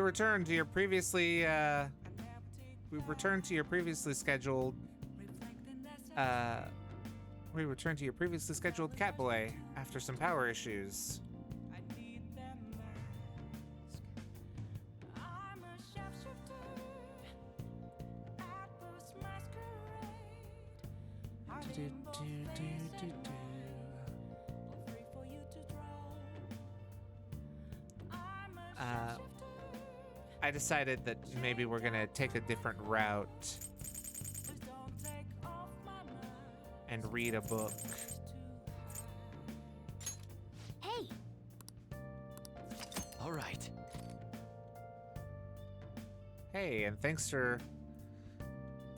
returned to your previously we returned to your previously scheduled Catboy after some power issues. I decided that maybe we're gonna take a different route and read a book. Hey! All right. Hey, and thanks for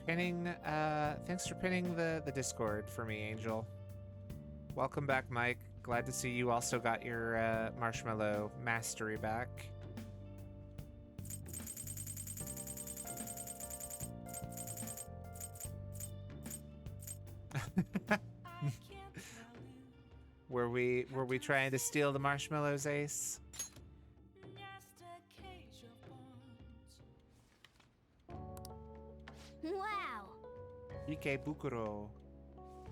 pinning the Discord for me, Angel. Welcome back, Mike. Glad to see you also got your marshmallow mastery back. Were we trying to steal the marshmallows, Ace? Wow! Ikebukuro,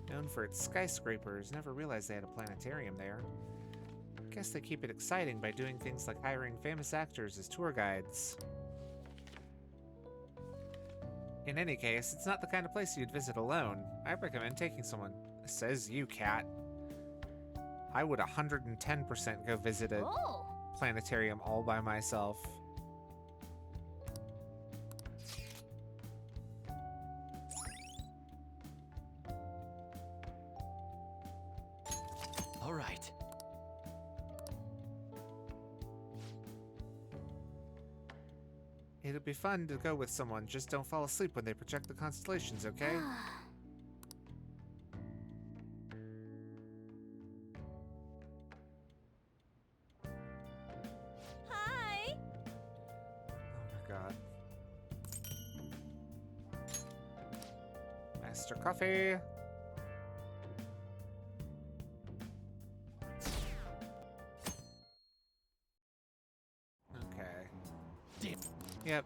known for its skyscrapers, never realized they had a planetarium there. Guess they keep it exciting by doing things like hiring famous actors as tour guides. In any case, it's not the kind of place you'd visit alone. I recommend taking someone. Says you, cat. I would 110% go visit a planetarium all by myself. All right. It'll be fun to go with someone. Just don't fall asleep when they project the constellations, okay? Hi! Oh my god. Master Coffee! Okay. Yep.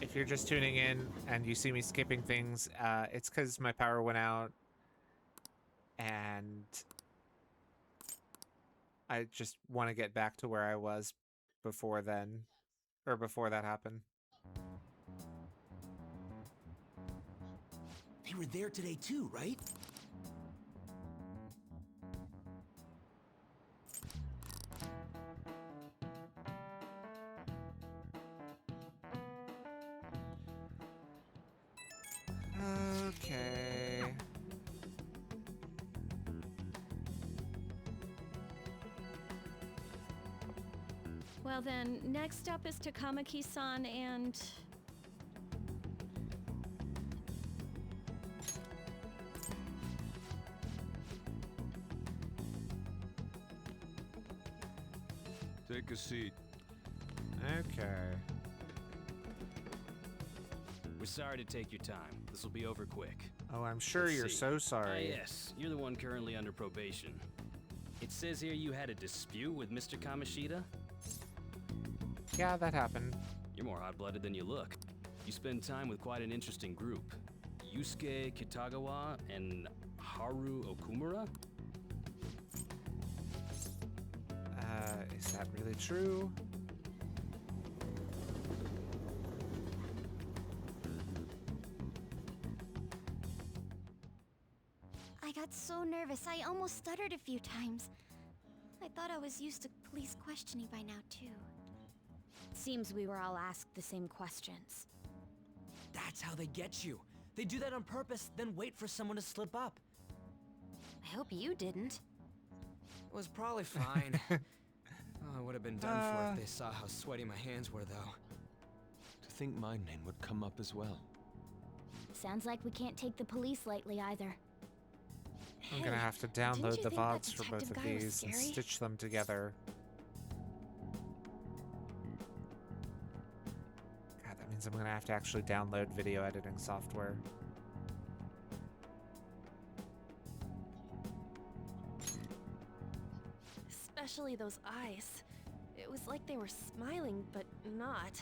If you're just tuning in and you see me skipping things, it's because my power went out and I just want to get back to where I was before then, or before that happened. They were there today too, right? Okay. Well then, next up is Takamaki-san and... Take a seat. Okay. We're sorry to take your time. This will be over quick. Oh, I'm sure Let's you're see. so sorry. Yes, you're the one currently under probation. It says here you had a dispute with Mr. Kamoshida? Yeah, that happened. You're more hot-blooded than you look. You spend time with quite an interesting group. Yusuke Kitagawa and Haru Okumura? Is that really true? I got so nervous, I almost stuttered a few times. I thought I was used to police questioning by now, too. Seems we were all asked the same questions. That's how they get you. They do that on purpose, then wait for someone to slip up. I hope you didn't. It was probably fine. Oh, I would have been done for if they saw how sweaty my hands were, though. To think my name would come up as well. Sounds like we can't take the police lightly either. I'm gonna have to download the VODs for both of these and stitch them together. God, that means I'm gonna have to actually download video editing software. Especially those eyes. It was was like they were smiling, but not.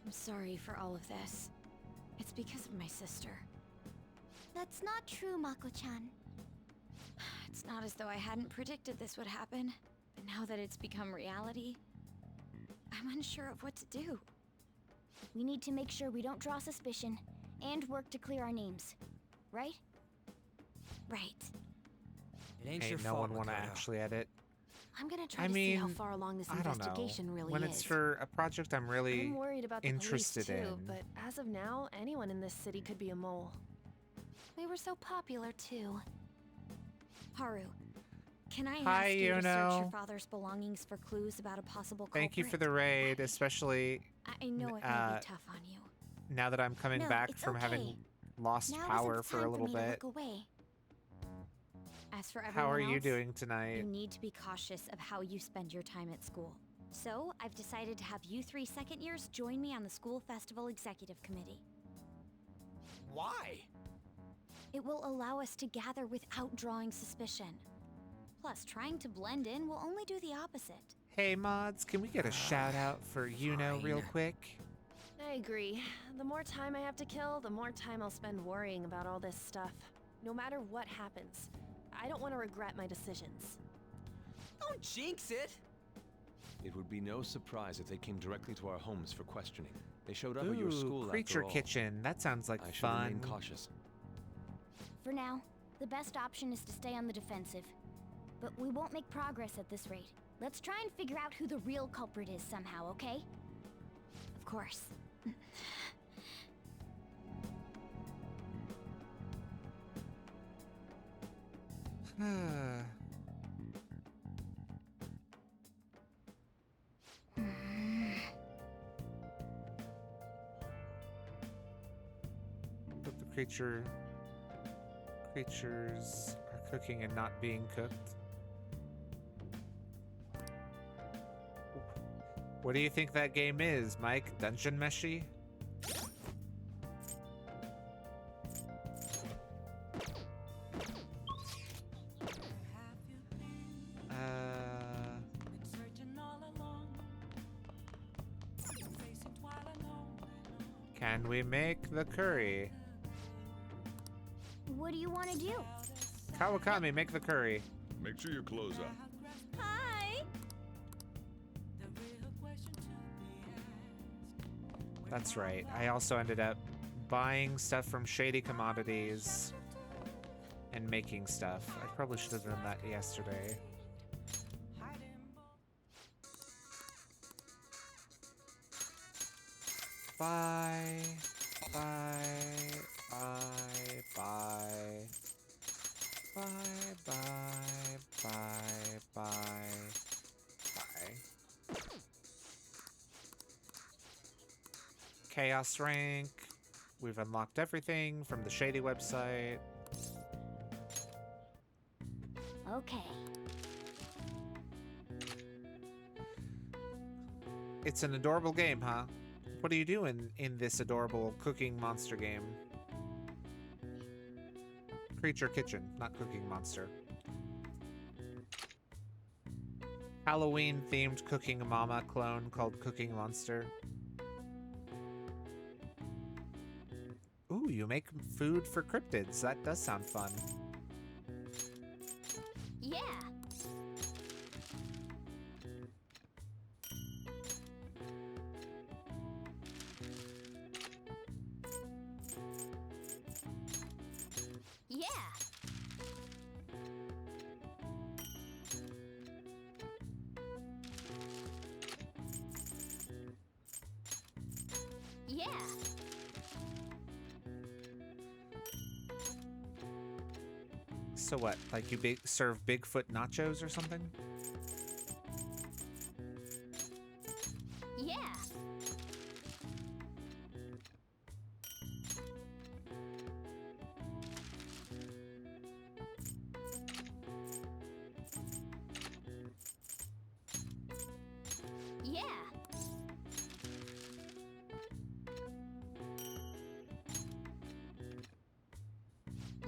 I'm sorry for all of this. It's because of my sister. That's not true, Mako-chan. It's not as though I hadn't predicted this would happen, but now that it's become reality, I'm unsure of what to do. We need to make sure we don't draw suspicion, and work to clear our names. Right? Right. It ain't Ain't your no fault, one want to Makoto. actually edit. I'm gonna try I to see how mean, far along this I don't know. investigation really When is. it's for a project I'm really I'm worried about the interested police too, in. but as of now, anyone in this city could be a mole. We were so popular too. Haru, can I Hi, ask you to search Yuno. your father's belongings for clues about a possible culprit? Thank you for the raid, especially I know it may be tough on you. now that I'm coming No, back it's from having okay. lost Now power isn't the for a time little me to bit. look away. As for everyone How are you else, doing tonight? you need to be cautious of how you spend your time at school. So, I've decided to have you three second years join me on the school festival executive committee. Why? It will allow us to gather without drawing suspicion. Plus, trying to blend in will only do the opposite. Hey mods, can we get a shout out for Yuno real Fine. quick? I agree. The more time I have to kill, the more time I'll spend worrying about all this stuff. No matter what happens, I don't want to regret my decisions. Don't jinx it! It would be no surprise if they came directly to our homes for questioning. They showed up at your Ooh, school Creature after all. Kitchen. That sounds like I should fun. remain cautious. For now, the best option is to stay on the defensive. But we won't make progress at this rate. Let's try and figure out who the real culprit is somehow, okay? Of course. But the creatures are cooking and not being cooked. What do you think that game is, Mike? Dungeon Meshi? Can we make the curry? What do you want to do? Kawakami, make the curry. Make sure your clothes up. Hi! That's right. I also ended up buying stuff from Shady Commodities and making stuff. I probably should have done that yesterday. Bye. Bye. Bye. Bye. Bye. Bye. Bye. Bye. Bye. Chaos rank. We've unlocked everything from the Shady website. Okay. It's an adorable game, huh? What are you doing in this adorable cooking monster game? Creature Kitchen, not Cooking Monster. Halloween-themed Cooking Mama clone called Cooking Monster. Ooh, you make food for cryptids. That does sound fun. Yeah! Yeah! Yeah! So what? Like you serve Bigfoot nachos or something? Yeah! Yeah!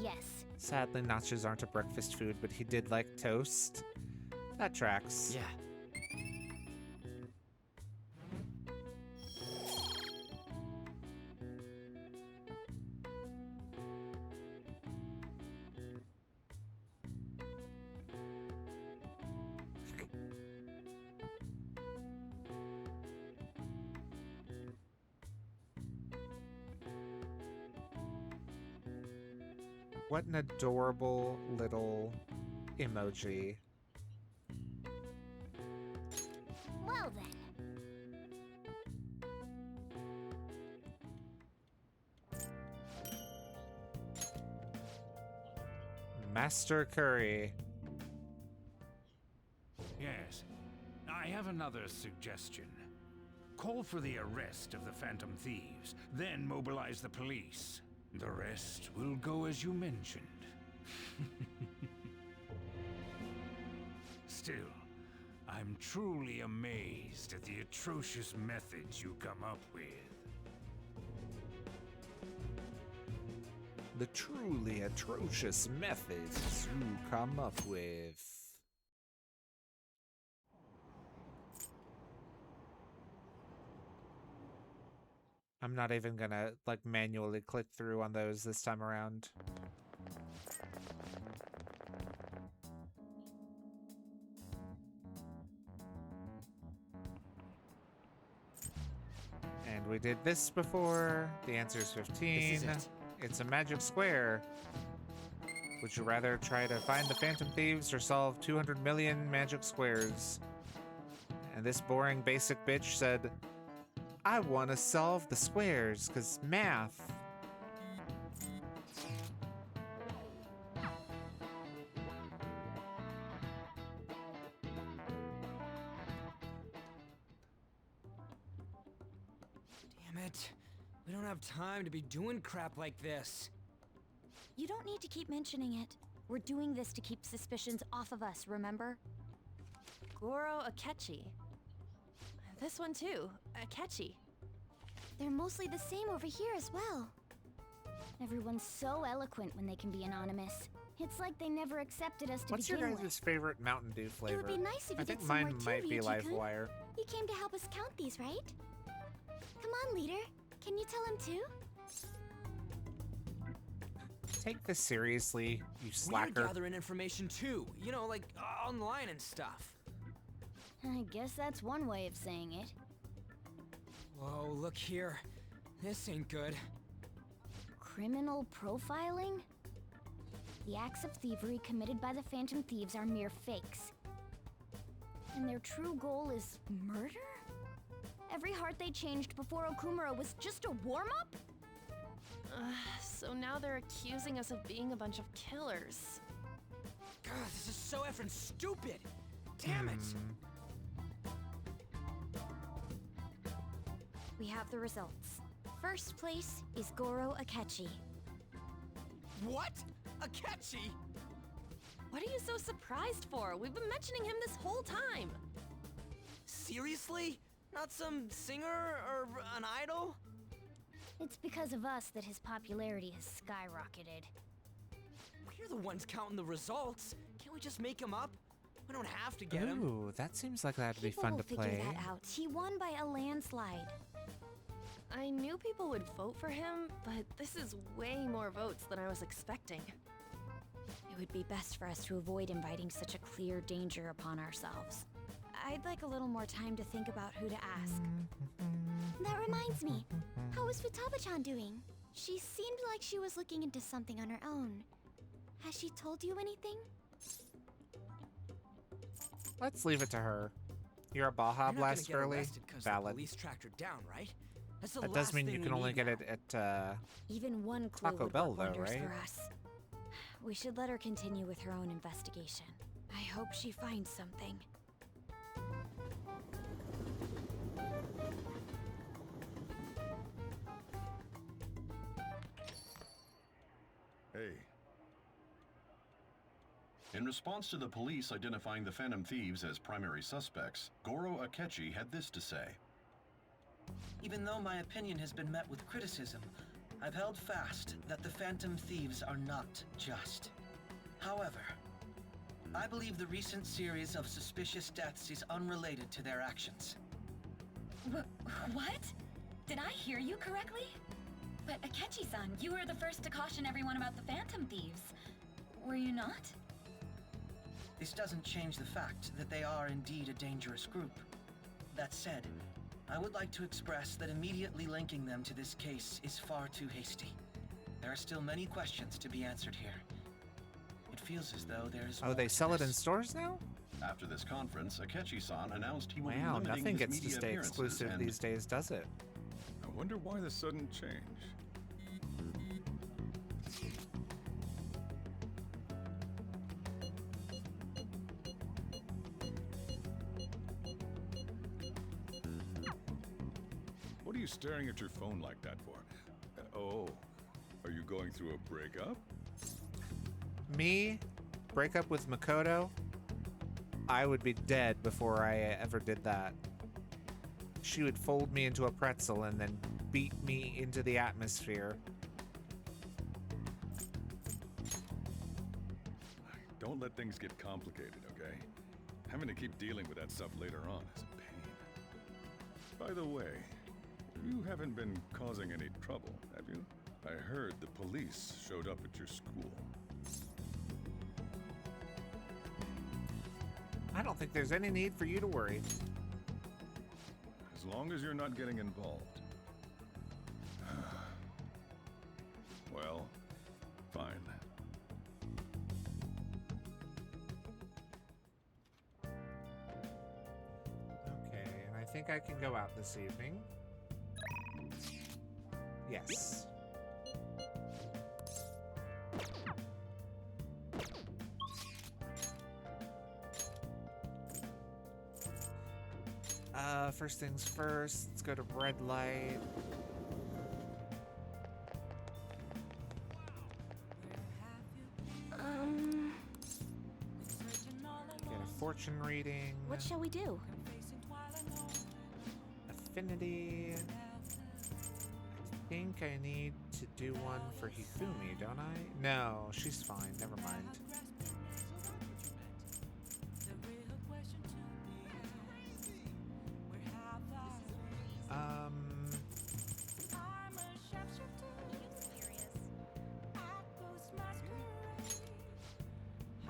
Yes. Sadly, nachos aren't a breakfast food, but he did like toast. That tracks. Yeah. What an adorable little emoji. Well then. Master Curry. Yes. I have another suggestion. Call for the arrest of the Phantom Thieves, then mobilize the police. The rest will go as you mentioned. Still, I'm truly amazed at the atrocious methods you come up with. The truly atrocious methods you come up with. I'm not even gonna, like, manually click through on those this time around. And we did this before. The answer is 15. This is it. It's a magic square. Would you rather try to find the Phantom Thieves or solve 200 million magic squares? And this boring basic bitch said, I want to solve the squares, because math. Damn it. We don't have time to be doing crap like this. You don't need to keep mentioning it. We're doing this to keep suspicions off of us, remember? Goro Akechi. This one too, Akechi. They're mostly the same over here as well. Everyone's so eloquent when they can be anonymous. It's like they never accepted us to What's your begin guys' with. favorite Mountain Dew flavor? It would be nice if you I think get some mine more might too, be Ryuji-kun. Livewire. You came to help us count these, right? Come on, leader. Can you tell him too? Take this seriously, you We're slacker. gathering information too. You know, like online and stuff. I guess that's one way of saying it. Whoa, look here. This ain't good. Criminal profiling? The acts of thievery committed by the Phantom Thieves are mere fakes. And their true goal is murder? Every heart they changed before Okumura was just a warm-up? So now they're accusing us of being a bunch of killers. God, this is so effing stupid. Damn it. We have the results. First place is Goro Akechi. What? Akechi? What are you so surprised for? We've been mentioning him this whole time. Seriously? Not some singer or an idol? It's because of us that his popularity has skyrocketed. We're the ones counting the results. Can't we just make him up? We don't have to get him. Ooh, that seems like that'd be People fun will to figure play. that out. He won by a landslide. I knew people would vote for him, but this is way more votes than I was expecting. It would be best for us to avoid inviting such a clear danger upon ourselves. I'd like a little more time to think about who to ask. That reminds me. How was Futaba-chan doing? She seemed like she was looking into something on her own. Has she told you anything? Let's leave it to her. You're a Baja You're not gonna Blast get girly? arrested 'cause the Valid. police tracked her down, right? That's the That last does mean thing you we can only need get now. it at, Even one clue Taco would Bell, work though, wonders right? for us. We should let her continue with her own investigation. I hope she finds something. Hey. In response to the police identifying the Phantom Thieves as primary suspects, Goro Akechi had this to say. Even though my opinion has been met with criticism, I've held fast that the Phantom Thieves are not just. However, I believe the recent series of suspicious deaths is unrelated to their actions. What? Did I hear you correctly? But Akechi-san, you were the first to caution everyone about the Phantom Thieves. Were you not? This doesn't change the fact that they are indeed a dangerous group. That said, I would like to express that immediately linking them to this case is far too hasty. There are still many questions to be answered here. It feels as though there's Oh, more they to sell it in this. stores now? After this conference, Akechi-san announced he will be Wow, limiting nothing his gets to media stay appearances exclusive and these days, does it? I wonder why the sudden change. What are you staring at your phone like that for? Oh, are you going through a breakup? Me? Break up with Makoto? I would be dead before I ever did that. She would fold me into a pretzel and then beat me into the atmosphere. Don't let things get complicated, okay? Having to keep dealing with that stuff later on is a pain. By the way, you haven't been causing any trouble, have you? I heard the police showed up at your school. I don't think there's any need for you to worry. As long as you're not getting involved. Well, fine. Okay, and I think I can go out this evening. Yes. First things first, let's go to red light. Get a fortune reading. What shall we do? Affinity. I think I need to do one for Hifumi, don't I? No, she's fine. Never mind.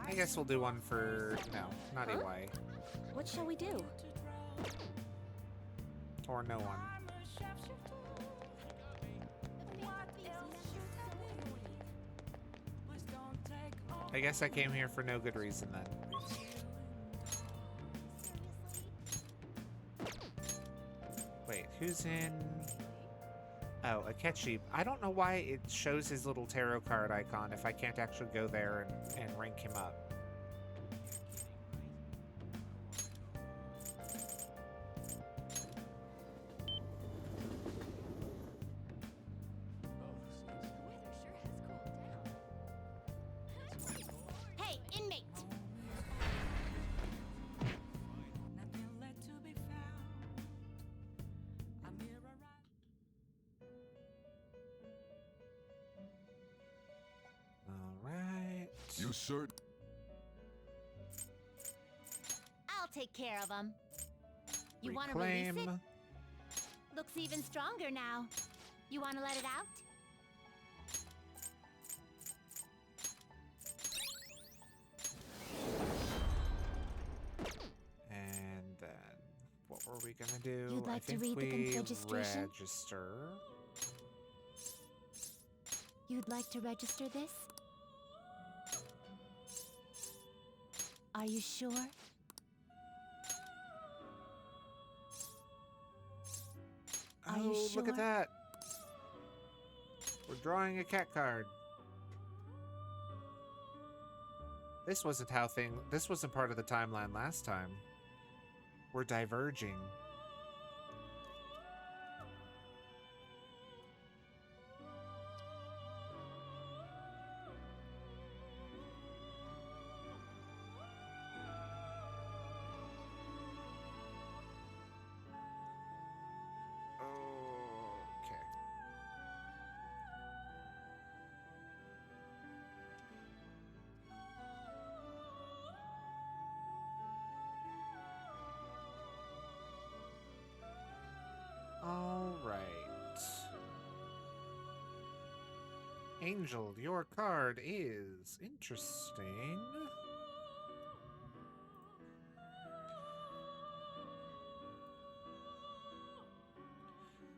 I guess we'll do one for... No, not EY. What shall we do? Or no one. I guess I came here for no good reason then. Wait, who's in... Oh, Akechi. I don't know why it shows his little tarot card icon if I can't actually go there and rank him up. Hey, inmate! Alright. You certain? I'll take care of him. You want to release it? Looks even stronger now. You want to let it out? And then what were we gonna do? You'd like I to think read the we registration? register. You'd like to register this? Are you sure? Are you Oh, look sure? at that. We're drawing a cat card. This wasn't this wasn't part of the timeline last time. We're diverging. Okay. All right. Angel, your card is interesting.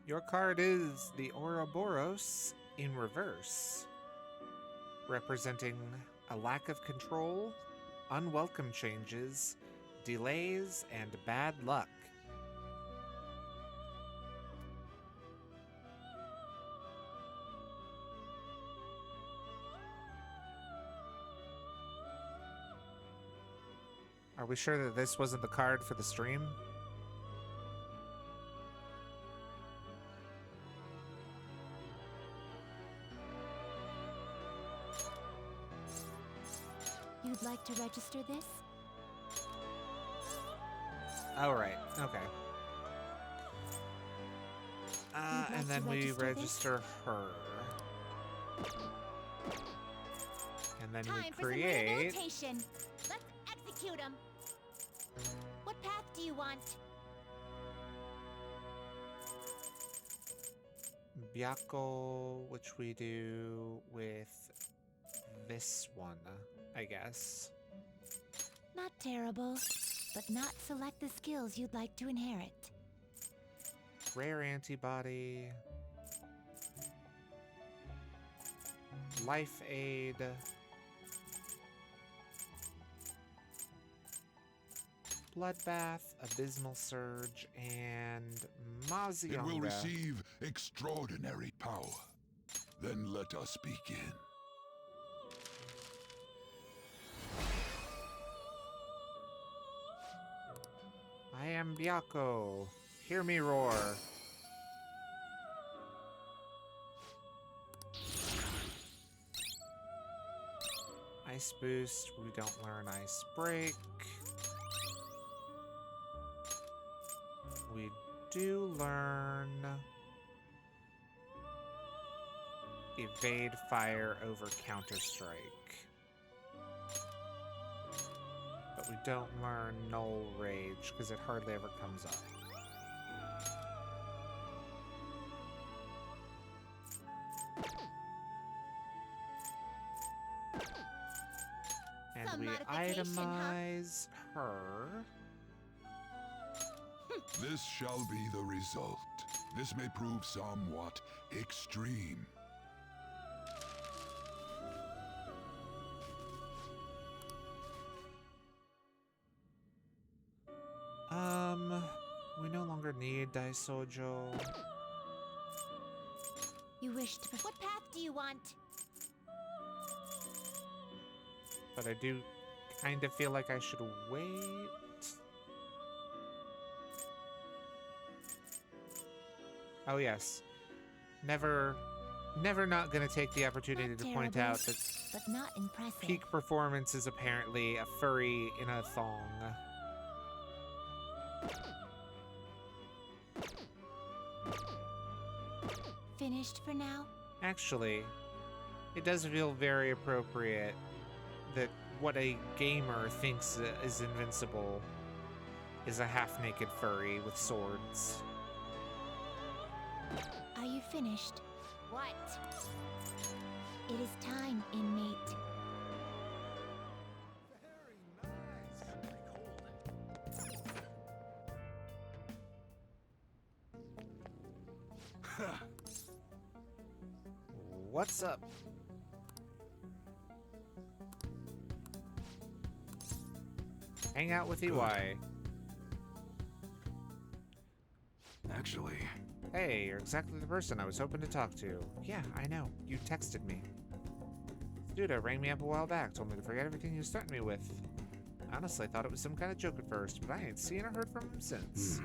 Your card is the Ouroboros in reverse, representing a lack of control, unwelcome changes, delays, and bad luck. Are we sure that this wasn't the card for the stream? You'd like to register this? Oh, right. Okay. like And to then we register this? register her. And then Time we for some create... rehabilitation. Let's execute him. What path do you want? Byakko, which we do with this one, I guess. Not terrible, but not select the skills you'd like to inherit. Rare antibody. Life aid. Bloodbath, Abysmal Surge, and Mazionga. It will receive extraordinary power. Then let us begin. I am Byakko. Hear me roar. Ice boost. We don't learn ice break. We do learn evade fire over Counter-Strike. But we don't learn null rage because it hardly ever comes up. And Some we modification, huh? itemize her. This shall be the result. This may prove somewhat extreme. We no longer need Daisojo. You wish to... What path do you want? But I do kind of feel like I should wait. Oh yes. Never not gonna take the opportunity Not to point terrible, out that but not impressive. peak performance is apparently a furry in a thong. Finished for now? Actually, it does feel very appropriate that what a gamer thinks is invincible is a half-naked furry with swords. Are you finished? What? It is time, inmate. What's up? Hang out with EY. Actually, Hey, you're exactly the person I was hoping to talk to. Yeah, I know. You texted me. Duda rang me up a while back, told me to forget everything you started me with. Honestly, I thought it was some kind of joke at first, but I ain't seen or heard from him since.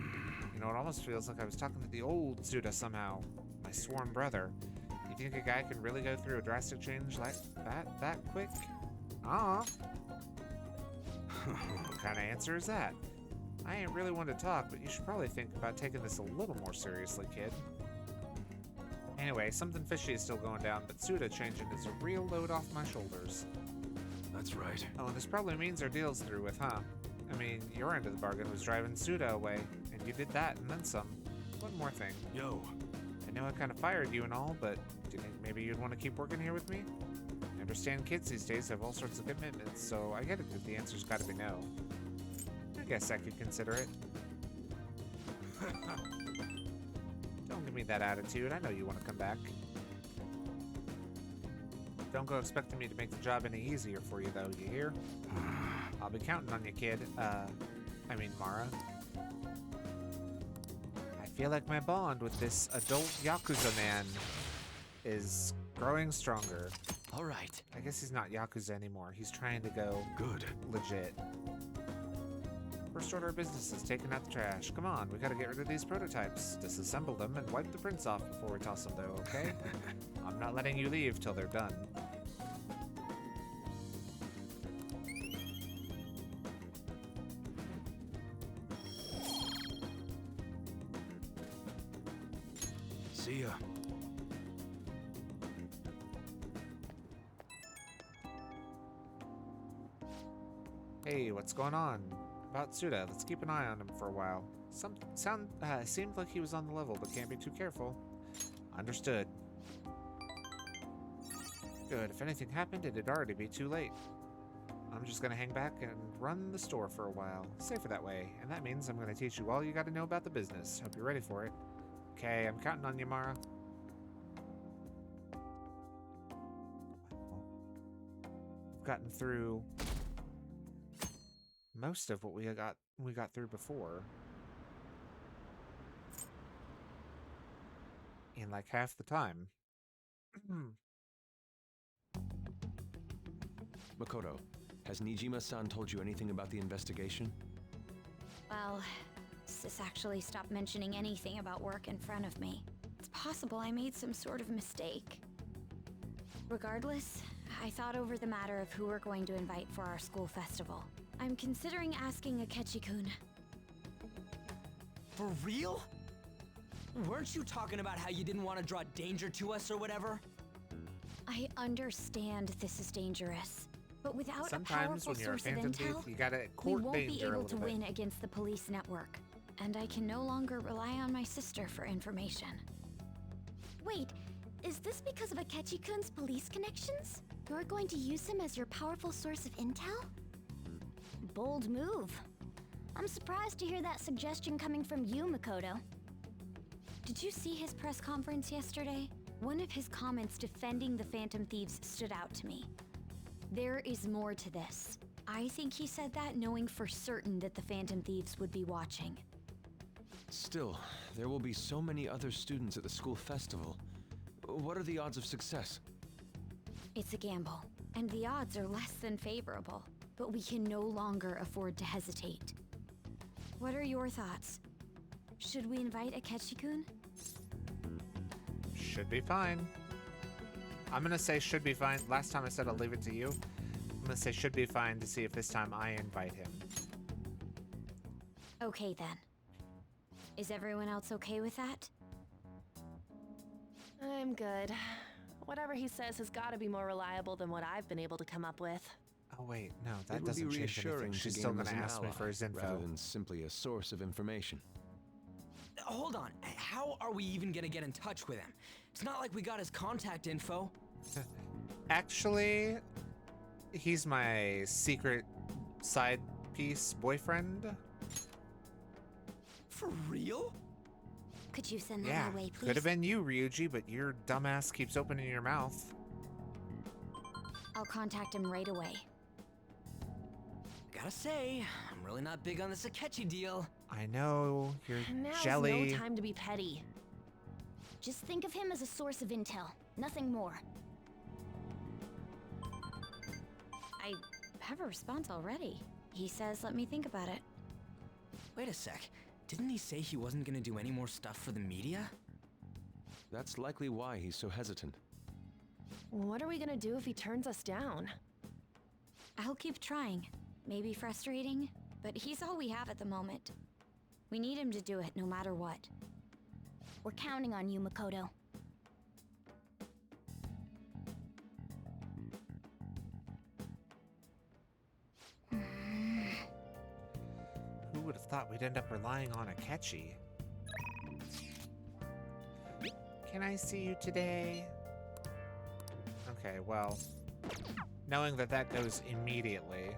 You know, it almost feels like I was talking to the old Suda somehow. My sworn brother. You think a guy can really go through a drastic change like that quick? What kind of answer is that? I ain't really one to talk, but you should probably think about taking this a little more seriously, kid. Anyway, something fishy is still going down, but Suda changing is a real load off my shoulders. that's right. Oh, and this probably means our deal's through with, huh? I mean, your end of the bargain was driving Suda away, and you did that and then some. One more thing. Yo, I know I kind of fired you and all, but do you think maybe you'd want to keep working here with me? I understand kids these days have all sorts of commitments, so I get it that the answer's got to be no. I guess I could consider it. Don't give me that attitude. I know you want to come back. Don't go expecting me to make the job any easier for you, though, you hear? I'll be counting on you, kid. I mean, Mara. I feel like my bond with this adult Yakuza man is growing stronger. All right. I guess he's not Yakuza anymore. He's trying to go Good. legit. First order of business is taking out the trash. Come on, we gotta get rid of these prototypes, disassemble them, and wipe the prints off before we toss them, though, okay? I'm not letting you leave till they're done. See ya. Hey, what's going on? About Suda, let's keep an eye on him for a while. Seemed like he was on the level, but can't be too careful. Understood. Good, if anything happened, it'd already be too late. I'm just gonna hang back and run the store for a while. Safer that way, and that means I'm gonna teach you all you gotta know about the business. Hope you're ready for it. Okay, I'm counting on you, Mara. I've gotten through most of what we got through before in like half the time. Makoto, has Nijima-san told you anything about the investigation? Well, Sis actually stopped mentioning anything about work in front of me. It's possible I made some sort of mistake. Regardless, I thought over the matter of who we're going to invite for our school festival. I'm considering asking Akechi-kun. For real? Weren't you talking about how you didn't want to draw danger to us or whatever? I understand this is dangerous, but without Sometimes a powerful when you're a source of Phantom Thief, intel, you gotta we court won't be danger a able little to bit. win against the police network. And I can no longer rely on my sister for information. Wait, is this because of Akechi-kun's police connections? You're going to use him as your powerful source of intel? Bold move. I'm surprised to hear that suggestion coming from you, Makoto. Did you see his press conference yesterday? One of his comments defending the Phantom Thieves stood out to me. There is more to this. I think he said that knowing for certain that the Phantom Thieves would be watching. Still, there will be so many other students at the school festival. What are the odds of success? It's a gamble, and the odds are less than favorable. But we can no longer afford to hesitate. What are your thoughts? Should we invite Akechi-kun? Should be fine. I'm gonna say should be fine. Last time I said I'll leave it to you. I'm gonna say should be fine to see if this time I invite him. Okay then. Is everyone else okay with that? I'm good. Whatever he says has got to be more reliable than what I've been able to come up with. Oh wait, no, that It would be doesn't change reassuring anything. to She's gain still him gonna as an ask me ally, for his info. rather than simply a source of information. Hold on, how are we even gonna get in touch with him? It's not like we got his contact info. Actually, he's my secret side piece boyfriend. For real? Could you send that Yeah, my way, please? could have been you, Ryuji, but your dumbass keeps opening your mouth. I'll contact him right away. Gotta say, I'm really not big on this Akechi deal. I know, you're Now's jelly. no time to be petty. Just think of him as a source of intel, nothing more. I have a response already. He says let me think about it. Wait a sec, didn't he say he wasn't gonna do any more stuff for the media? That's likely why he's so hesitant. What are we gonna do if he turns us down? I'll keep trying. Maybe frustrating, but he's all we have at the moment. We need him to do it no matter what. We're counting on you, Makoto. Who would have thought we'd end up relying on Akechi? Can I see you today? Okay, well, knowing that that goes immediately.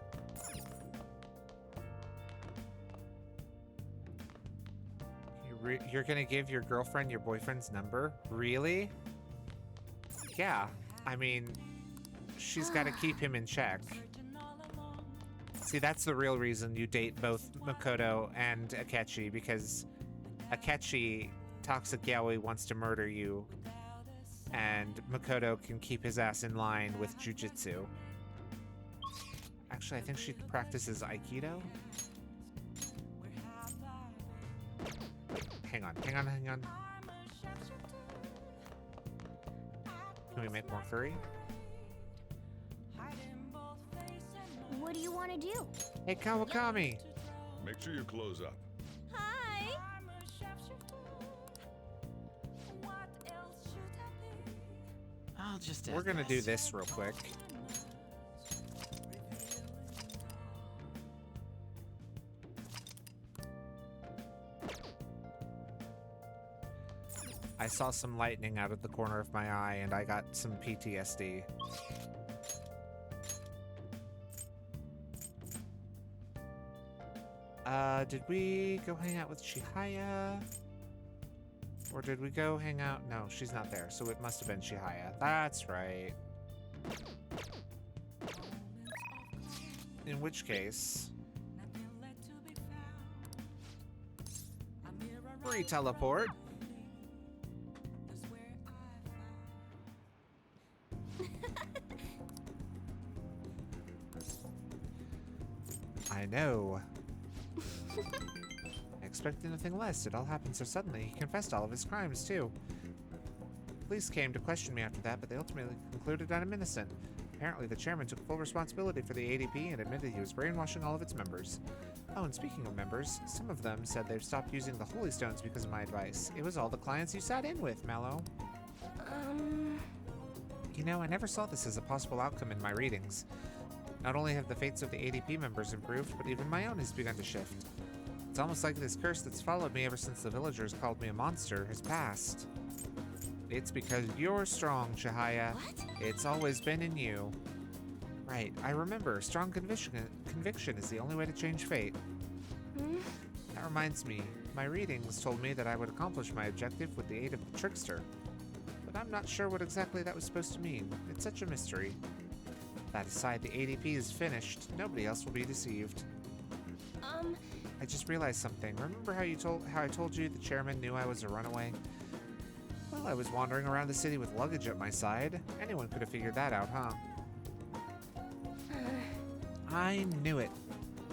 You're gonna give your girlfriend your boyfriend's number? Really? Yeah, I mean, she's got to keep him in check. See, that's the real reason you date both Makoto and Akechi, because Akechi, Toxic Yaoi, wants to murder you, and Makoto can keep his ass in line with jujitsu. Actually, I think she practices Aikido. Hang on. Can we make more curry? What do you want to do? Hey, Kawakami! Make sure you close up. Hi! I'll just We're gonna do this real quick. I saw some lightning out of the corner of my eye and I got some PTSD. Did we go hang out with Chihaya? Or did we go hang out? No, she's not there, so it must have been Chihaya. That's right. In which case... free teleport. I know. I expected nothing less. It all happened so suddenly. He confessed all of his crimes, too. Police came to question me after that, but they ultimately concluded that I'm innocent. Apparently, the chairman took full responsibility for the ADP and admitted he was brainwashing all of its members. Oh, and speaking of members, some of them said they've stopped using the Holy Stones because of my advice. It was all the clients you sat in with, Mallow. You know, I never saw this as a possible outcome in my readings. Not only have the fates of the ADP members improved, but even my own has begun to shift. It's almost like this curse that's followed me ever since the villagers called me a monster has passed. It's because you're strong, Chihaya. What? It's always been in you. Right, I remember. Strong conviction is the only way to change fate. That reminds me, my readings told me that I would accomplish my objective with the aid of the trickster. But I'm not sure what exactly that was supposed to mean. It's such a mystery. That aside, the ADP is finished. Nobody else will be deceived. I just realized something. Remember how I told you the chairman knew I was a runaway? Well, I was wandering around the city with luggage at my side. Anyone could have figured that out, huh? I knew it.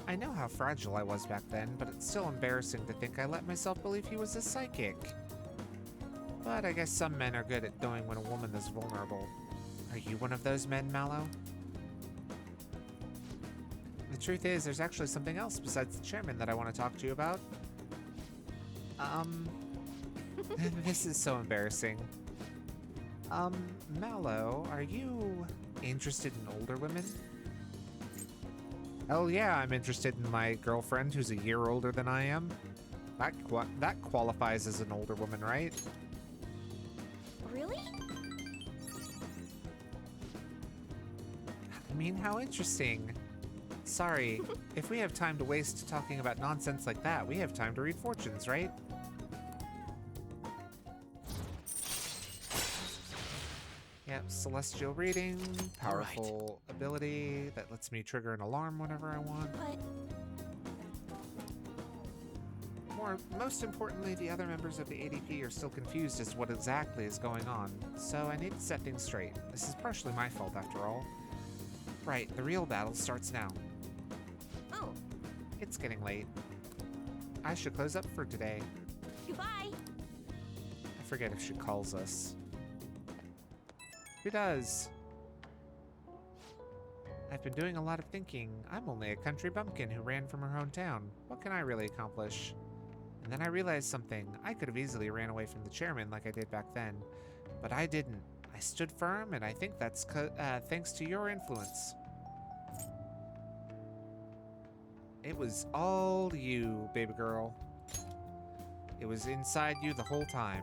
I know how fragile I was back then, but it's still embarrassing to think I let myself believe he was a psychic. But I guess some men are good at knowing when a woman is vulnerable. Are you one of those men, Mallow? The truth is, there's actually something else besides the chairman that I want to talk to you about. This is so embarrassing. Mallow, are you interested in older women? Hell yeah, I'm interested in my girlfriend who's a year older than I am. That qualifies as an older woman, right? Really? I mean, how interesting. Sorry, if we have time to waste talking about nonsense like that, we have time to read fortunes, right? Yep, celestial reading, powerful ability that lets me trigger an alarm whenever I want. Most importantly, the other members of the ADP are still confused as to what exactly is going on, so I need to set things straight. This is partially my fault after all. Right, the real battle starts now. Oh. It's getting late. I should close up for today. Goodbye. I forget if she calls us. She does. I've been doing a lot of thinking. I'm only a country bumpkin who ran from her hometown. What can I really accomplish? And then I realized something. I could have easily ran away from the chairman like I did back then. But I didn't. I stood firm, and I think that's thanks to your influence. It was all you, baby girl. It was inside you the whole time.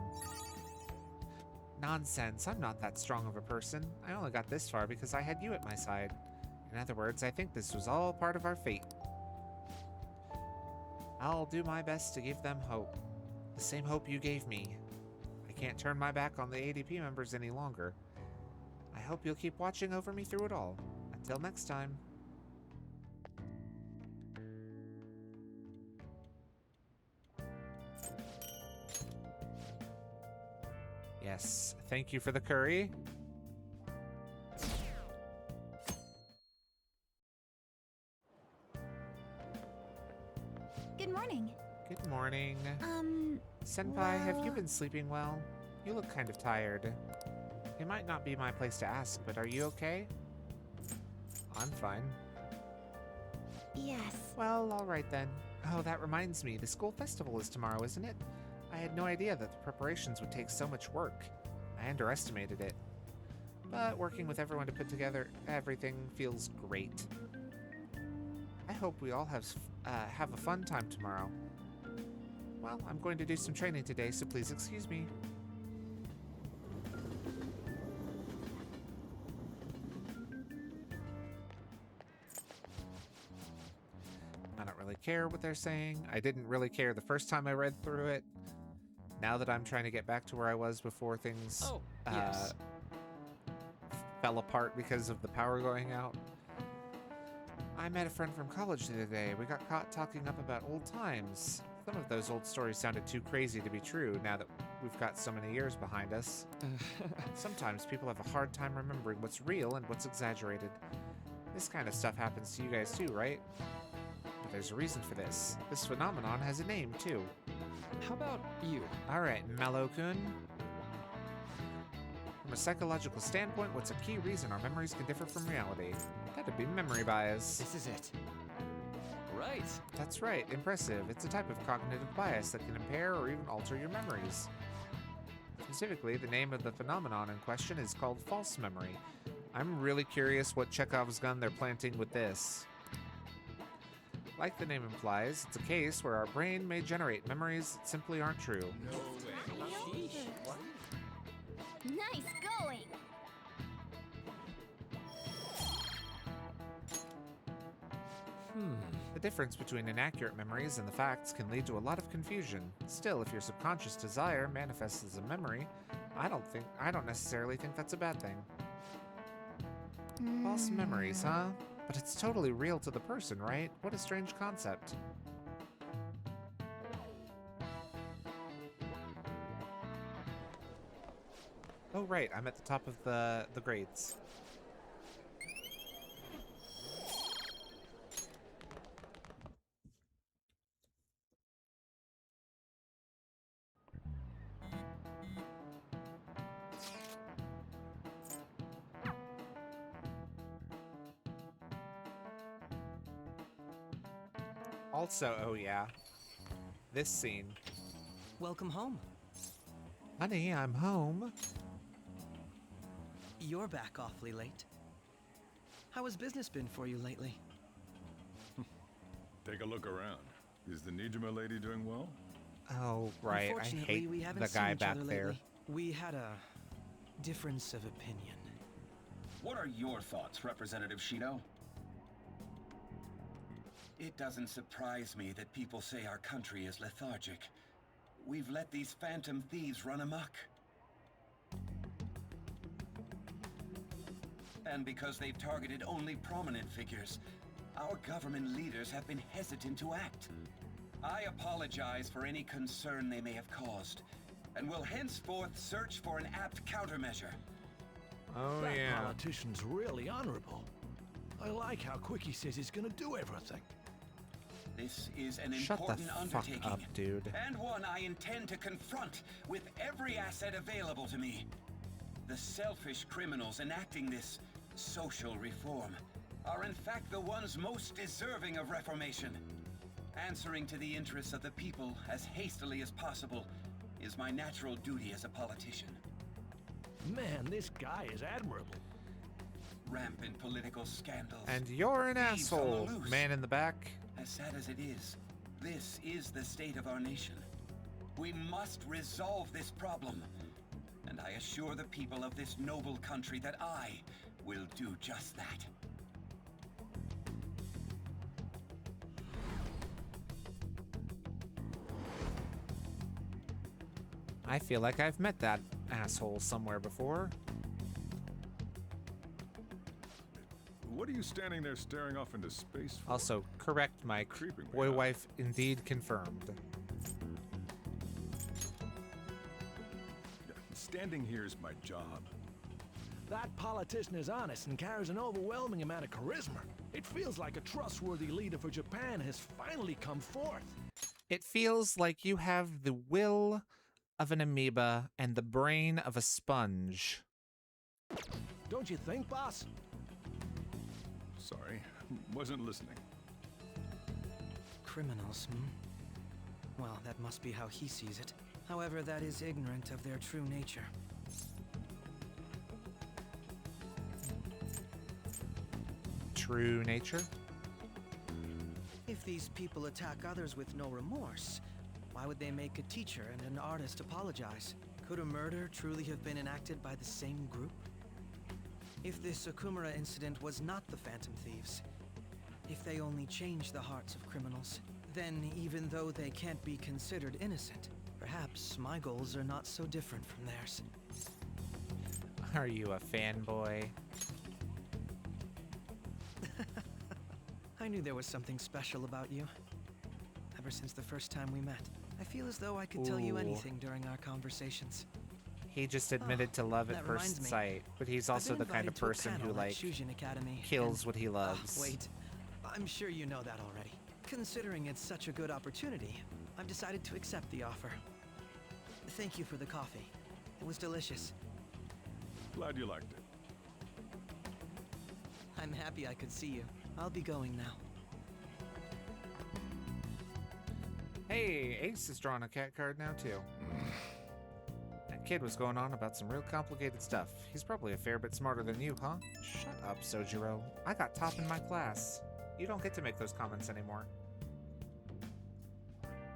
Nonsense, I'm not that strong of a person. I only got this far because I had you at my side. In other words, I think this was all part of our fate. I'll do my best to give them hope. The same hope you gave me. I can't turn my back on the ADP members any longer. I hope you'll keep watching over me through it all. Until next time. Yes, thank you for the curry. Good morning. Good morning. Senpai, have you been sleeping well? You look kind of tired. It might not be my place to ask, but are you okay? I'm fine. Yes. Well, alright then. Oh, that reminds me, the school festival is tomorrow, isn't it? I had no idea that the preparations would take so much work. I underestimated it. But working with everyone to put together everything feels great. I hope we all have a fun time tomorrow. Well, I'm going to do some training today, so please excuse me. I don't really care what they're saying. I didn't really care the first time I read through it. Now that I'm trying to get back to where I was before things fell apart because of the power going out. I met a friend from college the other day. We got caught talking up about old times. Some of those old stories sounded too crazy to be true now that we've got so many years behind us. Sometimes people have a hard time remembering what's real and what's exaggerated. This kind of stuff happens to you guys too, right? But there's a reason for this. This phenomenon has a name too. How about you? Alright, Mallow-kun. From a psychological standpoint, what's a key reason our memories can differ from reality? That'd be memory bias. This is it. Right. That's right, impressive. It's a type of cognitive bias that can impair or even alter your memories. Specifically, the name of the phenomenon in question is called false memory. I'm really curious what Chekhov's gun they're planting with this. Like the name implies, it's a case where our brain may generate memories that simply aren't true. No way. Nice going. The difference between inaccurate memories and the facts can lead to a lot of confusion. Still, if your subconscious desire manifests as a memory, I don't necessarily think that's a bad thing. False memories, huh? But it's totally real to the person, right? What a strange concept. Oh right, I'm at the top of the grades. Also, oh yeah, this scene. Welcome home. Honey, I'm home. You're back awfully late. How has business been for you lately? Take a look around. Is the Nijima lady doing well? Oh, right. I Unfortunately, hate we haven't the seen guy each back other there. lately. We had a difference of opinion. What are your thoughts, Representative Shido? It doesn't surprise me that people say our country is lethargic. We've let these phantom thieves run amok. And because they've targeted only prominent figures, our government leaders have been hesitant to act. I apologize for any concern they may have caused, and will henceforth search for an apt countermeasure. Oh, that yeah. politician's really honorable. I like how quick he says he's gonna do everything. This is an Shut important the fuck undertaking, up, dude. and one I intend to confront with every asset available to me. The selfish criminals enacting this social reform are in fact the ones most deserving of reformation. Answering to the interests of the people as hastily as possible is my natural duty as a politician. Man, this guy is admirable. Rampant political scandals. And you're an thieves on the asshole, loose. man in the back. As sad as it is, this is the state of our nation. We must resolve this problem. And I assure the people of this noble country that I will do just that. I feel like I've met that asshole somewhere before. What are you standing there staring off into space for? Also, correct, Mike. Creeping me Boy out. wife indeed confirmed. Standing here is my job. That politician is honest and carries an overwhelming amount of charisma. It feels like a trustworthy leader for Japan has finally come forth. It feels like you have the will of an amoeba and the brain of a sponge. Don't you think, boss? Sorry, wasn't listening. Criminals, Well, that must be how he sees it. However, that is ignorant of their true nature. True nature? If these people attack others with no remorse, why would they make a teacher and an artist apologize? Could a murder truly have been enacted by the same group? If this Okumura incident was not the Phantom Thieves, if they only changed the hearts of criminals, then even though they can't be considered innocent, perhaps my goals are not so different from theirs. Are you a fanboy? I knew there was something special about you. Ever since the first time we met, I feel as though I could tell you Ooh. anything during our conversations. He just admitted to love at that first reminds me. sight, but he's I've also been the kind of invited to a person who, panel at like, Shujin Academy, kills and- what he loves. Wait, I'm sure you know that already. Considering it's such a good opportunity, I've decided to accept the offer. Thank you for the coffee. It was delicious. Glad you liked it. I'm happy I could see you. I'll be going now. Hey, Ace has drawn a cat card now, too. That kid was going on about some real complicated stuff. He's probably a fair bit smarter than you, huh? Shut up, Sojiro. I got top in my class. You don't get to make those comments anymore.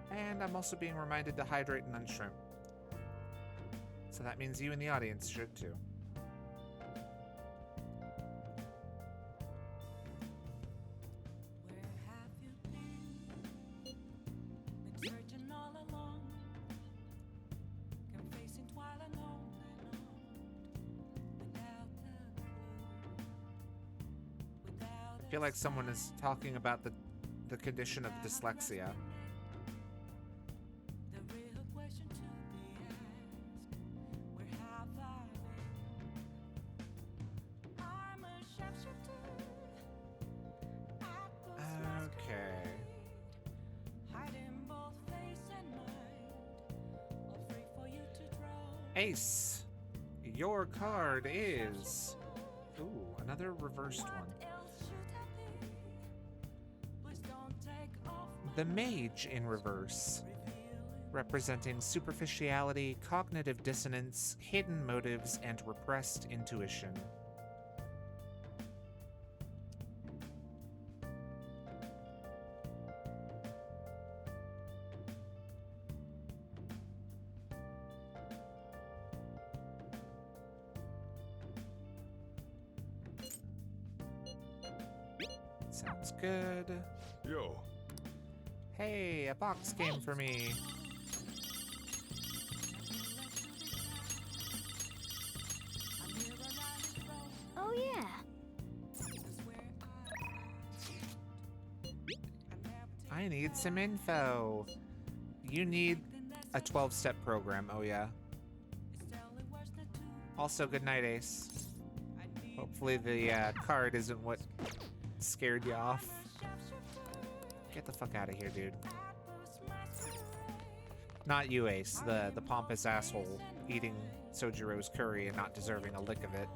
And I'm also being reminded to hydrate and unshrimp. So that means you in the audience should, too. I feel like someone is talking about the condition of dyslexia. Okay. Ace, your card is... Ooh, another reversed one. The Mage in reverse, representing superficiality, cognitive dissonance, hidden motives, and repressed intuition. Sounds good. Yo. Hey, a box game for me. Oh yeah. I need some info. You need a 12-step program, oh yeah. Also, good night, Ace. Hopefully the card isn't what scared you off. Get the fuck out of here, dude. Not you, Ace, the pompous asshole eating Sojiro's curry and not deserving a lick of it.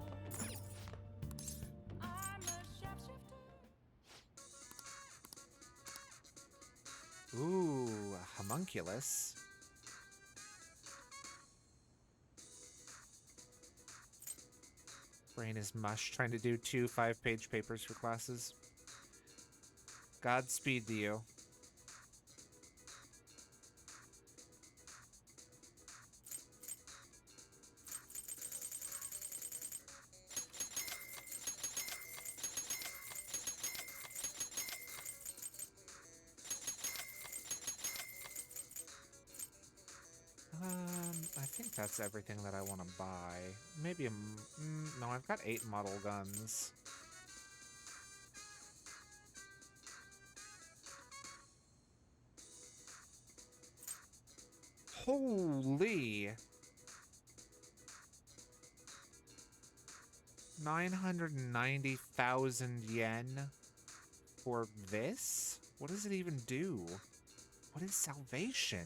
Ooh, a homunculus. Brain is mush, trying to do 2 5-page papers for classes. Godspeed to you. I think that's everything that I want to buy. Maybe no, I've got 8 model guns. Holy! 990,000 yen for this? What does it even do? What is salvation?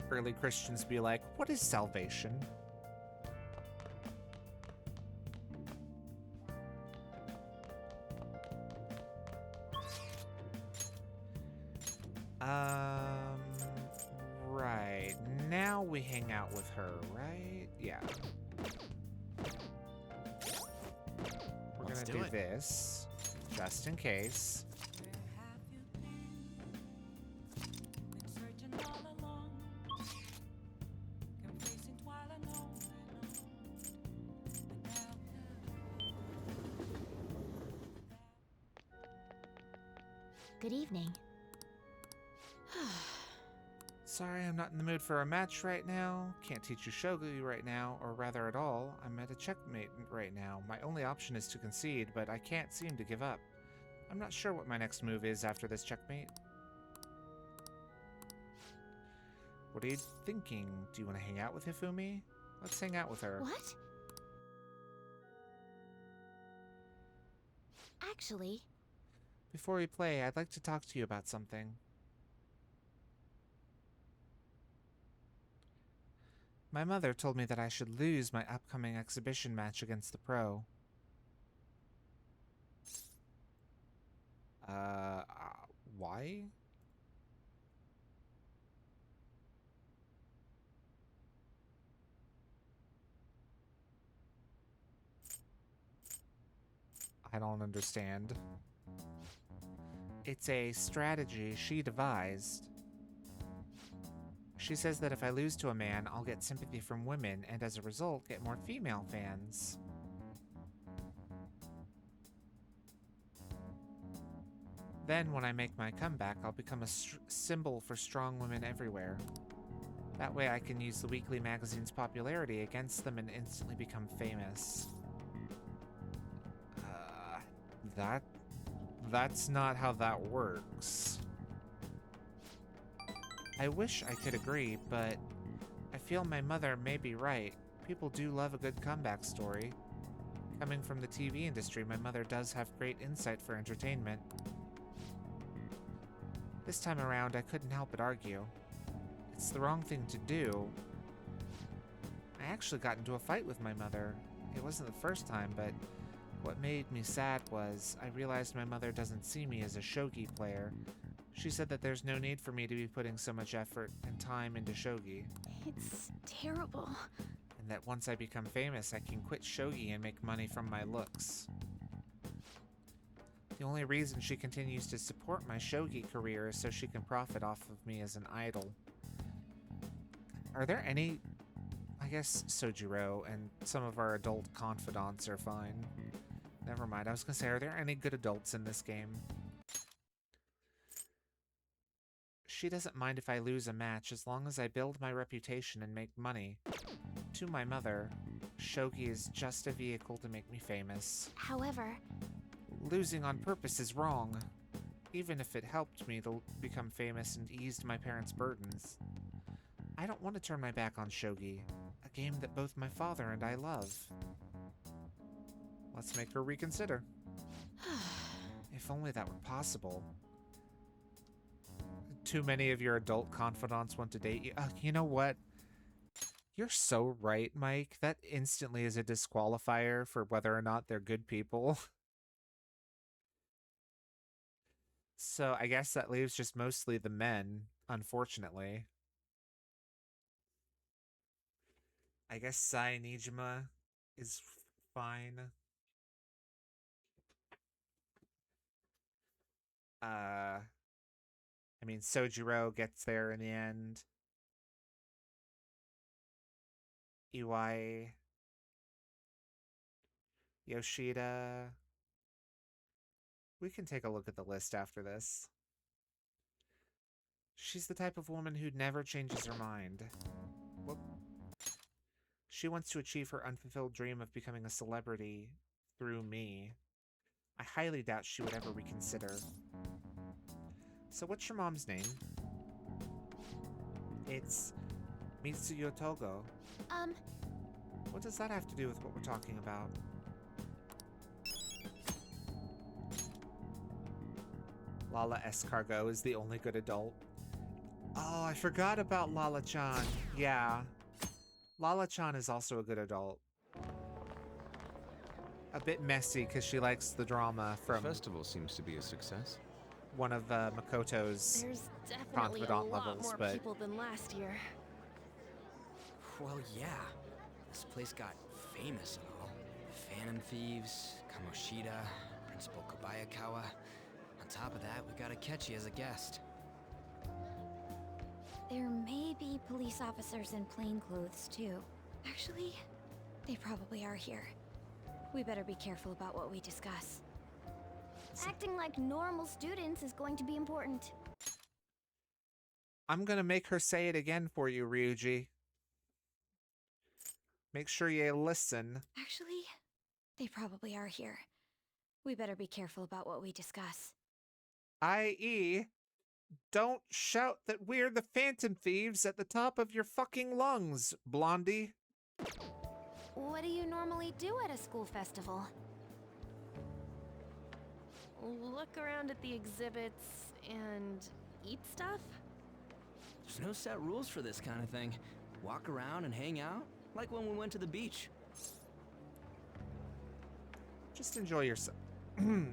Early Christians be like, what is salvation? Right. Now we hang out with her, right? Yeah. We're gonna do this, just in case. Good evening. Sorry, I'm not in the mood for a match right now. Can't teach you shogi right now, or rather at all. I'm at a checkmate right now. My only option is to concede, but I can't seem to give up. I'm not sure what my next move is after this checkmate. What are you thinking? Do you want to hang out with Hifumi? Let's hang out with her. What? Actually... Before we play, I'd like to talk to you about something. My mother told me that I should lose my upcoming exhibition match against the pro. Why? I don't understand. It's a strategy she devised. She says that if I lose to a man, I'll get sympathy from women, and as a result, get more female fans. Then, when I make my comeback, I'll become a symbol for strong women everywhere. That way I can use the weekly magazine's popularity against them and instantly become famous. That's not how that works. I wish I could agree, but I feel my mother may be right. People do love a good comeback story. Coming from the TV industry, my mother does have great insight for entertainment. This time around, I couldn't help but argue. It's the wrong thing to do. I actually got into a fight with my mother. It wasn't the first time, but what made me sad was I realized my mother doesn't see me as a shogi player. She said that there's no need for me to be putting so much effort and time into shogi. It's terrible. And that once I become famous, I can quit shogi and make money from my looks. The only reason she continues to support my shogi career is so she can profit off of me as an idol. Are there any... I guess Sojiro and some of our adult confidants are fine. Never mind, I was gonna say, are there any good adults in this game? She doesn't mind if I lose a match as long as I build my reputation and make money. To my mother, shogi is just a vehicle to make me famous. However... Losing on purpose is wrong. Even if it helped me to become famous and eased my parents' burdens. I don't want to turn my back on shogi, a game that both my father and I love. Let's make her reconsider. If only that were possible. Too many of your adult confidants want to date you. You know what? You're so right, Mike. That instantly is a disqualifier for whether or not they're good people. So I guess that leaves just mostly the men, unfortunately. I guess Sai Nijima is fine. I mean, Sojiro gets there in the end. Iwai. Yoshida. We can take a look at the list after this. She's the type of woman who never changes her mind. Whoop. She wants to achieve her unfulfilled dream of becoming a celebrity through me. I highly doubt she would ever reconsider. So what's your mom's name? It's Mitsuyo Togo. What does that have to do with what we're talking about? Lala Escargot is the only good adult. Oh, I forgot about Lala-chan. Yeah. Lala-chan is also a good adult. A bit messy because she likes the drama from... The festival seems to be a success. One of Makoto's There's definitely a confidant lot levels, more but... people than last year. Well, yeah. This place got famous and all. Phantom Thieves, Kamoshida, Principal Kobayakawa. On top of that, we got Akechi as a guest. There may be police officers in plainclothes, too. Actually, they probably are here. We better be careful about what we discuss. Acting like normal students is going to be important. I'm gonna make her say it again for you, Ryuji. Make sure you listen. Actually, they probably are here. We better be careful about what we discuss. I.e., don't shout that we're the Phantom Thieves at the top of your fucking lungs, Blondie. What do you normally do at a school festival? Look around at the exhibits and eat stuff? There's no set rules for this kind of thing. Walk around and hang out, like when we went to the beach. Just enjoy yourself.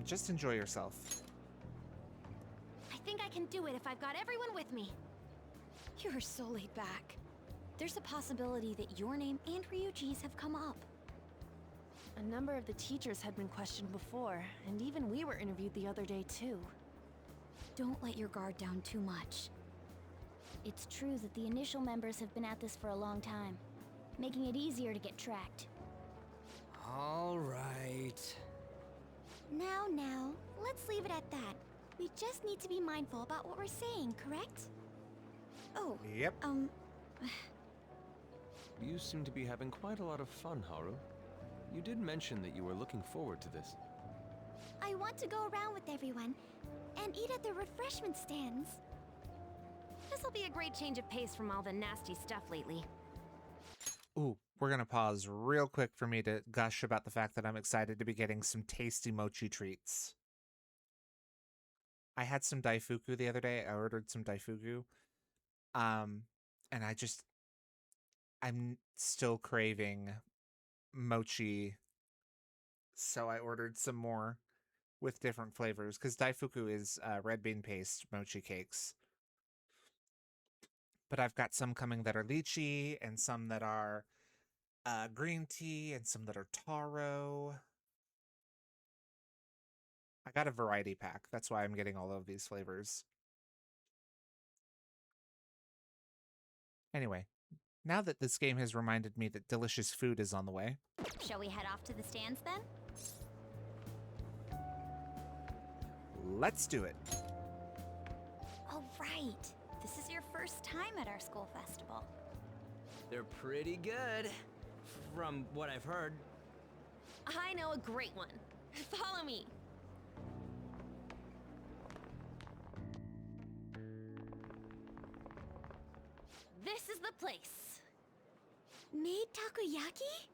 Just enjoy yourself. I think I can do it if I've got everyone with me. You're so laid back. There's a possibility that your name and Ryuji's have come up. A number of the teachers had been questioned before, and even we were interviewed the other day too. Don't let your guard down too much. It's true that the initial members have been at this for a long time, making it easier to get tracked. All right. Now, let's leave it at that. We just need to be mindful about what we're saying, correct? Oh, yep. You seem to be having quite a lot of fun, Haru. You did mention that you were looking forward to this. I want to go around with everyone and eat at the refreshment stands. This'll be a great change of pace from all the nasty stuff lately. Ooh, we're gonna pause real quick for me to gush about the fact that I'm excited to be getting some tasty mochi treats. I had some daifuku the other day. I ordered some daifuku. And I'm still craving mochi. So I ordered some more with different flavors because daifuku is red bean paste mochi cakes. But I've got some coming that are lychee and some that are green tea and some that are taro. I got a variety pack. That's why I'm getting all of these flavors. Anyway, now that this game has reminded me that delicious food is on the way. Shall we head off to the stands then? Let's do it. All right. This is your first time at our school festival. They're pretty good, from what I've heard. I know a great one. Follow me. This is the place. Made takoyaki?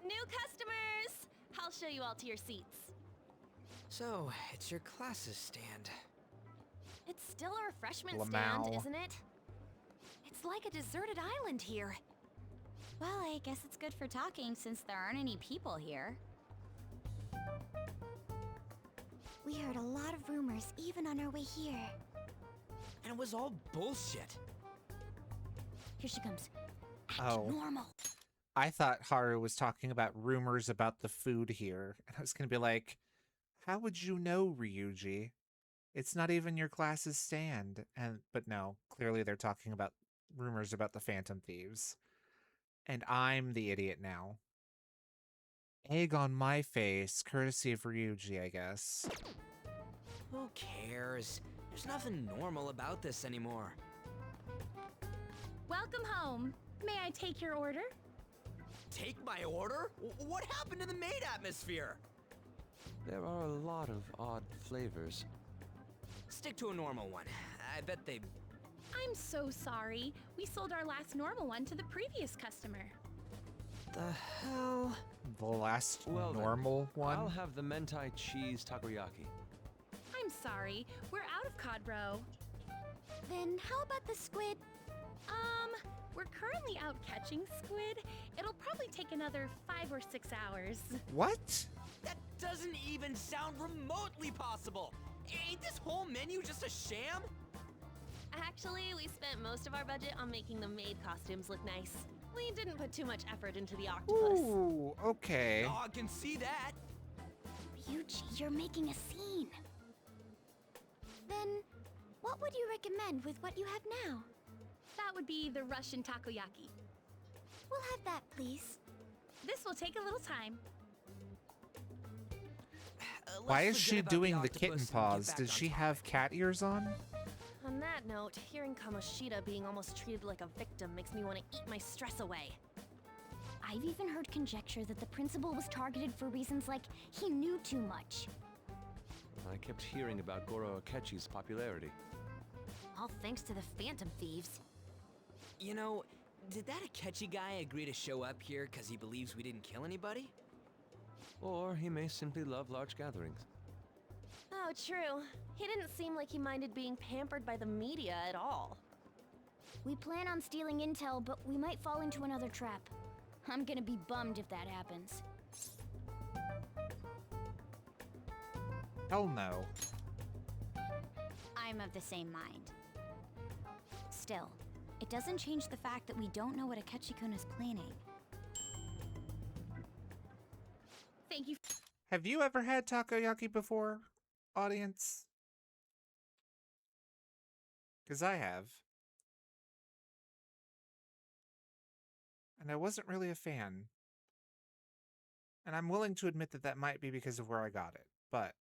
New customers! I'll show you all to your seats. So, it's your classes stand. It's still a refreshment Lamau. stand, isn't it? It's like a deserted island here. Well, I guess it's good for talking since there aren't any people here. We heard a lot of rumors even on our way here. And it was all bullshit. Here she comes. Act Oh. normal. I thought Haru was talking about rumors about the food here. And I was going to be like, how would you know, Ryuji? It's not even your class's stand. But no, clearly they're talking about rumors about the Phantom Thieves. And I'm the idiot now. Egg on my face, courtesy of Ryuji, I guess. Who cares? There's nothing normal about this anymore. Welcome home. May I take your order? Take my order? What happened to the maid atmosphere? There are a lot of odd flavors. Stick to a normal one. I bet they... I'm so sorry. We sold our last normal one to the previous customer. The hell? The last Well, normal one? I'll have the mentai cheese takoyaki. I'm sorry. We're out of cod roe. Then how about the squid? We're currently out catching squid. It'll probably take another 5 or 6 hours. What? That doesn't even sound remotely possible! Ain't this whole menu just a sham? Actually, we spent most of our budget on making the maid costumes look nice. We didn't put too much effort into the octopus. Ooh, okay. Oh, I can see that! Ryuji, you're making a scene. Then, what would you recommend with what you have now? That would be the Russian takoyaki. We'll have that, please. This will take a little time. Why is she doing the kitten paws? Did she have cat ears on? On that note, hearing Kamoshida being almost treated like a victim makes me want to eat my stress away. I've even heard conjecture that the principal was targeted for reasons like he knew too much. I kept hearing about Goro Akechi's popularity. All thanks to the Phantom Thieves. You know, did that Akechi guy agree to show up here because he believes we didn't kill anybody? Or he may simply love large gatherings. Oh, true. He didn't seem like he minded being pampered by the media at all. We plan on stealing intel, but we might fall into another trap. I'm gonna be bummed if that happens. Hell no. I'm of the same mind. Still, it doesn't change the fact that we don't know what Akechi-kun is planning. Thank you. Have you ever had takoyaki before, audience? Because I have. And I wasn't really a fan. And I'm willing to admit that that might be because of where I got it, but...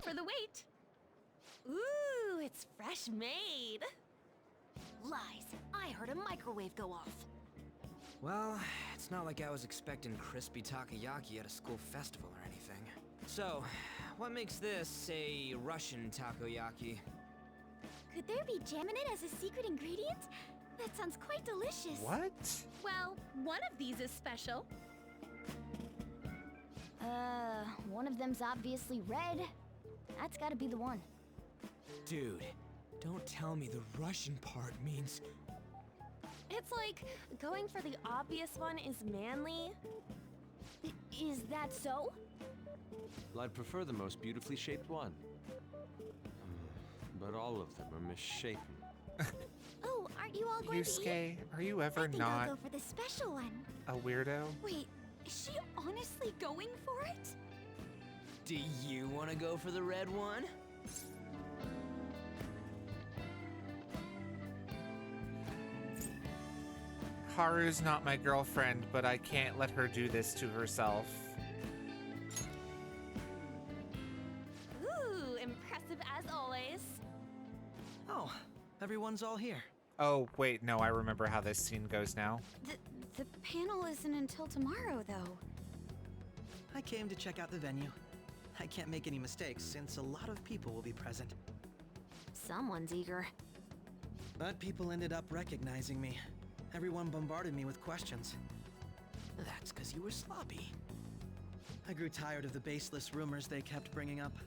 For the wait. Ooh, it's fresh made. Lies. I heard a microwave go off. Well, it's not like I was expecting crispy takoyaki at a school festival or anything. So, what makes this a Russian takoyaki? Could there be jam in it as a secret ingredient? That sounds quite delicious. What? Well, one of these is special. One of them's obviously red. That's gotta be the one. Dude, don't tell me the Russian part means... It's like going for the obvious one is manly. Is that so? Well, I'd prefer the most beautifully shaped one. But all of them are misshapen. Oh, aren't you all going to eat? Yusuke, are you ever I think not I'll go for the special one. a weirdo? Wait, is she honestly going for it? Do you want to go for the red one? Haru's not my girlfriend, but I can't let her do this to herself. Ooh, impressive as always. Oh, everyone's all here. Oh, wait, no, I remember how this scene goes now. The panel isn't until tomorrow, though. I came to check out the venue. I can't make any mistakes since a lot of people will be present. Someone's eager. But people ended up recognizing me. Everyone bombarded me with questions. That's because you were sloppy. I grew tired of the baseless rumors they kept bringing up,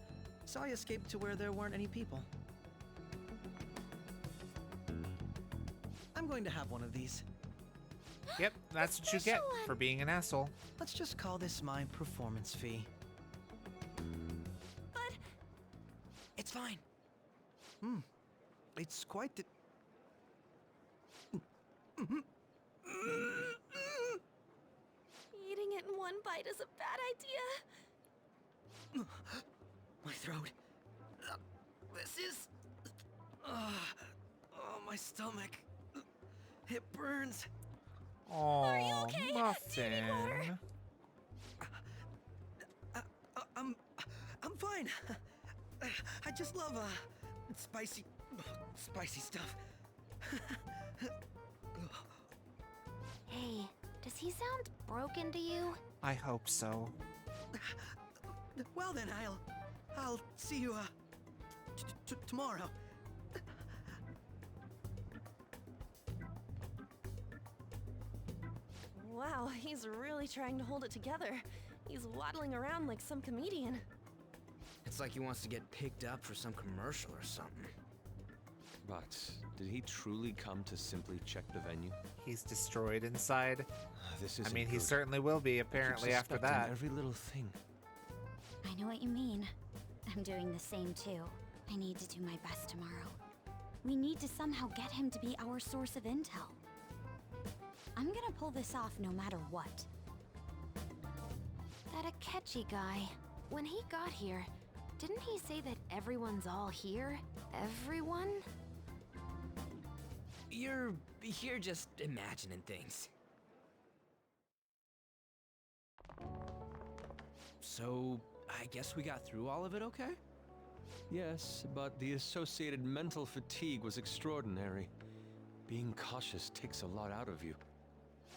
so I escaped to where there weren't any people. I'm going to have one of these. Yep, that's what you get for being an asshole. Let's just call this my performance fee. But... It's fine. It's quite the... Eating it in one bite is a bad idea. My throat. This is... oh, my stomach. It burns. Aww, Are you okay? Muffin. I'm fine. I just love spicy stuff. Hey, does he sound broken to you? I hope so. Well then, I'll see you, tomorrow. Wow, he's really trying to hold it together. He's waddling around like some comedian. It's like he wants to get picked up for some commercial or something. But did he truly come to simply check the venue? He's destroyed inside. This I isn't mean, he good. certainly will be, I keep apparently, after suspecting that. every little thing. I know what you mean. I'm doing the same too. I need to do my best tomorrow. We need to somehow get him to be our source of intel. I'm gonna pull this off no matter what. That Akechi guy, when he got here, didn't he say that everyone's all here? Everyone? You're just imagining things. So, I guess we got through all of it okay? Yes, but the associated mental fatigue was extraordinary. Being cautious takes a lot out of you.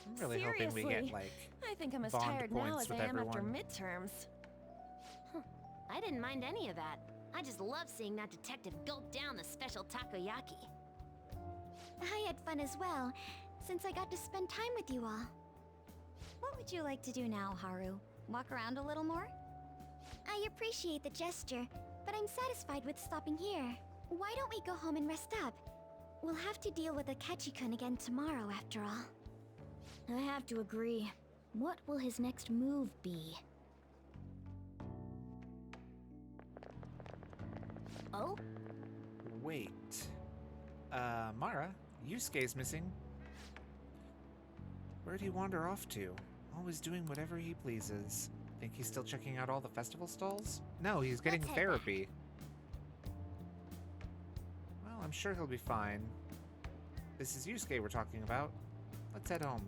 I'm really hoping we get, like, I think I'm as bond tired now points as I with am after everyone. midterms. I didn't mind any of that. I just love seeing that detective gulp down the special takoyaki. I had fun as well, since I got to spend time with you all. What would you like to do now, Haru? Walk around a little more? I appreciate the gesture, but I'm satisfied with stopping here. Why don't we go home and rest up? We'll have to deal with Akechi-kun again tomorrow, after all. I have to agree. What will his next move be? Oh? Wait. Mara, Yusuke's missing. Where'd he wander off to? Always doing whatever he pleases. Think he's still checking out all the festival stalls? No, he's getting Let's head therapy. Well, I'm sure he'll be fine. This is Yusuke we're talking about. Let's head home.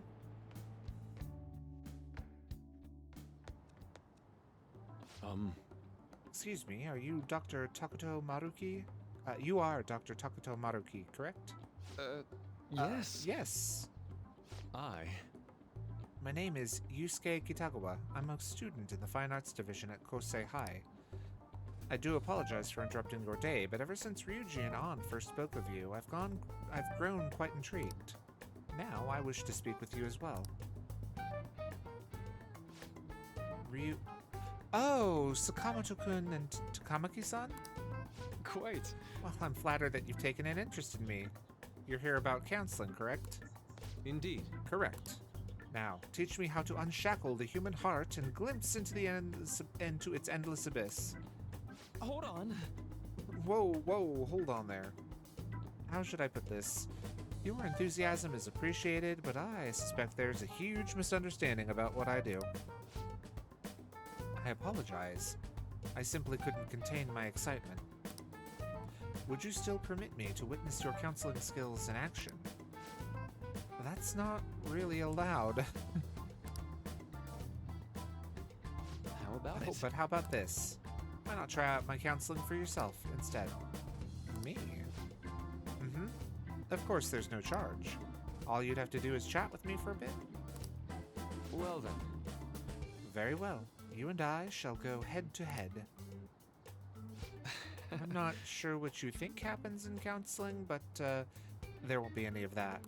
Excuse me, are you Dr. Takuto Maruki? You are Dr. Takuto Maruki, correct? Yes. Yes. My name is Yusuke Kitagawa. I'm a student in the Fine Arts Division at Kosei High. I do apologize for interrupting your day, but ever since Ryuji and An first spoke of you, I've grown quite intrigued. Now I wish to speak with you as well. Oh, Sakamoto-kun and Takamaki-san? Quite. Well, I'm flattered that you've taken an interest in me. You're here about counseling, correct? Indeed. Correct. Now, teach me how to unshackle the human heart and glimpse into its endless abyss. Hold on. Whoa, hold on there. How should I put this? Your enthusiasm is appreciated, but I suspect there's a huge misunderstanding about what I do. I apologize. I simply couldn't contain my excitement. Would you still permit me to witness your counseling skills in action? That's not really allowed. How about it? But how about this? Why not try out my counseling for yourself instead? Me? Mm-hmm. Of course there's no charge. All you'd have to do is chat with me for a bit. Well then. Very well. You and I shall go head to head. I'm not sure what you think happens in counseling, but there won't be any of that.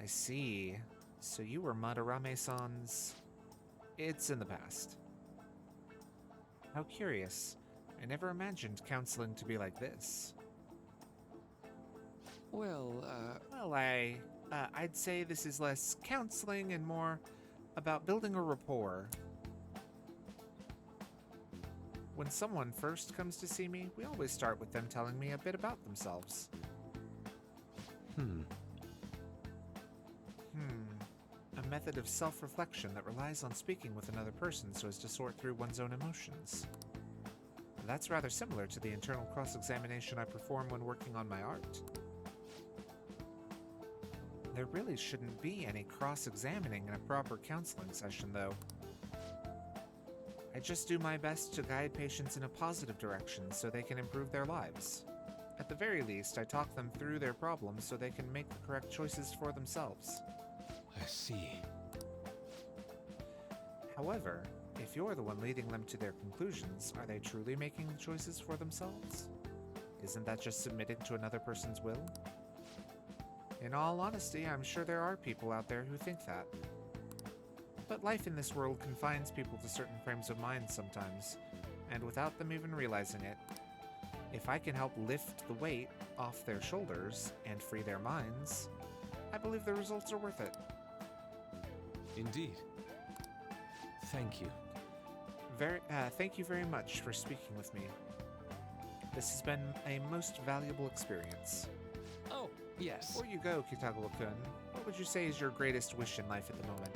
I see. So you were Madarame-san's... It's in the past. How curious. I never imagined counseling to be like this. Well, I'd say this is less counseling and more about building a rapport. When someone first comes to see me, we always start with them telling me a bit about themselves. A method of self-reflection that relies on speaking with another person so as to sort through one's own emotions. That's rather similar to the internal cross-examination I perform when working on my art. There really shouldn't be any cross-examining in a proper counseling session, though. I just do my best to guide patients in a positive direction so they can improve their lives. At the very least, I talk them through their problems so they can make the correct choices for themselves. I see. However, if you're the one leading them to their conclusions, are they truly making the choices for themselves? Isn't that just submitting to another person's will? In all honesty, I'm sure there are people out there who think that. But life in this world confines people to certain frames of mind sometimes, and without them even realizing it. If I can help lift the weight off their shoulders and free their minds, I believe the results are worth it. Indeed. Thank you. Thank you very much for speaking with me. This has been a most valuable experience. Oh, yes. Before you go, Kitagawa-kun, what would you say is your greatest wish in life at the moment?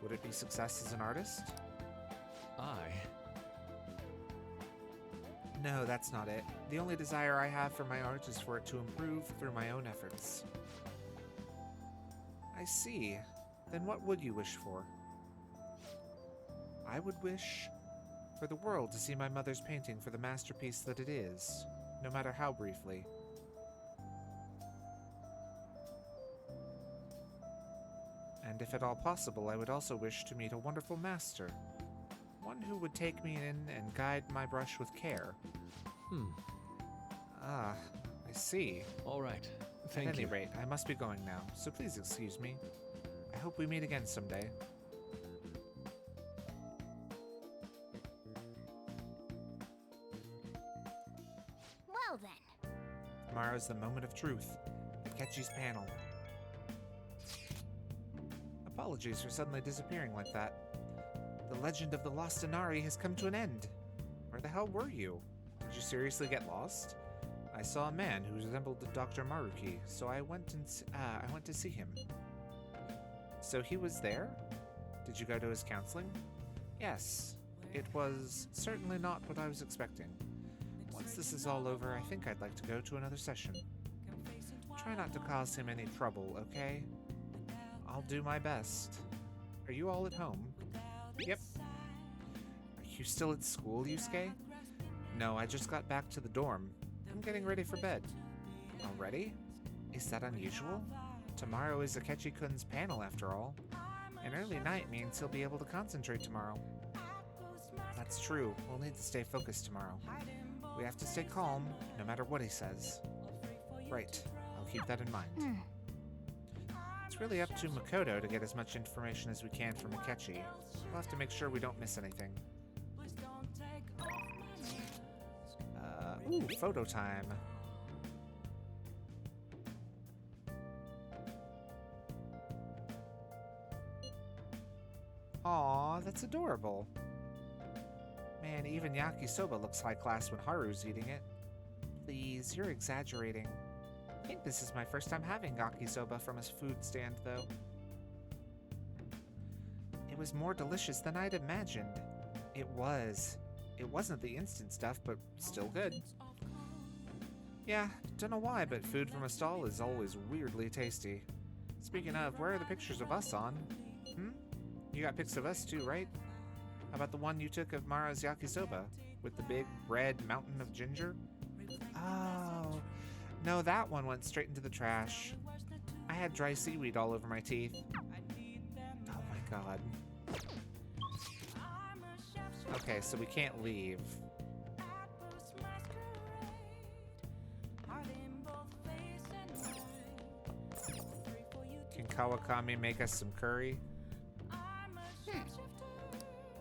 Would it be success as an artist? No, that's not it. The only desire I have for my art is for it to improve through my own efforts. I see. Then what would you wish for? I would wish for the world to see my mother's painting for the masterpiece that it is, no matter how briefly. And if at all possible, I would also wish to meet a wonderful master. One who would take me in and guide my brush with care. Ah, I see. All right. Thank you. At any rate, I must be going now, so please excuse me. I hope we meet again someday. Well then. Tomorrow's the moment of truth. Akechi's panel. Apologies for suddenly disappearing like that. The legend of the lost Inari has come to an end. Where the hell were you? Did you seriously get lost? I saw a man who resembled Dr. Maruki, so I went to see him. So he was there? Did you go to his counseling? Yes. It was certainly not what I was expecting. Once this is all over, I think I'd like to go to another session. Try not to cause him any trouble, okay? I'll do my best. Are you all at home? Yep. Are you still at school, Yusuke? No, I just got back to the dorm. I'm getting ready for bed. Already? Is that unusual? Tomorrow is Akechi-kun's panel, after all. An early night means he'll be able to concentrate tomorrow. That's true. We'll need to stay focused tomorrow. We have to stay calm, no matter what he says. Right. I'll keep that in mind. It's really up to Makoto to get as much information as we can from Akechi. We'll have to make sure we don't miss anything. Ooh, photo time. Aw, that's adorable. Man, even yakisoba looks high class when Haru's eating it. Please, you're exaggerating. I think this is my first time having yakisoba from a food stand, though. It was more delicious than I'd imagined. It was. It wasn't the instant stuff, but still good. Yeah, don't know why, but food from a stall is always weirdly tasty. Speaking of, where are the pictures of us on? You got pics of us too, right? How about the one you took of Mara's yakisoba? With the big red mountain of ginger? Oh, no, that one went straight into the trash. I had dry seaweed all over my teeth. Oh my god. Okay, so we can't leave. Can Kawakami make us some curry?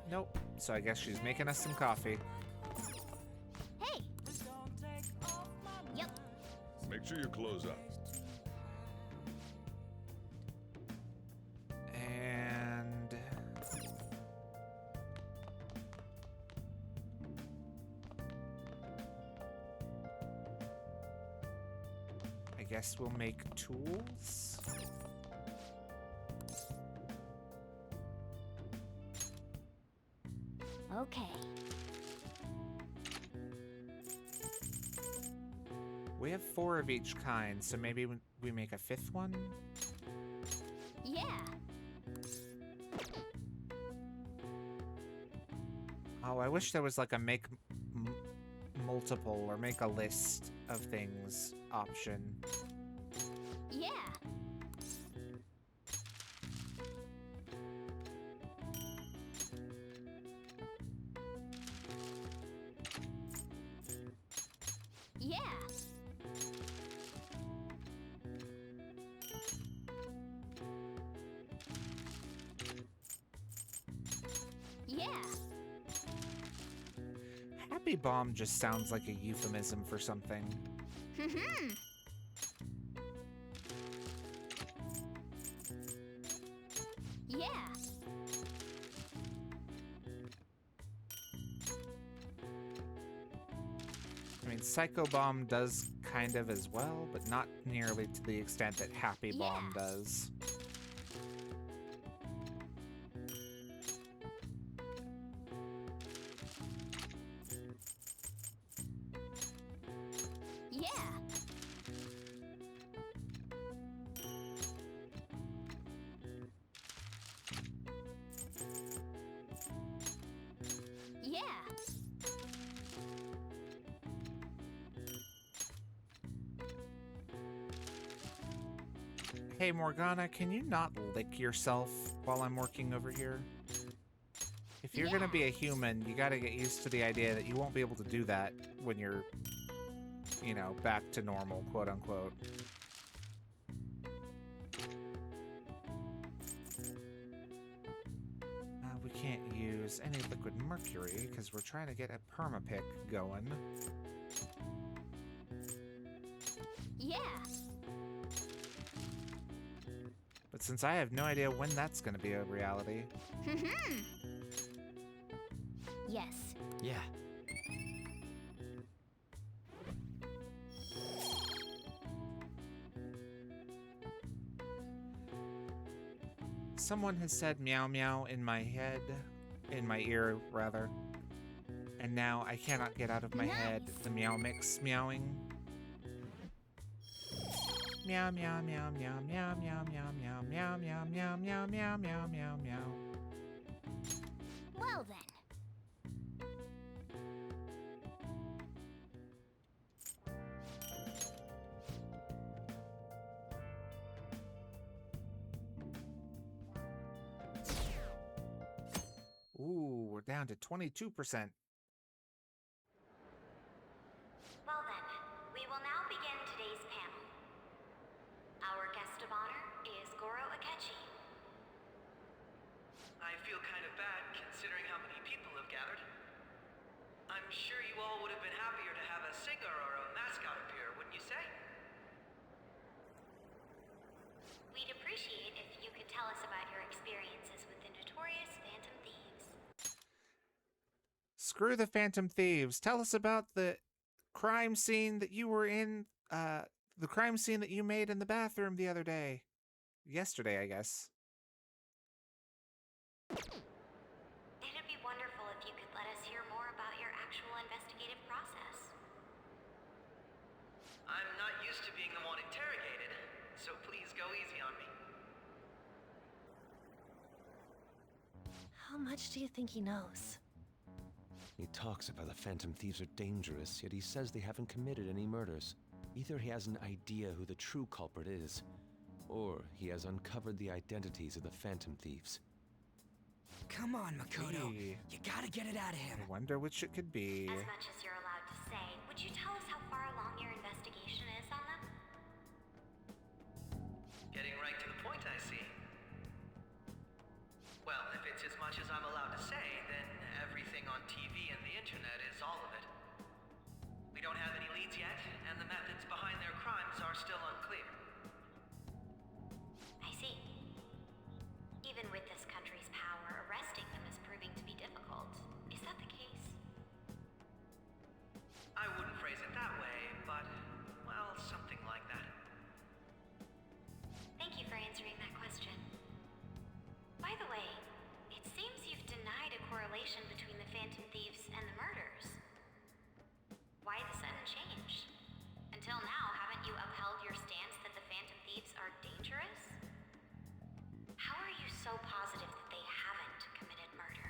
Nope. So I guess she's making us some coffee. Hey! Yep. Make sure you close up. And... I guess we'll make tools? Okay. We have 4 of each kind, so maybe we make a 5th one? Yeah. Oh, I wish there was like a make multiple or make a list of things option. Yeah. Yeah. Yeah. Happy Bomb just sounds like a euphemism for something. Yeah. I mean, Psycho Bomb does kind of as well, but not nearly to the extent that Happy Bomb does. Yeah. Yeah. Hey Morgana, can you not lick yourself while I'm working over here? If you're gonna be a human, you gotta get used to the idea that you won't be able to do that when you're, you know, back to normal, quote unquote. We can't use any liquid mercury because we're trying to get a permapick going. Yeah. But since I have no idea when that's gonna be a reality. Yes. Yeah. Someone has said meow meow in my head, in my ear rather, and now I cannot get out of my head the meow mix meowing. Meow meow meow meow meow meow meow meow meow meow meow meow meow meow meow meow. Well then. Ooh, we're down to 22%. Well then, we will now begin today's panel. Our guest of honor is Goro Akechi. I feel kind of bad considering how many people have gathered. I'm sure you all would have been happier to have a singer or a mascot appear, wouldn't you say? We'd appreciate if you could tell us about your experiences with the notorious Phantom Thieves. Screw the Phantom Thieves. Tell us about the crime scene that you were in, the crime scene that you made in the bathroom the other day. Yesterday, I guess. It'd be wonderful if you could let us hear more about your actual investigative process. I'm not used to being the one interrogated, so please go easy on me. How much do you think he knows? He talks about the Phantom Thieves are dangerous, yet he says they haven't committed any murders. Either he has an idea who the true culprit is, or he has uncovered the identities of the Phantom Thieves. Come on, Makoto. Hey. You gotta get it out of him. I wonder which it could be. As much as you're allowed to say, would you tell us how far along your investigation is on them? Getting right to the point, I see. Well, if it's as much as I'm allowed to say, then everything on TV and the internet is all of it. We don't have any leads yet, and the methods behind their crimes are still unclear. I see. Even with this country's power, arresting them is proving to be difficult. Is that the case? I wouldn't phrase it that way, but, well, something like that. Thank you for answering that question. By the way, it seems you've denied a correlation between the Phantom Thieves and the murders. Why the sudden change? Until now, haven't you upheld your stance that the Phantom Thieves are dangerous? How are you so positive that they haven't committed murder?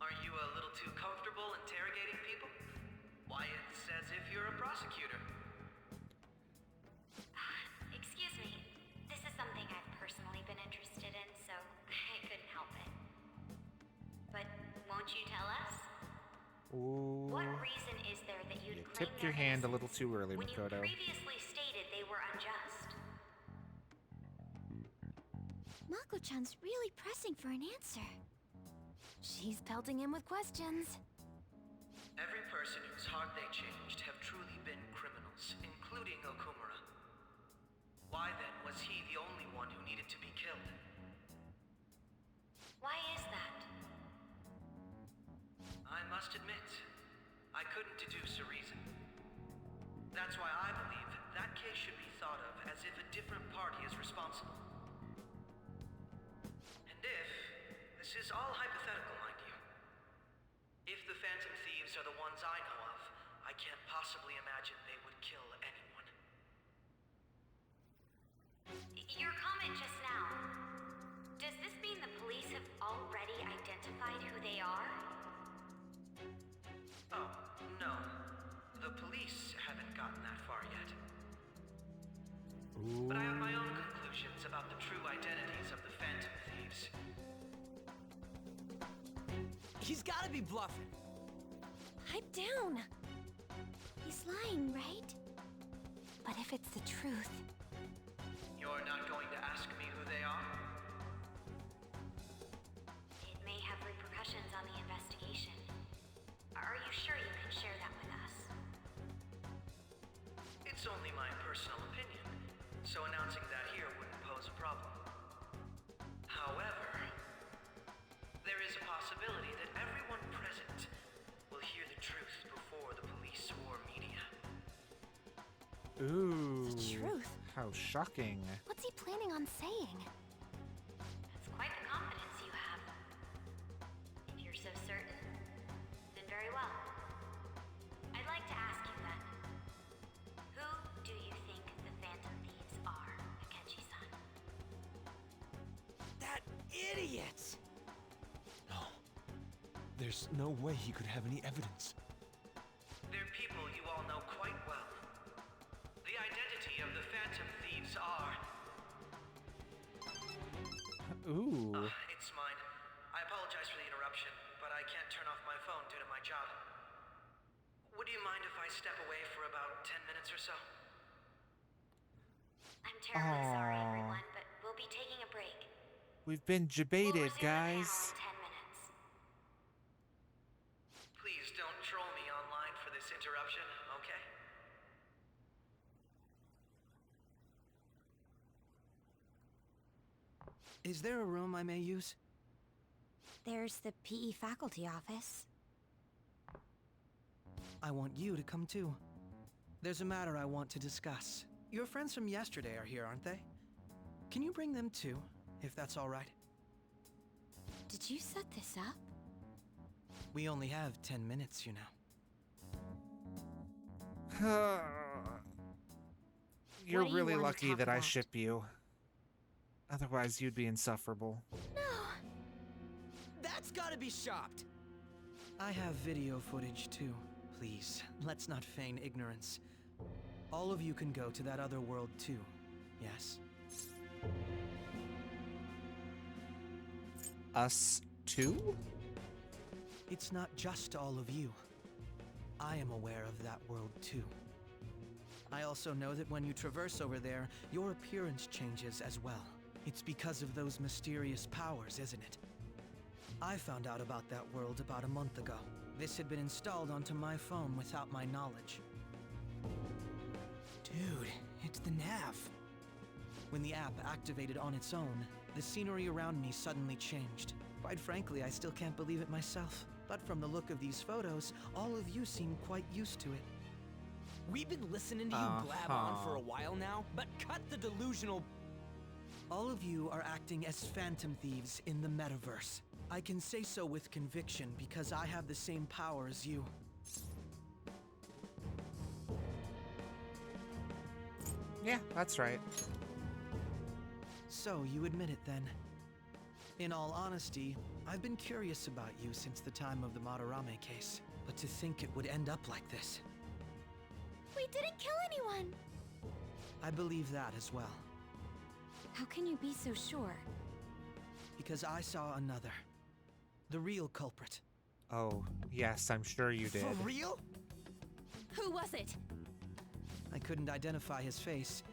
Are you a little too comfortable interrogating people? Why, it's as if you're a prosecutor. Excuse me. This is something I've personally been interested in, so I couldn't help it. But won't you tell us? Ooh. What reason is there that you'd You claim tipped their your hand a innocence little too early, when you Makoto. previously stated they were unjust? Mako-chan's really pressing for an answer. She's pelting him with questions. Every person whose heart they changed have truly been criminals, including Okumura. Why then was he the only one who needed to be killed? Why is that? I must admit, I couldn't deduce a reason. That's why I believe that case should be thought of as if a different party is responsible. And if, this is all hypothetical, mind you, if the Phantom Thieves are the ones I know of, I can't possibly imagine they would kill anyone. Your comment just now, does this mean the police have already identified who they are? Oh, no. The police haven't gotten that far yet. Ooh. But I have my own conclusions about the true identities of the Phantom Thieves. He's gotta be bluffing. Pipe down. He's lying, right? But if it's the truth, You're not going to ask me who they are? It may have repercussions on the investigation. Are you sure you can share that with us? It's only my personal opinion, so announcing that here wouldn't pose a problem. However, there is a possibility that everyone present will hear the truth before the police or media. Ooh. the truth. How shocking. What's he planning on saying? That's quite the confidence you have. If you're so certain, then very well. I'd like to ask you then, who do you think the Phantom Thieves are, Akechi-san? That idiot! No. There's no way he could have any evidence. They're people you all know quite well. The identity of the Phantom Thieves are... Ooh. It's mine. I apologize for the interruption, but I can't turn off my phone due to my job. Would you mind if I step away for about 10 minutes or so? I'm terribly sorry, Aw. everyone, but we'll be taking a break. We've been We'll debated, resume the panel guys. in 10 minutes. Please don't troll me online for this interruption, okay? Is there a room I may use? There's the PE faculty office. I want you to come too. There's a matter I want to discuss. Your friends from yesterday are here, aren't they? Can you bring them too, if that's all right? Did you set this up? We only have 10 minutes, you know. You're What do you really wanna lucky talk that I about? ship you. Otherwise, you'd be insufferable. That's gotta be shopped! I have video footage too. Please, let's not feign ignorance. All of you can go to that other world too, yes? Us too? It's not just all of you. I am aware of that world too. I also know that when you traverse over there, your appearance changes as well. It's because of those mysterious powers, isn't it? I found out about that world about a month ago. This had been installed onto my phone without my knowledge. Dude, it's the nav. When the app activated on its own, the scenery around me suddenly changed. Quite frankly, I still can't believe it myself. But from the look of these photos, all of you seem quite used to it. We've been listening to you blab on for a while now, but cut the delusional... All of you are acting as Phantom Thieves in the metaverse. I can say so with conviction because I have the same power as you. Yeah, that's right. So you admit it then. In all honesty, I've been curious about you since the time of the Madarame case, but to think it would end up like this. We didn't kill anyone! I believe that as well. How can you be so sure? Because I saw another. The real culprit. Oh, yes, I'm sure you did. For real? Who was it? I couldn't identify his face.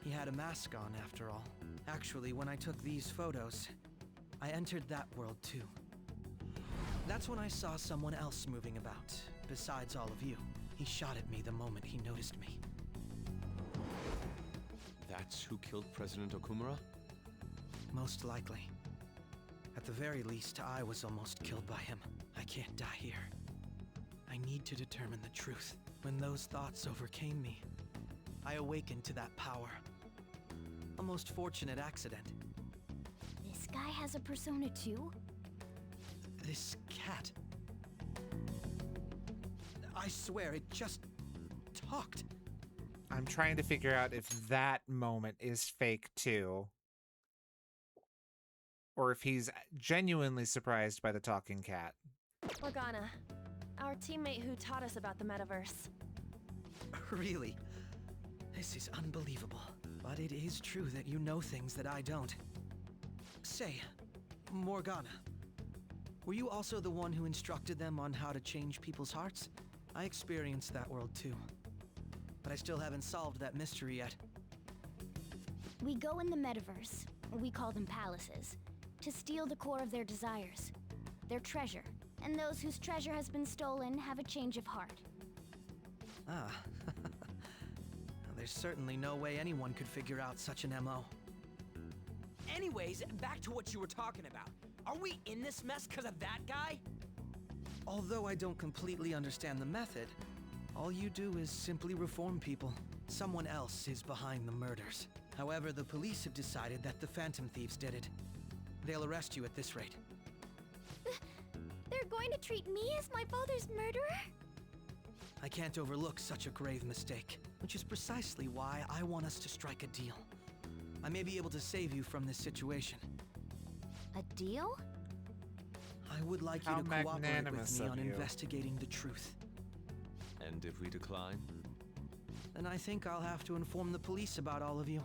He had a mask on, after all. Actually, when I took these photos, I entered that world too. That's when I saw someone else moving about, besides all of you. He shot at me the moment he noticed me. That's who killed President Okumura? Most likely. At the very least, I was almost killed by him. I can't die here. I need to determine the truth. When those thoughts overcame me, I awakened to that power. A most fortunate accident. This guy has a persona too? This cat. I swear, it just talked. I'm trying to figure out if that moment is fake too. Or if he's genuinely surprised by the talking cat. Morgana, our teammate who taught us about the metaverse. Really? This is unbelievable. But it is true that you know things that I don't. Say, Morgana, were you also the one who instructed them on how to change people's hearts? I experienced that world too. But I still haven't solved that mystery yet. We go in the metaverse, or we call them palaces, to steal the core of their desires, their treasure. And those whose treasure has been stolen have a change of heart. Ah. There's certainly no way anyone could figure out such an MO. Anyways, back to what you were talking about. Are we in this mess because of that guy? Although I don't completely understand the method, all you do is simply reform people. Someone else is behind the murders. However, the police have decided that the Phantom Thieves did it. They'll arrest you at this rate. They're going to treat me as my father's murderer? I can't overlook such a grave mistake, which is precisely why I want us to strike a deal. I may be able to save you from this situation. A deal? I would like you How to cooperate with magnanimous me of on you. investigating the truth. And if we decline? Then I think I'll have to inform the police about all of you,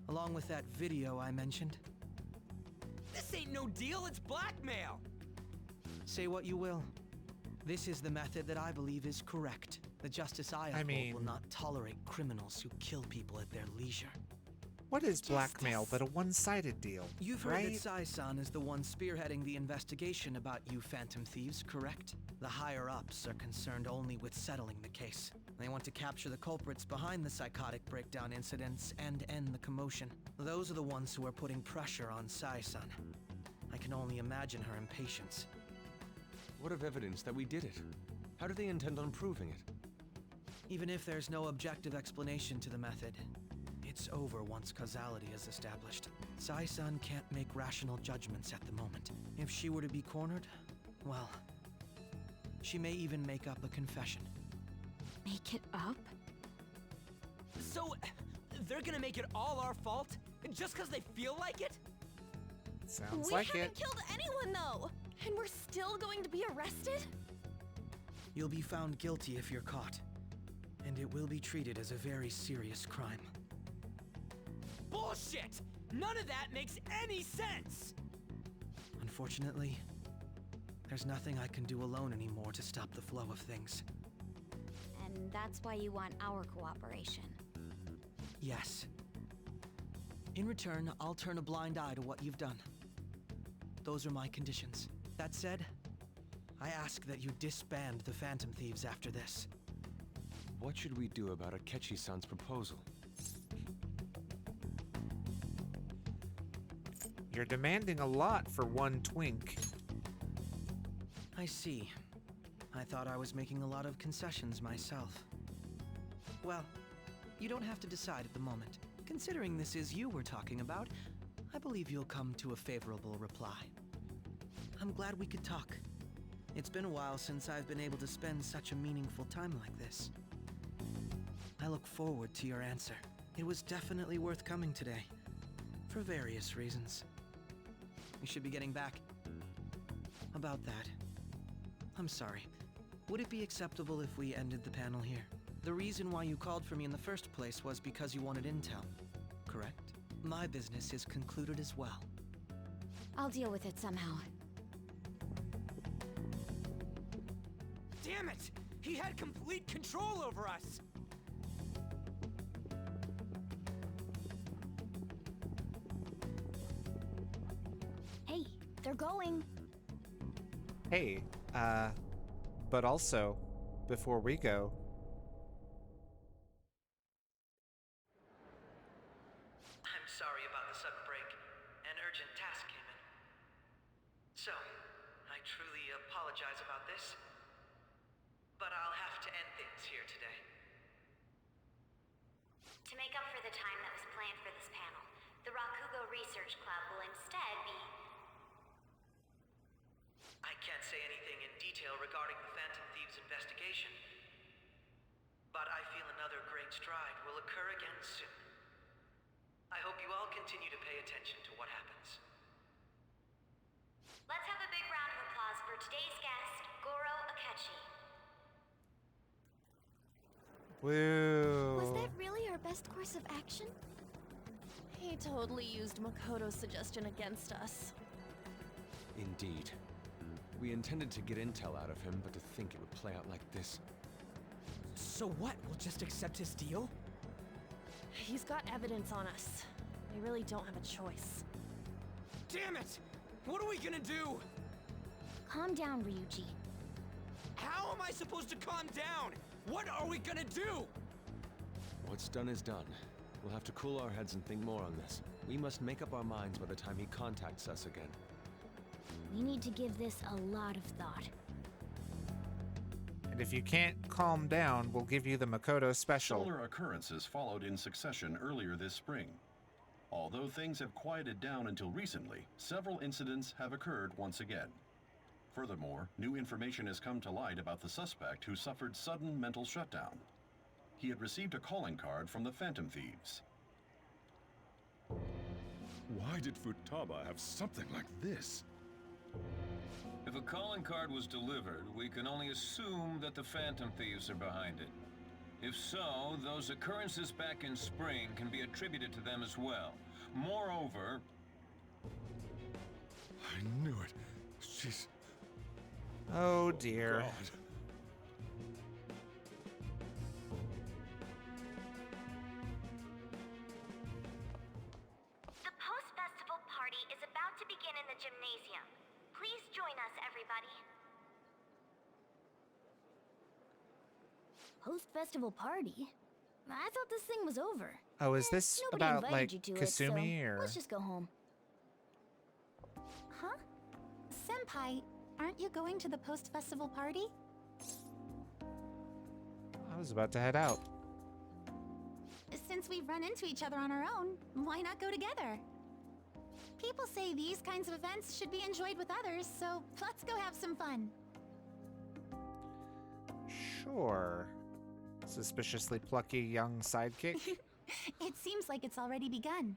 along with that video I mentioned. This ain't no deal, it's blackmail! Say what you will. This is the method that I believe is correct. The justice I uphold will not tolerate criminals who kill people at their leisure. What is blackmail but a one-sided deal? You've heard right? that Sai-san is the one spearheading the investigation about you Phantom Thieves, correct? The higher-ups are concerned only with settling the case. They want to capture the culprits behind the psychotic breakdown incidents and end the commotion. Those are the ones who are putting pressure on Sai-san. I can only imagine her impatience. What of evidence that we did it? How do they intend on proving it? Even if there's no objective explanation to the method, it's over once causality is established. Sai-san can't make rational judgments at the moment. If she were to be cornered, well, she may even make up a confession. Make it up? So, they're gonna make it all our fault? Just because they feel like it? Sounds We like haven't it. killed anyone though! And we're still going to be arrested? You'll be found guilty if you're caught, and it will be treated as a very serious crime. Bullshit! None of that makes any sense! Unfortunately, there's nothing I can do alone anymore to stop the flow of things. And that's why you want our cooperation. Yes. In return, I'll turn a blind eye to what you've done. Those are my conditions. That said, I ask that you disband the Phantom Thieves after this. What should we do about Akechi-san's proposal? You're demanding a lot for one twink. I see. I thought I was making a lot of concessions myself. Well, you don't have to decide at the moment. Considering this is you we're talking about, I believe you'll come to a favorable reply. I'm glad we could talk. It's been a while since I've been able to spend such a meaningful time like this. I look forward to your answer. It was definitely worth coming today, for various reasons. We should be getting back. about that. I'm sorry. Would it be acceptable if we ended the panel here? The reason why you called for me in the first place was because you wanted intel, correct? My business is concluded as well. I'll deal with it somehow. Damn it! He had complete control over us! Hey, they're going. Hey, but also, before we go... I'm sorry about the sudden break. An urgent task came in. So, I truly apologize about this, but I'll have to end things here today. To make up for the time that was planned for this panel, the Rakugo Research Club will instead be... I can't say anything in detail regarding the Phantom Thieves investigation, but I feel another great stride will occur again soon. I hope you all continue to pay attention to what happens. Let's have a big round of applause for today's guest, Goro Akechi. Woo! Was that really our best course of action? He totally used Makoto's suggestion against us. Indeed. We intended to get intel out of him, but to think it would play out like this. So what? We'll just accept his deal? He's got evidence on us. We really don't have a choice. Damn it! What are we gonna do? Calm down, Ryuji. How am I supposed to calm down? What are we gonna do? What's done is done. We'll have to cool our heads and think more on this. We must make up our minds by the time he contacts us again. We need to give this a lot of thought. And if you can't calm down, we'll give you the Makoto special. Similar occurrences followed in succession earlier this spring. Although things have quieted down until recently, several incidents have occurred once again. Furthermore, new information has come to light about the suspect who suffered sudden mental shutdown. He had received a calling card from the Phantom Thieves. Why did Futaba have something like this? If a calling card was delivered, we can only assume that the Phantom Thieves are behind it. If so, those occurrences back in spring can be attributed to them as well. Moreover... I knew it. She's... Oh dear. God. The post-festival party is about to begin in the gymnasium. Please join us, everybody. Post-festival party? I thought this thing was over. Oh, is this Nobody about, invited like, you to Kasumi, it, so or...? let's just go home. Huh? Senpai, aren't you going to the post-festival party? I was about to head out. Since we've run into each other on our own, why not go together? People say these kinds of events should be enjoyed with others, so let's go have some fun. Sure. Suspiciously plucky young sidekick. It seems like it's already begun.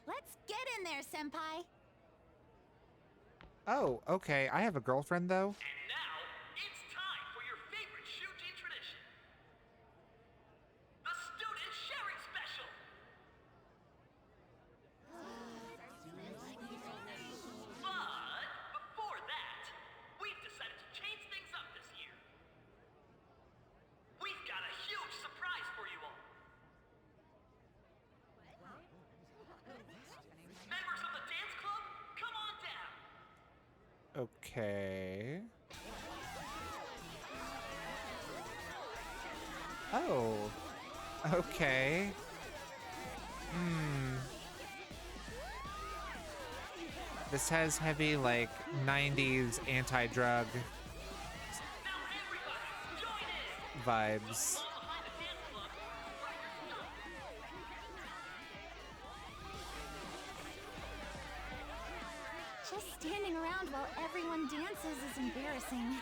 Let's get in there, Senpai! Oh, okay. I have a girlfriend, though. And now, it's time for your favorite Shuji tradition. The Student Sharing Special! But, before that, we've decided to change things up this year. We've got a huge surprise for you all. Members of the dance club, come on down. Okay. Oh. Okay. This has heavy, like, 90s anti-drug vibes. Just standing around while everyone dances is embarrassing.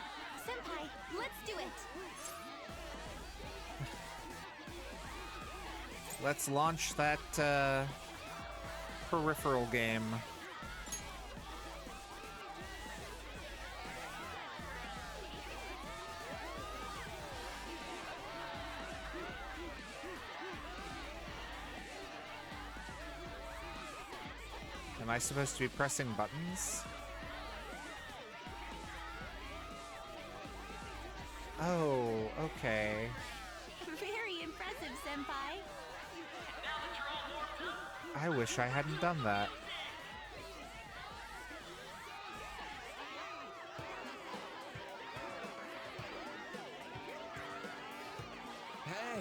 Senpai, let's do it! Let's launch that, peripheral game. Am I supposed to be pressing buttons? Oh, okay. Very impressive, Senpai. I wish I hadn't done that. Hey,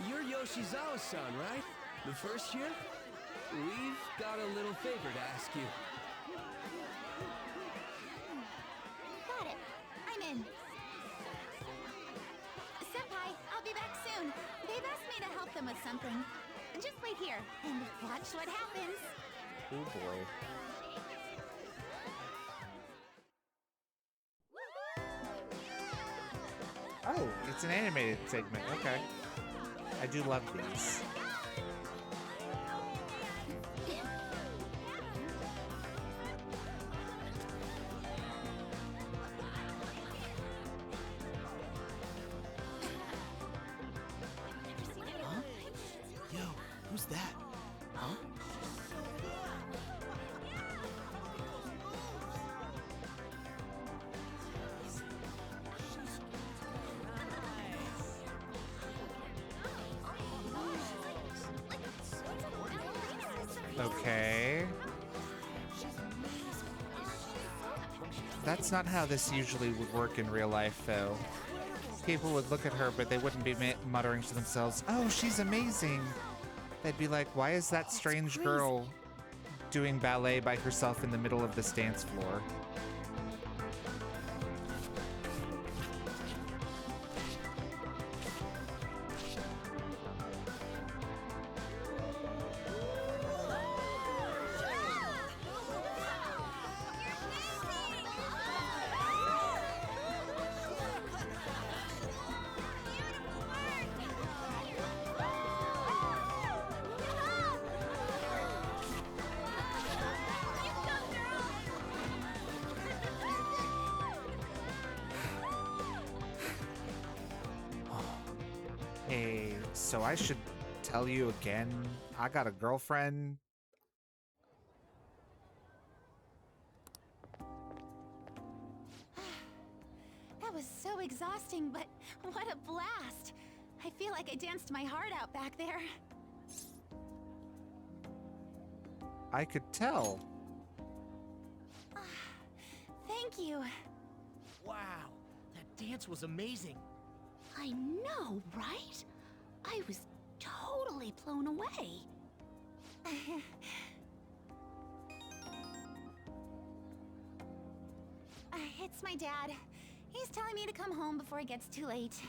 you're Yoshizawa-san, right? The first year? We've got a little favor to ask you. Got it. I'm in. Senpai, I'll be back soon. They've asked me to help them with something. Just wait here and watch what happens. Oh boy. Oh, it's an animated segment. Okay. I do love these. Huh? Yo, who's that? Huh? Okay. That's not how this usually would work in real life, though. People would look at her, but they wouldn't be muttering to themselves, "Oh, she's amazing." They'd be like, "Why is that strange girl doing ballet by herself in the middle of this dance floor?" Hey, so I should tell you again, I got a girlfriend. That was so exhausting, but what a blast. I feel like I danced my heart out back there. I could tell. Thank you. Wow, that dance was amazing. I know, right? I was totally blown away. It's my dad. He's telling me to come home before it gets too late.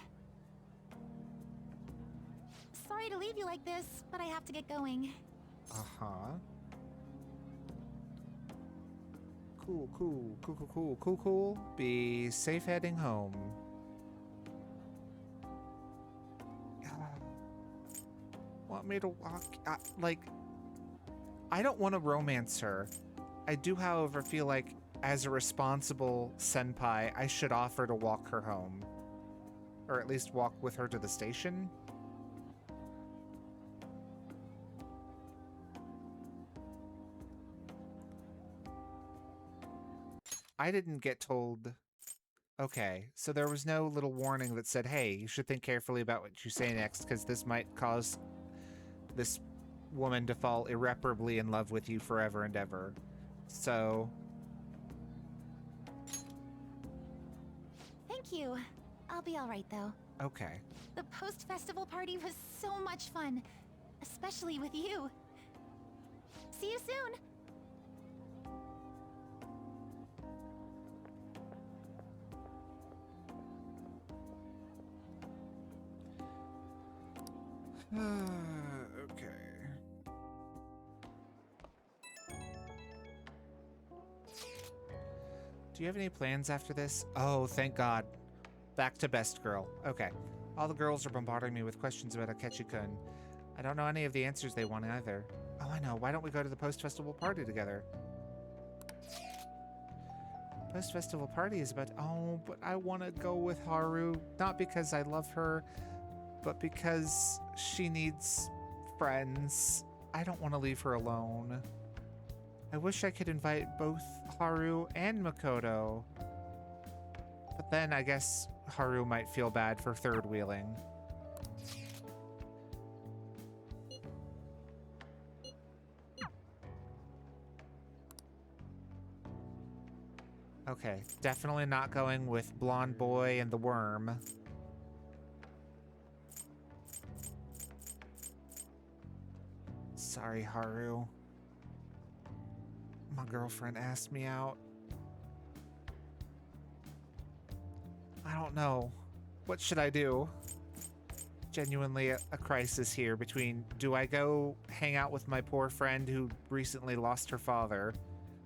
Sorry to leave you like this, but I have to get going. Uh-huh. Cool. Be safe heading home. Want me to walk? Like, I don't want to romance her. I do, however, feel like as a responsible senpai, I should offer to walk her home. Or at least walk with her to the station. I didn't get told... Okay, so there was no little warning that said, hey, you should think carefully about what you say next, because this might cause this woman to fall irreparably in love with you forever and ever. So... Thank you. I'll be alright, though. Okay. The post-festival party was so much fun. Especially with you. See you soon! Okay. Do you have any plans after this? Oh, thank God. Back to best girl. Okay. All the girls are bombarding me with questions about Akechi-kun. I don't know any of the answers they want either. Oh, I know. Why don't we go to the post-festival party together? Post-festival party is about... Oh, but I want to go with Haru. Not because I love her, but because she needs friends. I don't want to leave her alone. I wish I could invite both Haru and Makoto. But then I guess Haru might feel bad for third wheeling. Okay, definitely not going with Blonde Boy and the Worm. Sorry, Haru. My girlfriend asked me out. I don't know. What should I do? Genuinely a crisis here between, do I go hang out with my poor friend who recently lost her father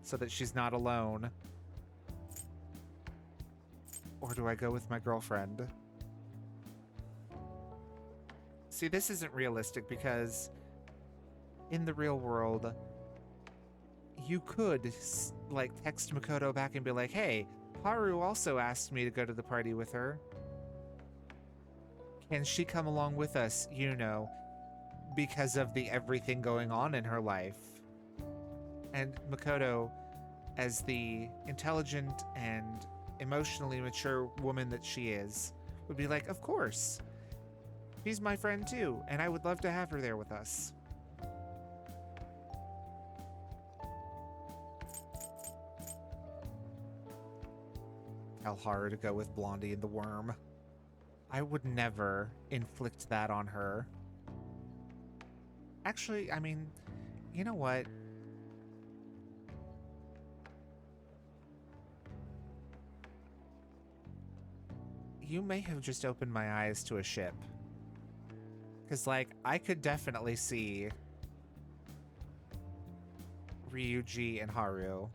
so that she's not alone? Or do I go with my girlfriend? See, this isn't realistic because in the real world, you could like text Makoto back and be like, hey, Haru also asked me to go to the party with her. Can she come along with us, you know, because of the everything going on in her life? And Makoto, as the intelligent and emotionally mature woman that she is, would be like, of course. She's my friend too, and I would love to have her there with us. Tell Haru to go with Blondie and the Worm. I would never inflict that on her. Actually, I mean, you know what? You may have just opened my eyes to a ship. Because, like, I could definitely see Ryuji and Haru.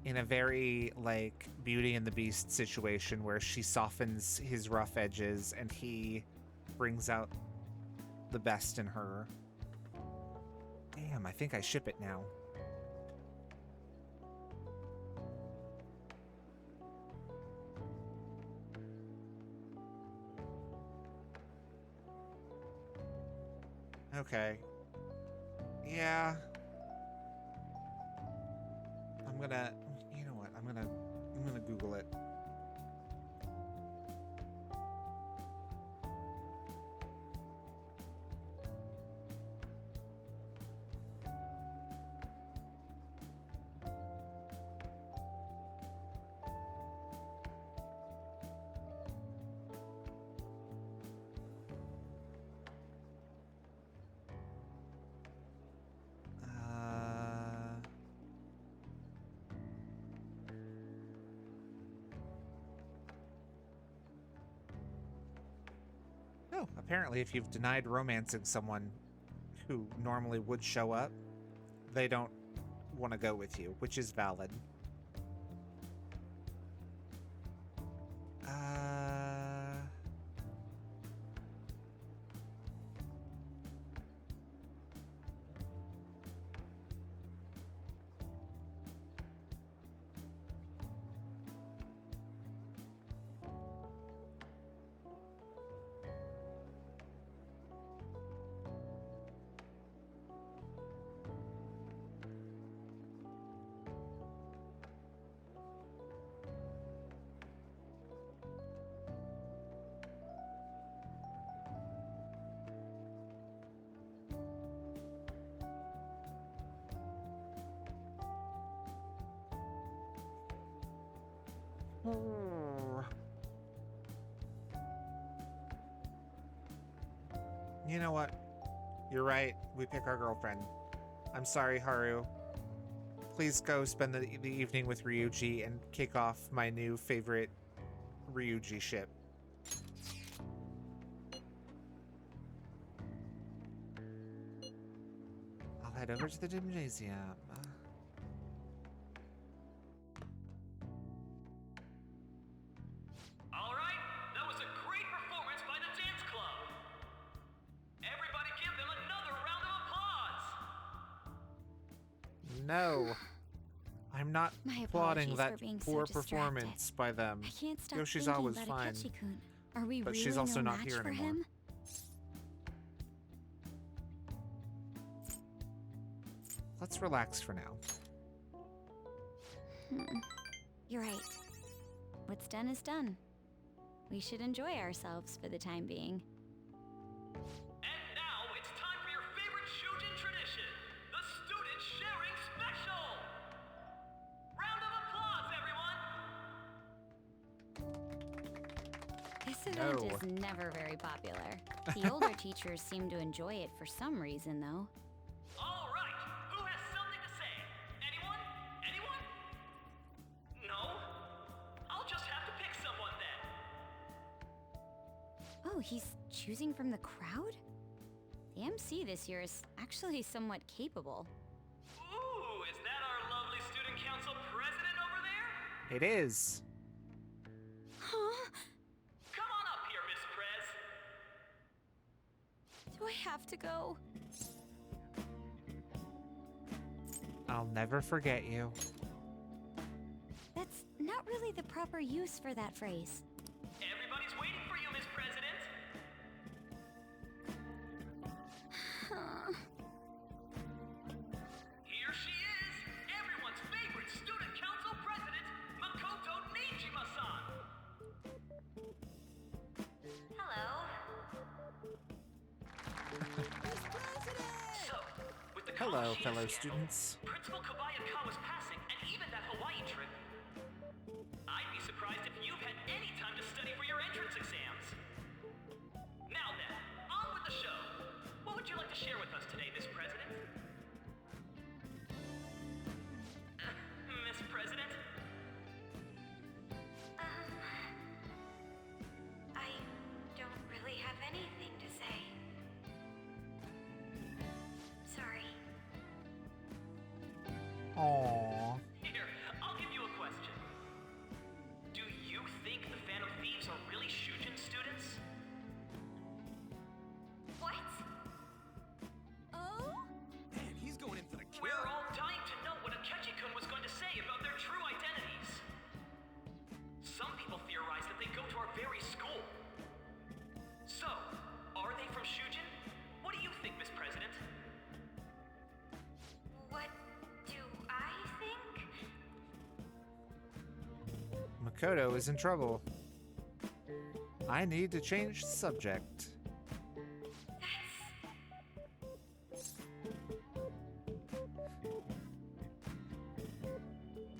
In a very, like, Beauty and the Beast situation where she softens his rough edges and he brings out the best in her. Damn, I think I ship it now. Okay. Yeah. I'm gonna, you know what? I'm gonna Google it. Oh, apparently if you've denied romancing someone who normally would show up, they don't want to go with you, which is valid. You know what? You're right. We pick our girlfriend. I'm sorry, Haru. Please go spend the evening with Ryuji and kick off my new favorite Ryuji ship. I'll head over to the gymnasium. No, I'm not applauding that poor performance by them. I can't stop Yoshizawa's thinking about fine, Akechi-kun. Are we but really she's also no not match here for anymore. him? let's relax for now. You're right. What's done is done. We should enjoy ourselves for the time being. And now it's time for your favorite Shujin tradition, the Student Sharing Special! Round of applause, everyone! This event is never very popular. The older teachers seem to enjoy it for some reason, though. All right, who has something to say? Anyone? Anyone? No? I'll just have to pick someone then. Oh, he's choosing from the crowd? The MC this year is actually somewhat capable. Ooh, is that our lovely student council president over there? It is. Huh? Come on up here, Miss Prez. Do I have to go? I'll never forget you. That's not really the proper use for that phrase. Everybody's waiting for you, Miss President. Here she is, everyone's favorite student council president, Makoto Nijima-san. Hello. So, with the Hello, Kamoshida fellow scandal, students. Principal Kobayakawa's passing, and even that Hawaii trip, I'd be surprised if you've had any time to study for your entrance exams. Now then, on with the show. What would you like to share with us today, Miss President? Miss President? I don't really have anything to say. Sorry. Aww. Here, I'll give you a question. Do you think the Phantom Thieves are really Shujin students? What? Oh? Man, he's going in for the kill. We're all dying to know what Akechi-kun was going to say about their true identities. Some people theorize that they go to our very school. So, are they from Shujin? What do you think, Miss President? What do I think? Makoto is in trouble. I need to change the subject.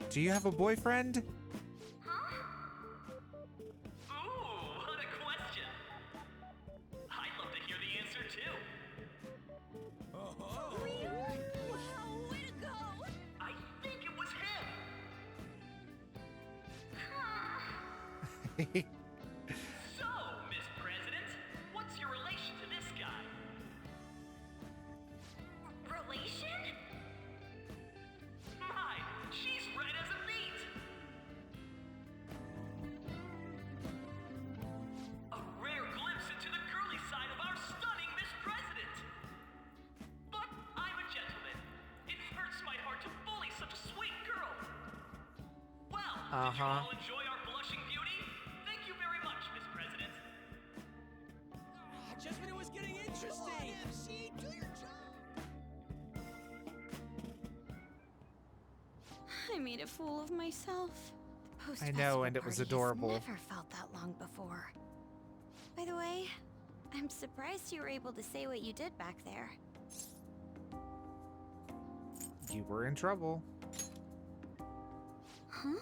Do you have a boyfriend? Ooh, what a question. I'd love to hear the answer too. Really? Wow, way to go! I think it was him. So, Miss President, what's your relation to this guy? Relation? My, she's red as a beet. A rare glimpse into the girly side of our stunning Miss President. But I'm a gentleman. It hurts my heart to bully such a sweet girl. Well, did you all enjoy our blushing beauty? Thank you very much, Miss President. Just when it was getting interesting. MC, do your job. I made a fool of myself. The I know, and it was adorable. I've never felt that long before. By the way, I'm surprised you were able to say what you did back there. You were in trouble. Huh?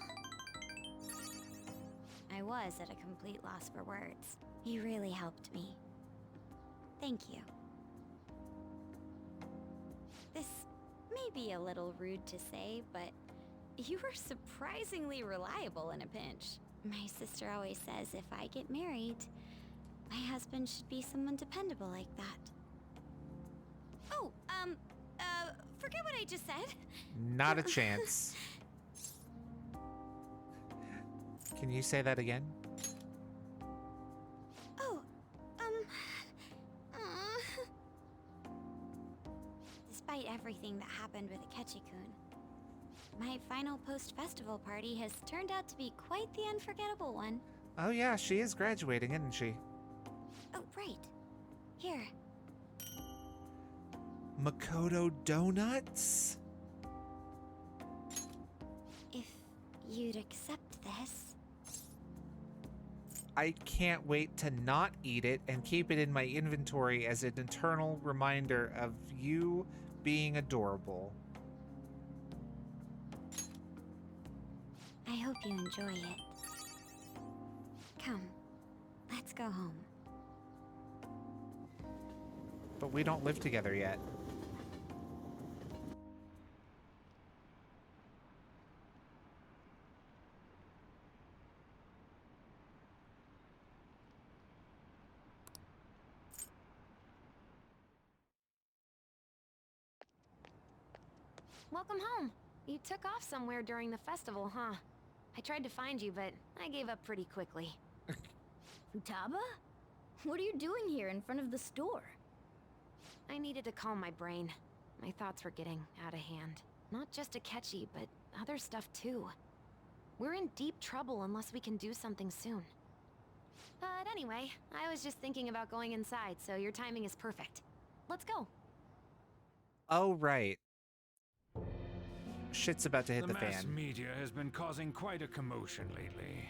I was at a complete loss for words. You really helped me. Thank you. This may be a little rude to say, but you were surprisingly reliable in a pinch. My sister always says if I get married, my husband should be someone dependable like that. Oh, forget what I just said. Not a chance. Can you say that again? Oh, Despite everything that happened with Akechi-kun, my final post-festival party has turned out to be quite the unforgettable one. Oh yeah, she is graduating, isn't she? Oh, right. Here. Makoto Donuts? you'd accept this. I can't wait to not eat it and keep it in my inventory as an eternal reminder of you being adorable. I hope you enjoy it. Come, let's go home. But we don't live together yet. Welcome home. You took off somewhere during the festival, huh? I tried to find you, but I gave up pretty quickly. Futaba? What are you doing here in front of the store? I needed to calm my brain. My thoughts were getting out of hand. Not just Akechi, but other stuff too. We're in deep trouble unless we can do something soon. But anyway, I was just thinking about going inside, so your timing is perfect. Let's go. Oh, right. Shit's about to hit the mass fan. media has been causing quite a commotion lately.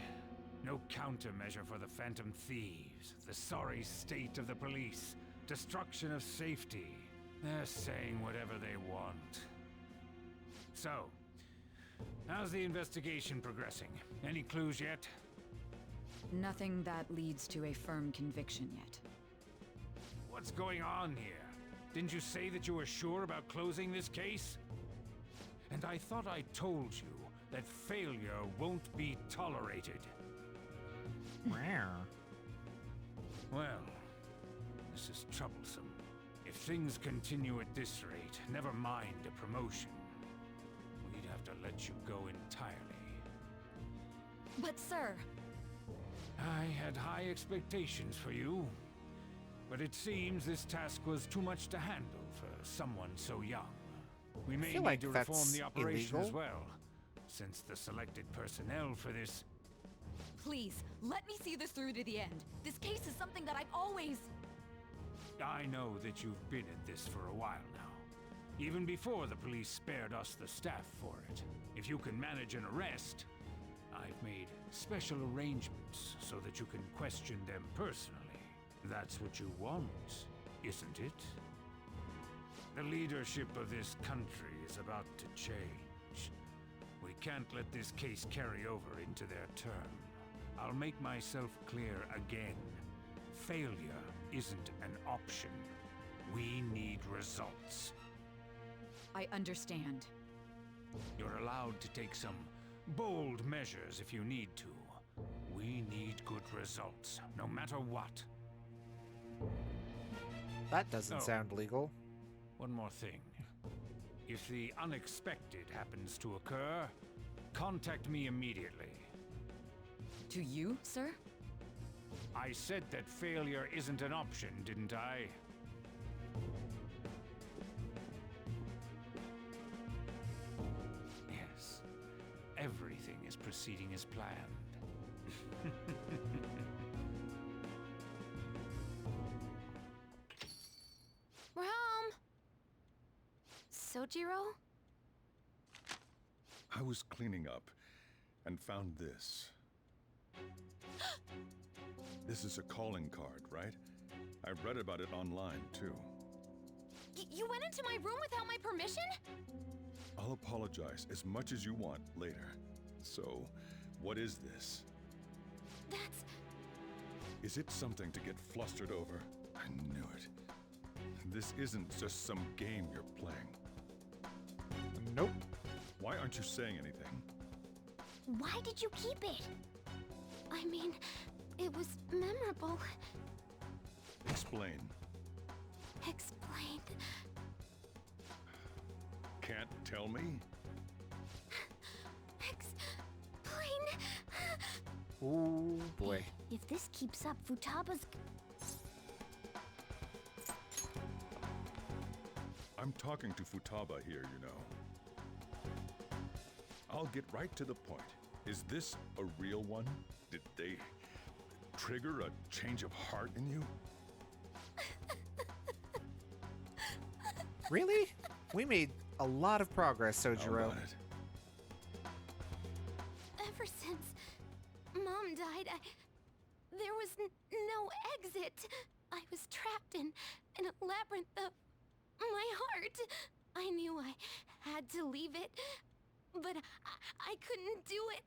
No countermeasure for the Phantom Thieves, the sorry state of the police, destruction of safety. They're saying whatever they want. So, how's the investigation progressing? Any clues yet? Nothing that leads to a firm conviction yet. What's going on here? Didn't you say that you were sure about closing this case? And I thought I told you that failure won't be tolerated. Well, this is troublesome. If things continue at this rate, never mind a promotion. We'd have to let you go entirely. But sir... I had high expectations for you. But it seems this task was too much to handle for someone so young. We may need to reform the operation as well, since the selected personnel for this... Please, let me see this through to the end. This case is something that I've always... I know that you've been at this for a while now. Even before the police spared us the staff for it. If you can manage an arrest, I've made special arrangements so that you can question them personally. That's what you want, isn't it? The leadership of this country is about to change. We can't let this case carry over into their term. I'll make myself clear again. Failure isn't an option. We need results. I understand. You're allowed to take some bold measures if you need to. We need good results, no matter what. That doesn't sound legal. One more thing. If the unexpected happens to occur, contact me immediately. To you, sir? I said that failure isn't an option, didn't I? Yes. Everything is proceeding as planned. We're home! Sojiro? I was cleaning up and found this. This is a calling card, right? I read about it online, too. You went into my room without my permission? I'll apologize as much as you want later. So, what is this? That's... Is it something to get flustered over? I knew it. This isn't just some game you're playing. Nope. Why aren't you saying anything? Why did you keep it? I mean, it was memorable. Explain. Explain. Can't tell me? Explain. Oh boy. If this keeps up, Futaba's... I'm talking to Futaba here, you know. I'll get right to the point. Is this a real one? Did they trigger a change of heart in you? Really? We made a lot of progress, Sojiro. Ever since Mom died, there was no exit. I was trapped in a labyrinth of my heart. I knew I had to leave it, but I couldn't do it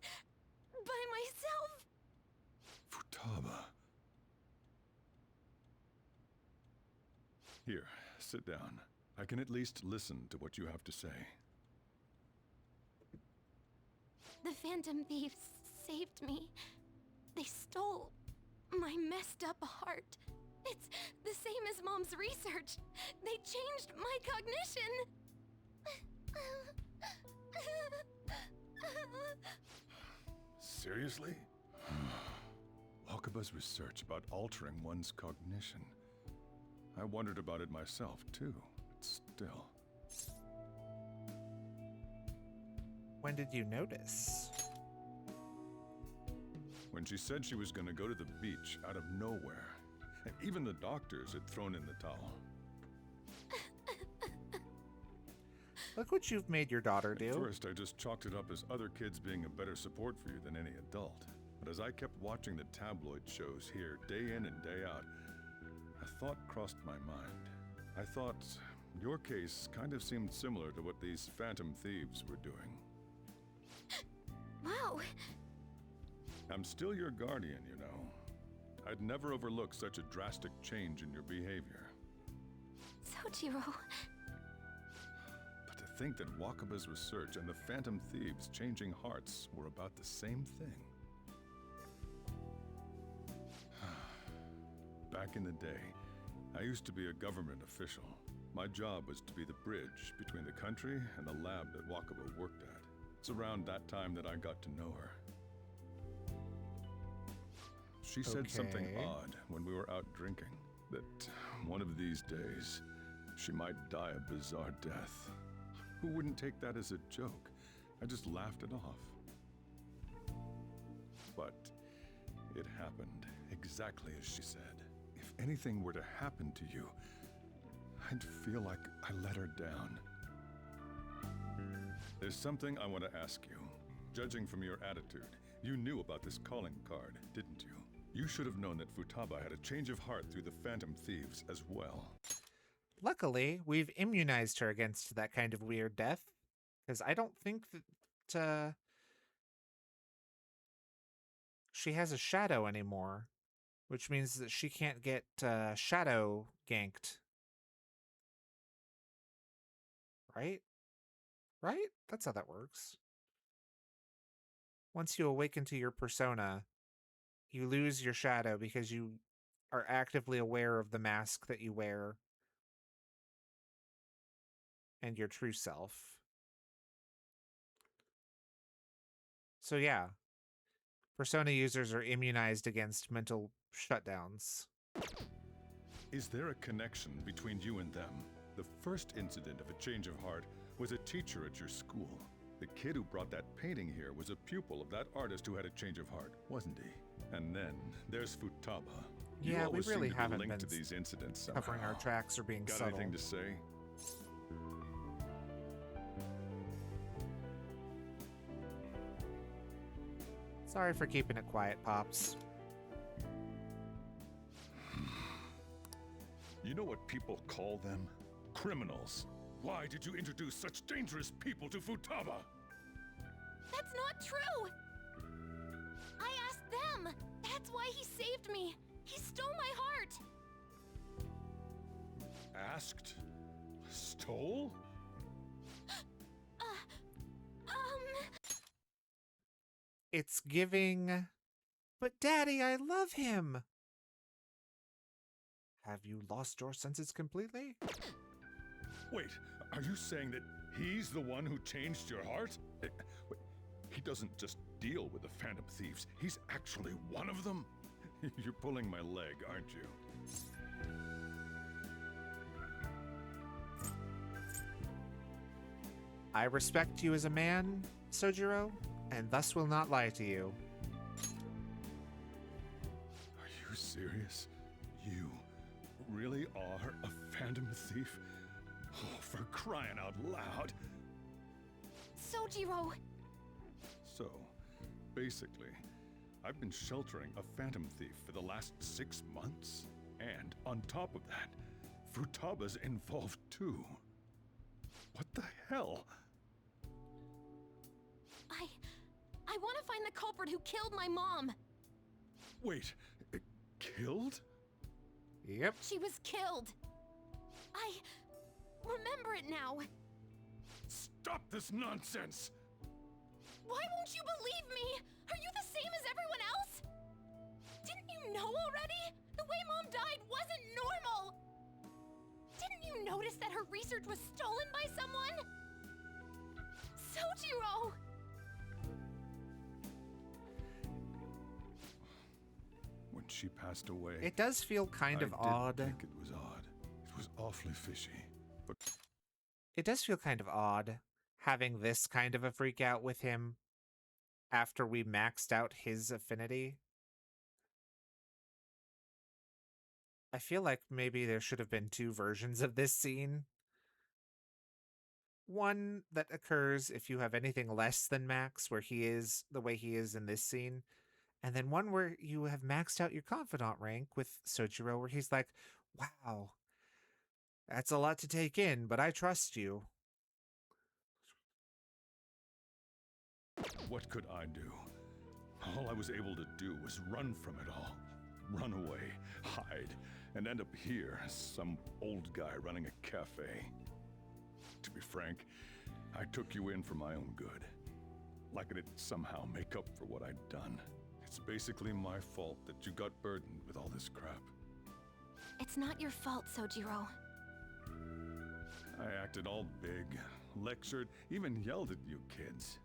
by myself. Futaba. Here, sit down. I can at least listen to what you have to say. The Phantom Thieves saved me. They stole my messed up heart. It's the same as Mom's research. They changed my cognition. Seriously? Wakaba's research about altering one's cognition. I wondered about it myself, too, but still. When did you notice? When she said she was going to go to the beach out of nowhere. And even the doctors had thrown in the towel. Look what you've made your daughter do. At first, I just chalked it up as other kids being a better support for you than any adult. But as I kept watching the tabloid shows here, day in and day out, a thought crossed my mind. I thought your case kind of seemed similar to what these Phantom Thieves were doing. Wow. I'm still your guardian, you know. I'd never overlook such a drastic change in your behavior. Sojiro. But to think that Wakaba's research and the Phantom Thieves changing hearts were about the same thing. Back in the day, I used to be a government official. My job was to be the bridge between the country and the lab that Wakaba worked at. It's around that time that I got to know her. She said something odd when we were out drinking, that one of these days, she might die a bizarre death. Who wouldn't take that as a joke? I just laughed it off. But it happened exactly as she said. If anything were to happen to you, I'd feel like I let her down. There's something I want to ask you. Judging from your attitude, you knew about this calling card, didn't you? You should have known that Futaba had a change of heart through the Phantom Thieves as well. Luckily, we've immunized her against that kind of weird death, because I don't think that she has a shadow anymore, which means that she can't get shadow ganked. Right? Right? That's how that works. Once you awaken to your persona, you lose your shadow because you are actively aware of the mask that you wear and your true self. So yeah, persona users are immunized against mental shutdowns. Is there a connection between you and them? The first incident of a change of heart was a teacher at your school. The kid who brought that painting here was a pupil of that artist who had a change of heart, wasn't he? And then there's Futaba. Yeah, we really haven't linked been to these incidents somehow. covering our tracks or being Got subtle. anything to say? Sorry for keeping it quiet, Pops. You know what people call them? Criminals. Why did you introduce such dangerous people to Futaba? That's not true! I asked them! That's why he saved me! He stole my heart! Asked? Stole? It's giving... But Daddy, I love him! Have you lost your senses completely? Wait, are you saying that he's the one who changed your heart? He doesn't just deal with the Phantom Thieves. He's actually one of them? You're pulling my leg, aren't you? I respect you as a man, Sojiro, and thus will not lie to you. Are you serious? You really are a Phantom Thief? Oh, for crying out loud! Sojiro! So, Basically, I've been sheltering a phantom thief for the last 6 months. And on top of that, Futaba's involved too. What the hell? I want to find the culprit who killed my mom. Wait, killed? Yep. She was killed. I remember it now. Stop this nonsense! Why won't you believe me? Are you the same as everyone else? Didn't you know already? The way Mom died wasn't normal. Didn't you notice that her research was stolen by someone? Sojiro! When she passed away, It does feel kind of odd. I think it was odd. It was awfully fishy. But It does feel kind of odd having this kind of a freak out with him after we maxed out his affinity. I feel like maybe there should have been 2 versions of this scene. One that occurs if you have anything less than max, where he is the way he is in this scene. And then one where you have maxed out your confidant rank with Sojiro, where he's like, wow, that's a lot to take in, but I trust you. what could I do? All I was able to do was run from it all. Run away, hide, and end up here as some old guy running a cafe. To be frank, I took you in for my own good. Like it'd somehow make up for what I'd done. It's basically my fault that you got burdened with all this crap. It's not your fault, Sojiro. I acted all big, lectured, even yelled at you kids.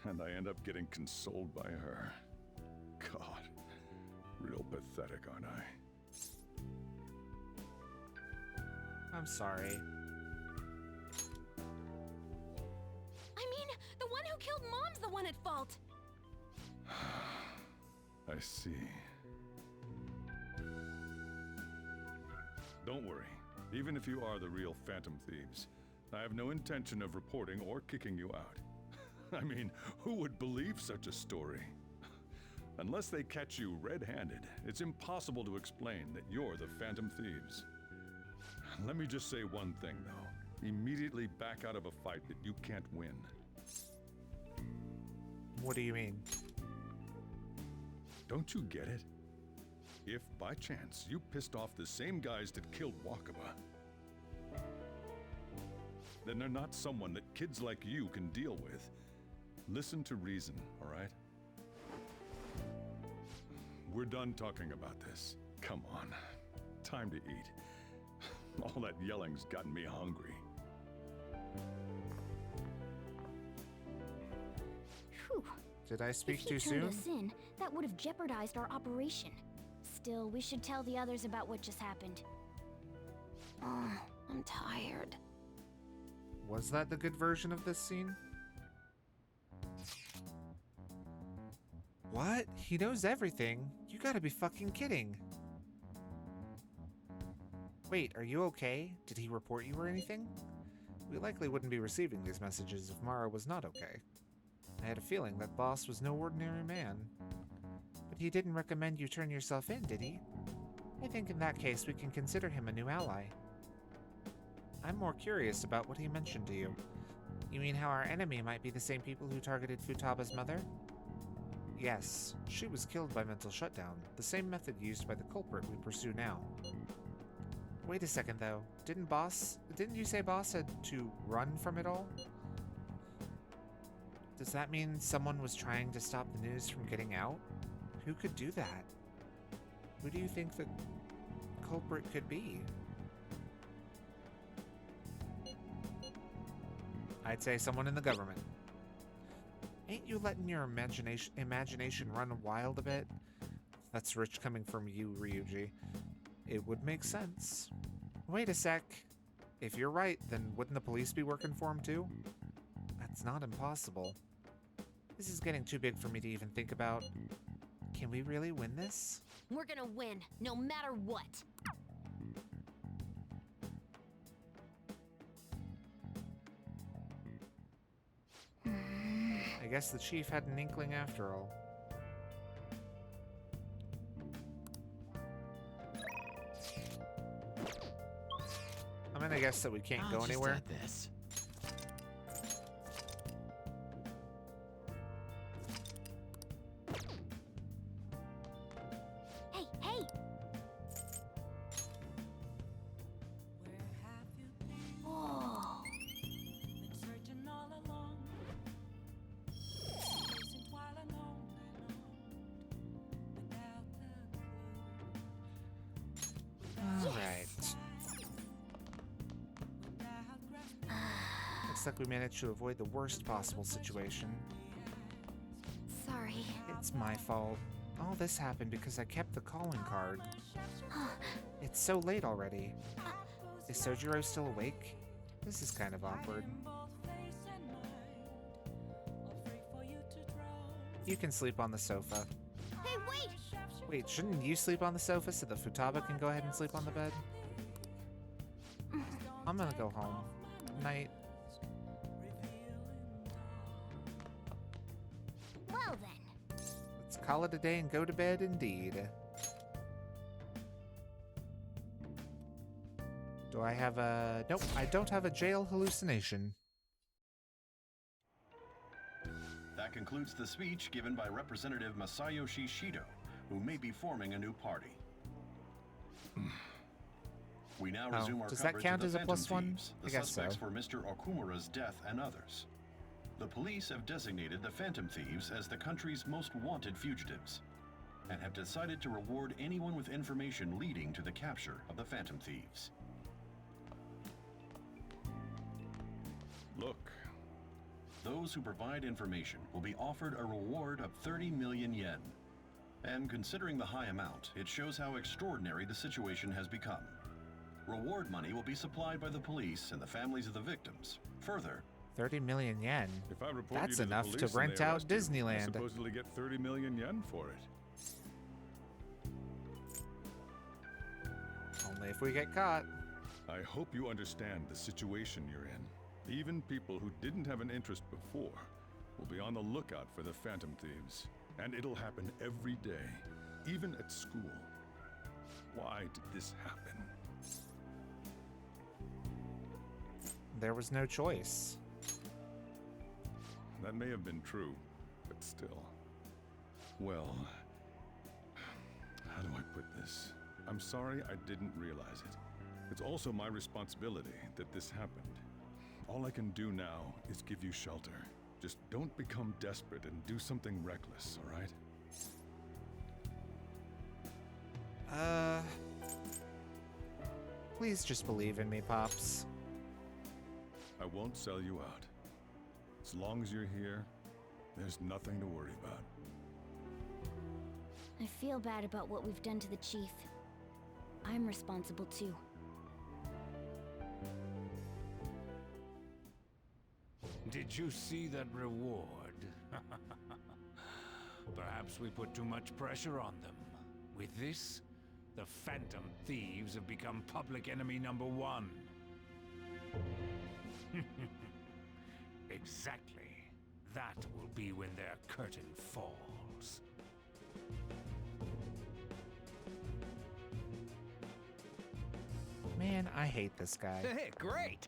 And I end up getting consoled by her. God, real pathetic, aren't I? I'm sorry. I mean, the one who killed Mom's the one at fault. I see. Don't worry. Even if you are the real Phantom Thieves, I have no intention of reporting or kicking you out. I mean, who would believe such a story? Unless they catch you red-handed, it's impossible to explain that you're the Phantom Thieves. Let me just say one thing, though. Immediately back out of a fight that you can't win. What do you mean? Don't you get it? If, by chance, you pissed off the same guys that killed Wakaba, then they're not someone that kids like you can deal with. Listen to reason, all right? We're done talking about this. Come on. Time to eat. All that yelling's gotten me hungry. Whew. Did I speak If he too turned soon? us in, that would have jeopardized our operation. Still, we should tell the others about what just happened. Oh, I'm tired. Was that the good version of this scene? What? He knows everything? You gotta be fucking kidding. Wait, are you okay? Did he report you or anything? We likely wouldn't be receiving these messages if Mara was not okay. I had a feeling that boss was no ordinary man. But he didn't recommend you turn yourself in, did he? I think in that case we can consider him a new ally. I'm more curious about what he mentioned to you. You mean how our enemy might be the same people who targeted Futaba's mother? Yes, she was killed by mental shutdown, the same method used by the culprit we pursue now. Wait a second though, didn't you say boss had to run from it all? Does that mean someone was trying to stop the news from getting out? Who could do that? Who do you think the culprit could be? I'd say someone in the government. Ain't you letting your imagination run wild a bit? That's rich coming from you, Ryuji. It would make sense. Wait a sec. If you're right, then wouldn't the police be working for him too? That's not impossible. This is getting too big for me to even think about. Can we really win this? We're gonna win, no matter what. I guess the chief had an inkling after all. then I guess that we can't go I'll just anywhere. add this. Hey, hey! Oh. All right. Looks like we managed to avoid the worst possible situation. Sorry. It's my fault. All this happened because I kept the calling card. It's so late already. Is Sojiro still awake? This is kind of awkward. You can sleep on the sofa. Hey, wait! Wait, shouldn't you sleep on the sofa so the Futaba can go ahead and sleep on the bed? I'm gonna go home. Night. Well then. Let's call it a day and go to bed indeed. Do I have a... Nope, I don't have a jail hallucination. That concludes the speech given by Representative Masayoshi Shido, who may be forming a new party. We now resume our does that coverage count of as the a plus Phantom one? Thieves, I the guess suspects so. for Mr. Okumura's death and others. The police have designated the Phantom Thieves as the country's most wanted fugitives, and have decided to reward anyone with information leading to the capture of the Phantom Thieves. Look. Those who provide information will be offered a reward of 30 million yen. And considering the high amount, it shows how extraordinary the situation has become. Reward money will be supplied by the police and the families of the victims. Further, 30 million yen. If I report That's you to the enough police to and they rent out arrest you, you Disneyland. supposedly get 30 million yen for it. Only if we get caught. I hope you understand the situation you're in. Even people who didn't have an interest before will be on the lookout for the Phantom Thieves. And it'll happen every day, even at school. Why did this happen? There was no choice. That may have been true, but still. Well, how do I put this? I'm sorry I didn't realize it. It's also my responsibility that this happened. All I can do now is give you shelter. Just don't become desperate and do something reckless, all right? Please just believe in me, Pops. I won't sell you out. As long as you're here, there's nothing to worry about. I feel bad about what we've done to the chief. I'm responsible too. Did you see that reward? Perhaps we put too much pressure on them. With this, the Phantom Thieves have become public enemy #1. Exactly. That will be when their curtain falls. Man, I hate this guy. Hey, great!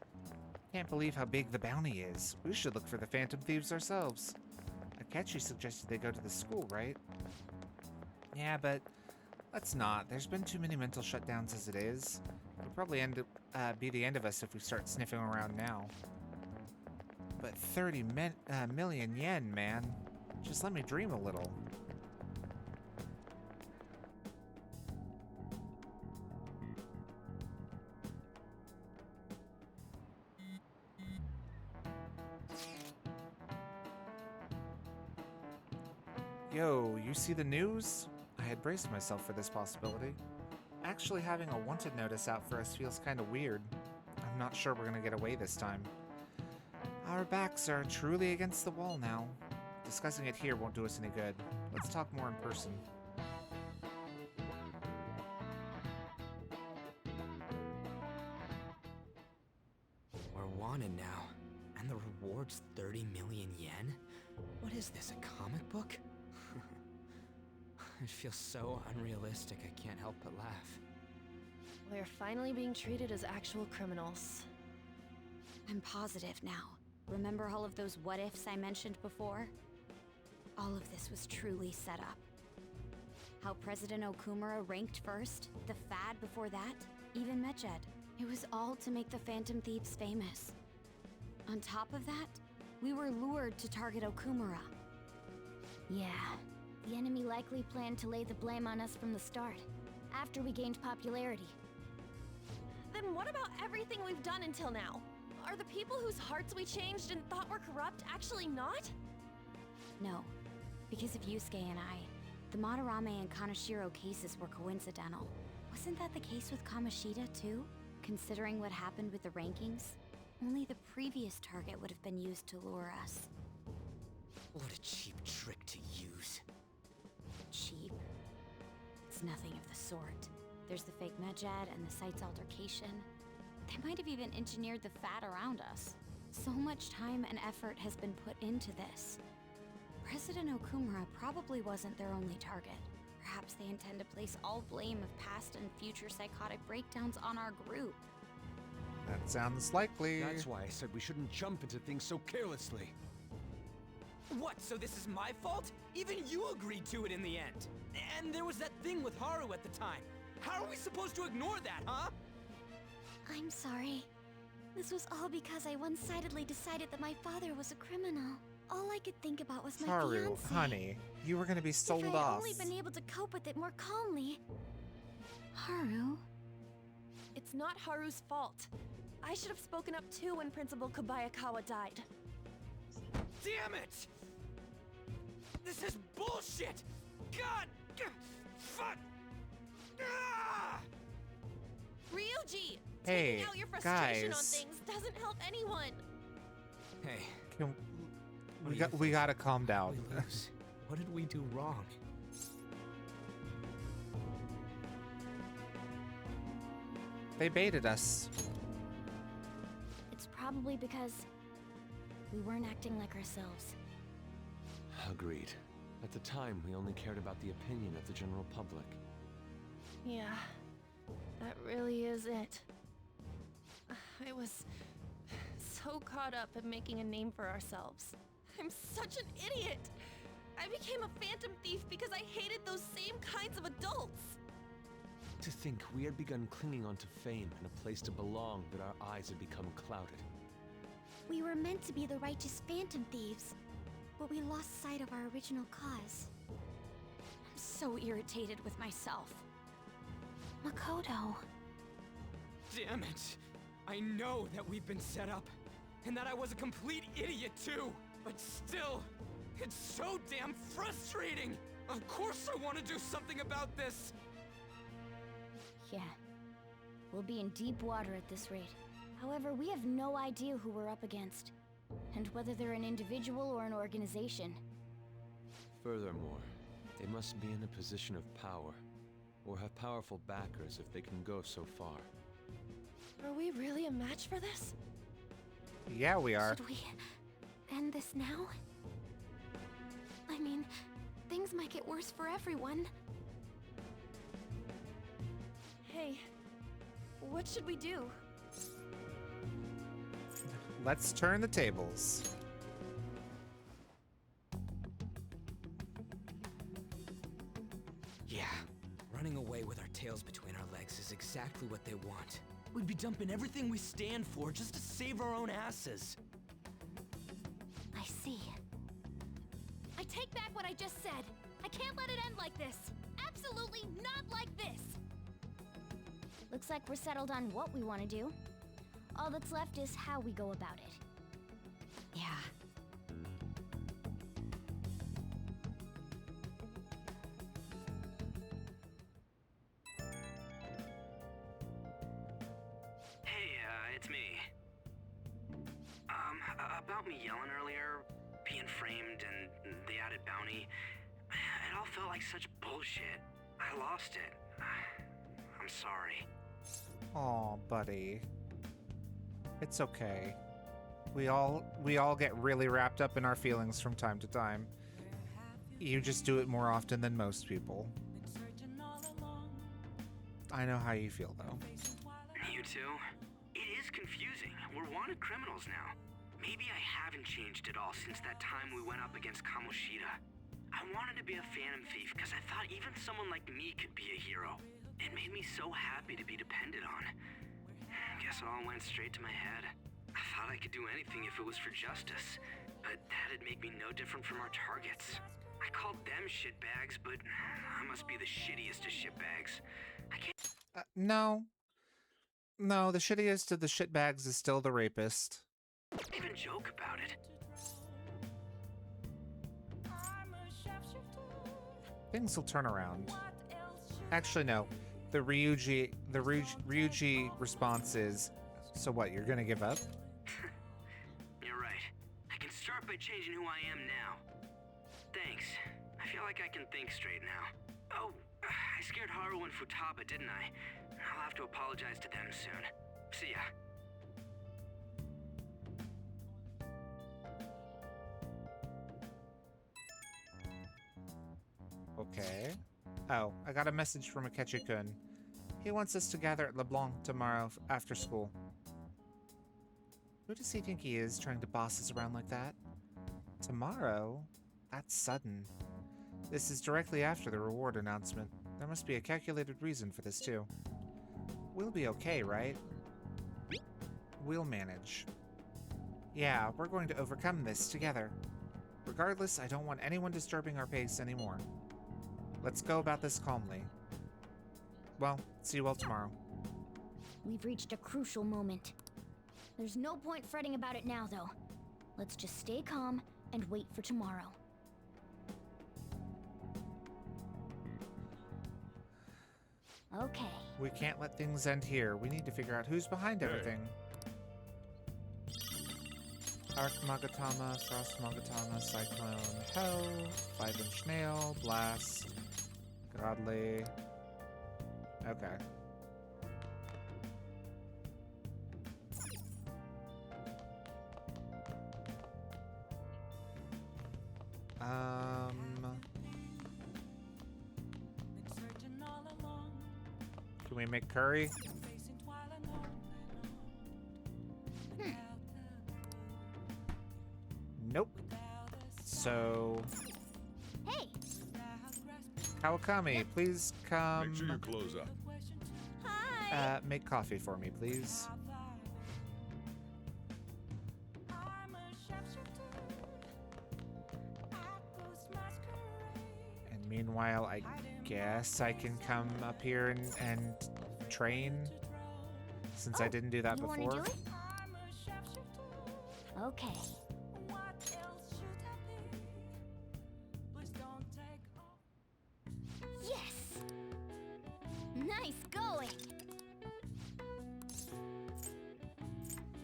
Can't believe how big the bounty is. We should look for the Phantom Thieves ourselves. Akechi suggested they go to the school, right? Yeah, but let's not. There's been too many mental shutdowns as it is. It'll probably be the end of us if we start sniffing around now. But 30 million yen, man. Just let me dream a little. Yo, you see the news? I had braced myself for this possibility. Actually having a wanted notice out for us feels kind of weird. I'm not sure we're gonna get away this time. Our backs are truly against the wall now. Discussing it here won't do us any good. Let's talk more in person. We're wanted now, and the reward's 30 million yen? What is this, a comic book? It feels so unrealistic I can't help but laugh. We're finally being treated as actual criminals. I'm positive now. Remember all of those what-ifs I mentioned before? All of this was truly set up. How President Okumura ranked first, the Fad before that, even Medjed. It was all to make the Phantom Thieves famous. On top of that, we were lured to target Okumura. Yeah, the enemy likely planned to lay the blame on us from the start, after we gained popularity. Then what about everything we've done until now? Are the people whose hearts we changed and thought were corrupt actually not? No, because of Yusuke and I, the Madarame and Kaneshiro cases were coincidental. Wasn't that the case with Kamoshida too? Considering what happened with the rankings, only the previous target would have been used to lure us. What a cheap trick to use. Cheap? It's nothing of the sort. There's the fake Medjed and the site's altercation. They might have even engineered the Fat around us. So much time and effort has been put into this. President Okumura probably wasn't their only target. Perhaps they intend to place all blame of past and future psychotic breakdowns on our group. That sounds likely. That's why I said we shouldn't jump into things so carelessly. What, so this is my fault? Even you agreed to it in the end. And there was that thing with Haru at the time. How are we supposed to ignore that, huh? I'm sorry. This was all because I one-sidedly decided that my father was a criminal. All I could think about was my Haru, fiancé. honey, you were gonna be sold If I'd off. only been able to cope with it more calmly. Haru? It's not Haru's fault. I should have spoken up too when Principal Kobayakawa died. Damn it! This is bullshit! God! Fuck! Ah! Ryuji! Hey, taking out your frustration on guys. things doesn't help anyone. Hey, Can, What do you we gotta calm down. we lose? What did we do wrong? They baited us. It's probably because we weren't acting like ourselves. Agreed. At the time, we only cared about the opinion of the general public. Yeah, that really is it. I was so caught up in making a name for ourselves. I'm such an idiot! I became a phantom thief because I hated those same kinds of adults! To think we had begun clinging onto fame and a place to belong, that our eyes had become clouded. We were meant to be the righteous phantom thieves, but we lost sight of our original cause. I'm so irritated with myself. Makoto. Damn it! I know that we've been set up, and that I was a complete idiot too! But still, it's so damn frustrating! Of course I want to do something about this! Yeah. We'll be in deep water at this rate. However, we have no idea who we're up against, and whether they're an individual or an organization. Furthermore, they must be in a position of power, or have powerful backers if they can go so far. Are we really a match for this? Yeah, we are. Should we end this now? I mean, things might get worse for everyone. Hey, what should we do? Let's turn the tables. Yeah, running away with our tails between our legs is exactly what they want. We'd be dumping everything we stand for just to save our own asses. I see. I take back what I just said. I can't let it end like this. Absolutely not like this. Looks like we're settled on what we want to do. All that's left is how we go about it. Yeah. Hey, it's me. About me yelling earlier, being framed, and the added bounty, it all felt like such bullshit. I lost it. I'm sorry. Aw, buddy. It's okay. We all get really wrapped up in our feelings from time to time. You just do it more often than most people. I know how you feel, though. You too? It is confusing. We're wanted criminals now. Maybe I haven't changed at all since that time we went up against Kamoshida. I wanted to be a phantom thief because I thought even someone like me could be a hero. It made me so happy to be depended on. Guess it all went straight to my head. I thought I could do anything if it was for justice, but that'd make me no different from our targets. I called them shitbags, but I must be the shittiest of shitbags. I can't... No. No, the shittiest of the shitbags is still the rapist. even joke about it. Things will turn around. Actually, no. The Ryuji response is, so what, you're gonna give up? You're right. I can start by changing who I am now. Thanks. I feel like I can think straight now. Oh, I scared Haru and Futaba, didn't I? I'll have to apologize to them soon. See ya. Okay. Oh, I got a message from Akechi-kun. He wants us to gather at LeBlanc tomorrow after school. Who does he think he is, trying to boss us around like that? Tomorrow? That's sudden. This is directly after the reward announcement. There must be a calculated reason for this, too. We'll be okay, right? We'll manage. Yeah, we're going to overcome this together. Regardless, I don't want anyone disturbing our pace anymore. Let's go about this calmly. Well, see you all tomorrow. We've reached a crucial moment. There's no point fretting about it now, though. Let's just stay calm and wait for tomorrow. Okay. We can't let things end here. We need to figure out who's behind everything. Arc Magatama, Frost Magatama, Cyclone, Hell, 5-inch Nail, Blast, Godly. Okay. Can we make curry? Nope. So... Hey! Kawakami, please come... Make sure you close up. Hi! Make coffee for me, please. And meanwhile, I guess I can come up here and train, since I didn't do that you before. Wanna do it? Okay. Yes! Nice going!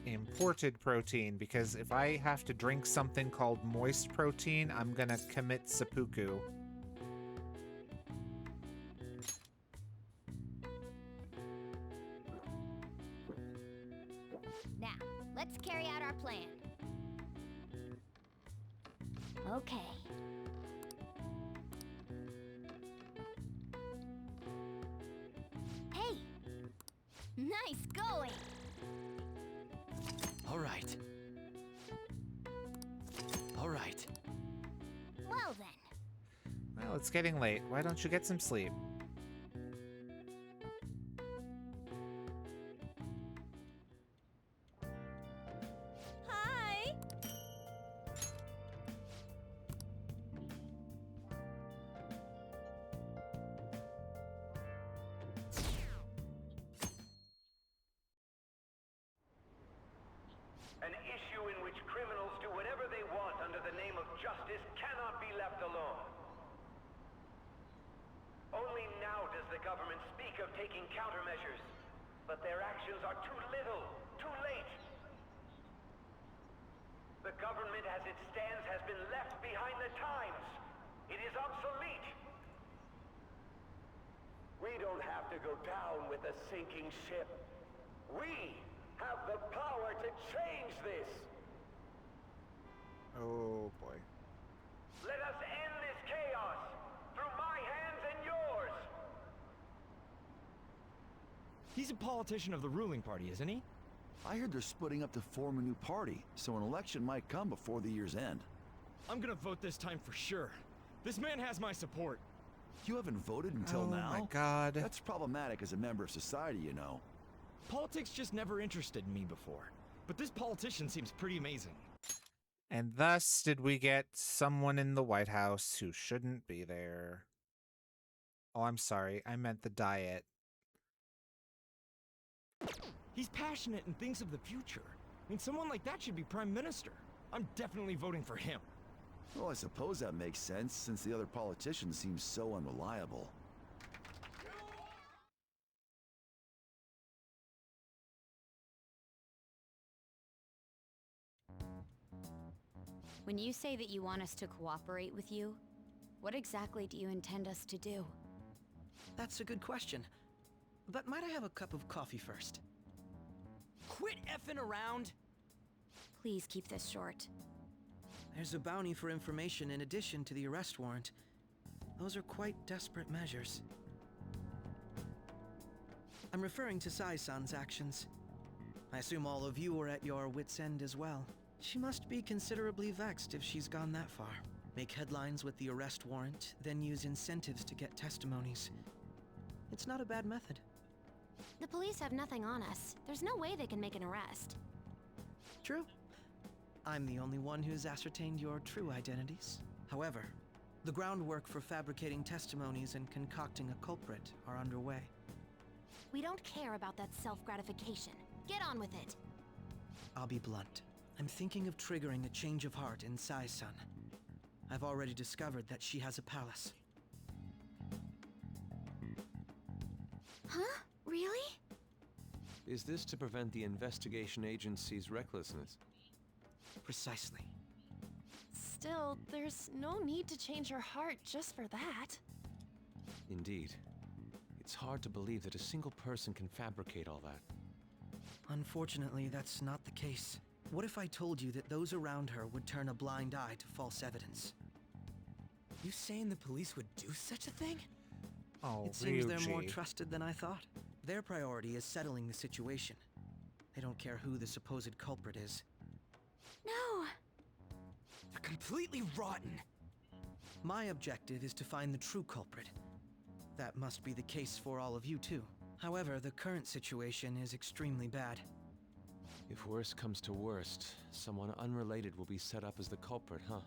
Imported protein, because if I have to drink something called moist protein, I'm gonna commit seppuku. Now, let's carry out our plan. Okay. Hey! Nice going! All right. All right. Well then. Well, it's getting late. Why don't you get some sleep? Hi! An issue in which criminals do whatever they want under the name of justice cannot be left alone. Only now does the government speak of taking countermeasures, but their actions are too little, too late. The government as it stands has been left behind the times. It is obsolete. We don't have to go down with a sinking ship. We have the power to change this. Oh boy. Let us end this chaos through my hands and yours. He's a politician of the ruling party, isn't he? I heard they're splitting up to form a new party, so an election might come before the year's end. I'm gonna vote this time for sure. This man has my support. You haven't voted until now? Oh my god. That's problematic as a member of society, you know. Politics just never interested me before. But this politician seems pretty amazing. And thus did we get someone in the White House who shouldn't be there. Oh, I'm sorry. I meant the diet. He's passionate and thinks of the future. I mean, someone like that should be prime minister. I'm definitely voting for him. Well, I suppose that makes sense, since the other politicians seem so unreliable. When you say that you want us to cooperate with you, what exactly do you intend us to do? That's a good question. But might I have a cup of coffee first? Quit effing around! Please keep this short. There's a bounty for information in addition to the arrest warrant. Those are quite desperate measures. I'm referring to Sai-san's actions. I assume all of you are at your wits' end as well. She must be considerably vexed if she's gone that far. Make headlines with the arrest warrant, then use incentives to get testimonies. It's not a bad method. The police have nothing on us. There's no way they can make an arrest. True. I'm the only one who's ascertained your true identities. However, the groundwork for fabricating testimonies and concocting a culprit are underway. We don't care about that self-gratification. Get on with it. I'll be blunt. I'm thinking of triggering a change of heart in Sai-san. I've already discovered that she has a palace. Huh? Really? Is this to prevent the investigation agency's recklessness? Precisely. Still, there's no need to change her heart just for that. Indeed. It's hard to believe that a single person can fabricate all that. Unfortunately, that's not the case. What if I told you that those around her would turn a blind eye to false evidence? You saying the police would do such a thing? Oh, it seems they're more Ryuji. trusted than I thought. Their priority is settling the situation. They don't care who the supposed culprit is. No! They're completely rotten! My objective is to find the true culprit. That must be the case for all of you too. However, the current situation is extremely bad. If worst comes to worst, someone unrelated will be set up as the culprit, huh?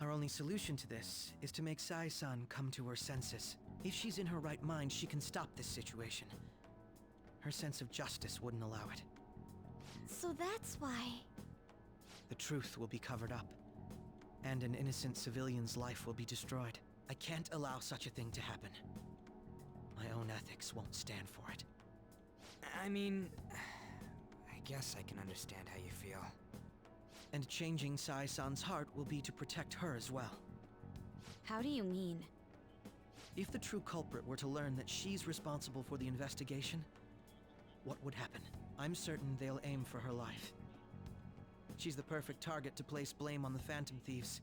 Our only solution to this is to make Sai-san come to her senses. If she's in her right mind, she can stop this situation. Her sense of justice wouldn't allow it. So that's why... The truth will be covered up, and an innocent civilian's life will be destroyed. I can't allow such a thing to happen. My own ethics won't stand for it. I mean, I guess I can understand how you feel. And changing Sai-san's heart will be to protect her as well. How do you mean? If the true culprit were to learn that she's responsible for the investigation, what would happen? I'm certain they'll aim for her life. She's the perfect target to place blame on the Phantom Thieves.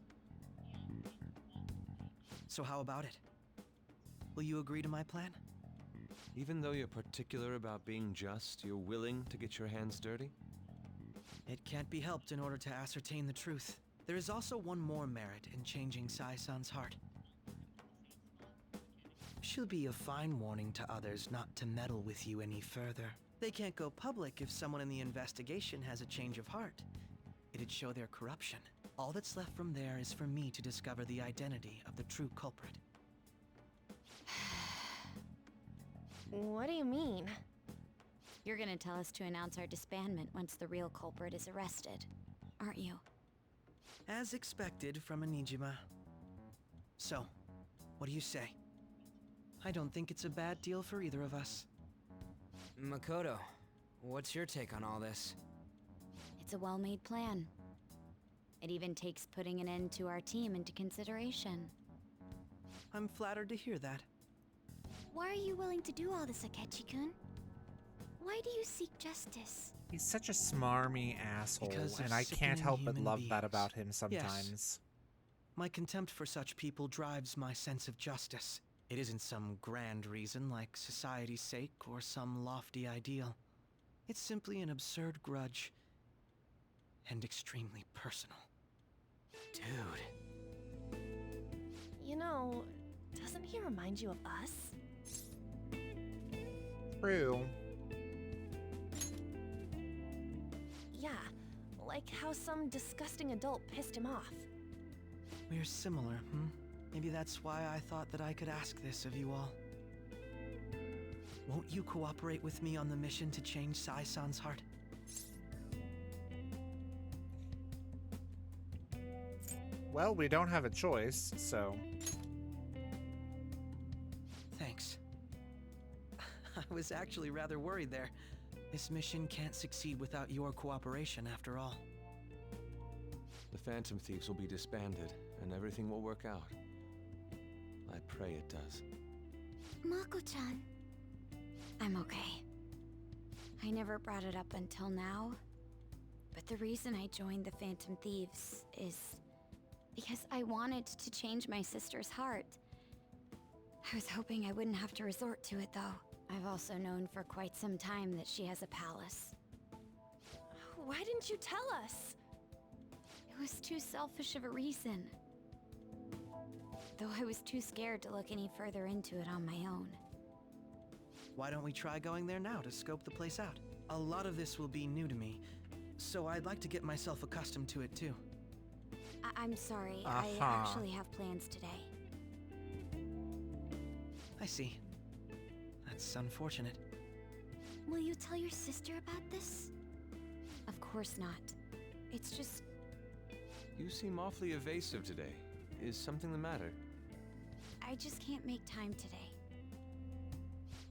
So how about it? Will you agree to my plan? Even though you're particular about being just, you're willing to get your hands dirty? It can't be helped in order to ascertain the truth. There is also one more merit in changing Sai-san's heart. She'll be a fine warning to others not to meddle with you any further. They can't go public if someone in the investigation has a change of heart. It'd show their corruption. All that's left from there is for me to discover the identity of the true culprit. What do you mean? You're gonna tell us to announce our disbandment once the real culprit is arrested, aren't you? As expected from a Nijima. So, what do you say? I don't think it's a bad deal for either of us. Makoto, what's your take on all this? It's a well-made plan. It even takes putting an end to our team into consideration. I'm flattered to hear that. Why are you willing to do all this, Akechi-kun? Why do you seek justice? He's such a smarmy asshole, Because of and I can't sickening help but human love that beings. about him Yes. sometimes. My contempt for such people drives my sense of justice. It isn't some grand reason like society's sake or some lofty ideal. It's simply an absurd grudge. And extremely personal. Dude. You know, doesn't he remind you of us? True. Yeah, like how some disgusting adult pissed him off. We're similar, Maybe that's why I thought that I could ask this of you all. Won't you cooperate with me on the mission to change Sai-san's heart? Well, we don't have a choice, so... Thanks. I was actually rather worried there. This mission can't succeed without your cooperation, after all. The Phantom Thieves will be disbanded, and everything will work out. I pray it does. Mako-chan. I'm okay. I never brought it up until now, but the reason I joined the Phantom Thieves is because I wanted to change my sister's heart. I was hoping I wouldn't have to resort to it, though. I've also known for quite some time that she has a palace. Why didn't you tell us? It was too selfish of a reason. Though I was too scared to look any further into it on my own. Why don't we try going there now to scope the place out? A lot of this will be new to me, so I'd like to get myself accustomed to it too. I'm sorry, I actually have plans today. I see. That's unfortunate. Will you tell your sister about this? Of course not. It's just... You seem awfully evasive today. Is something the matter? I just can't make time today.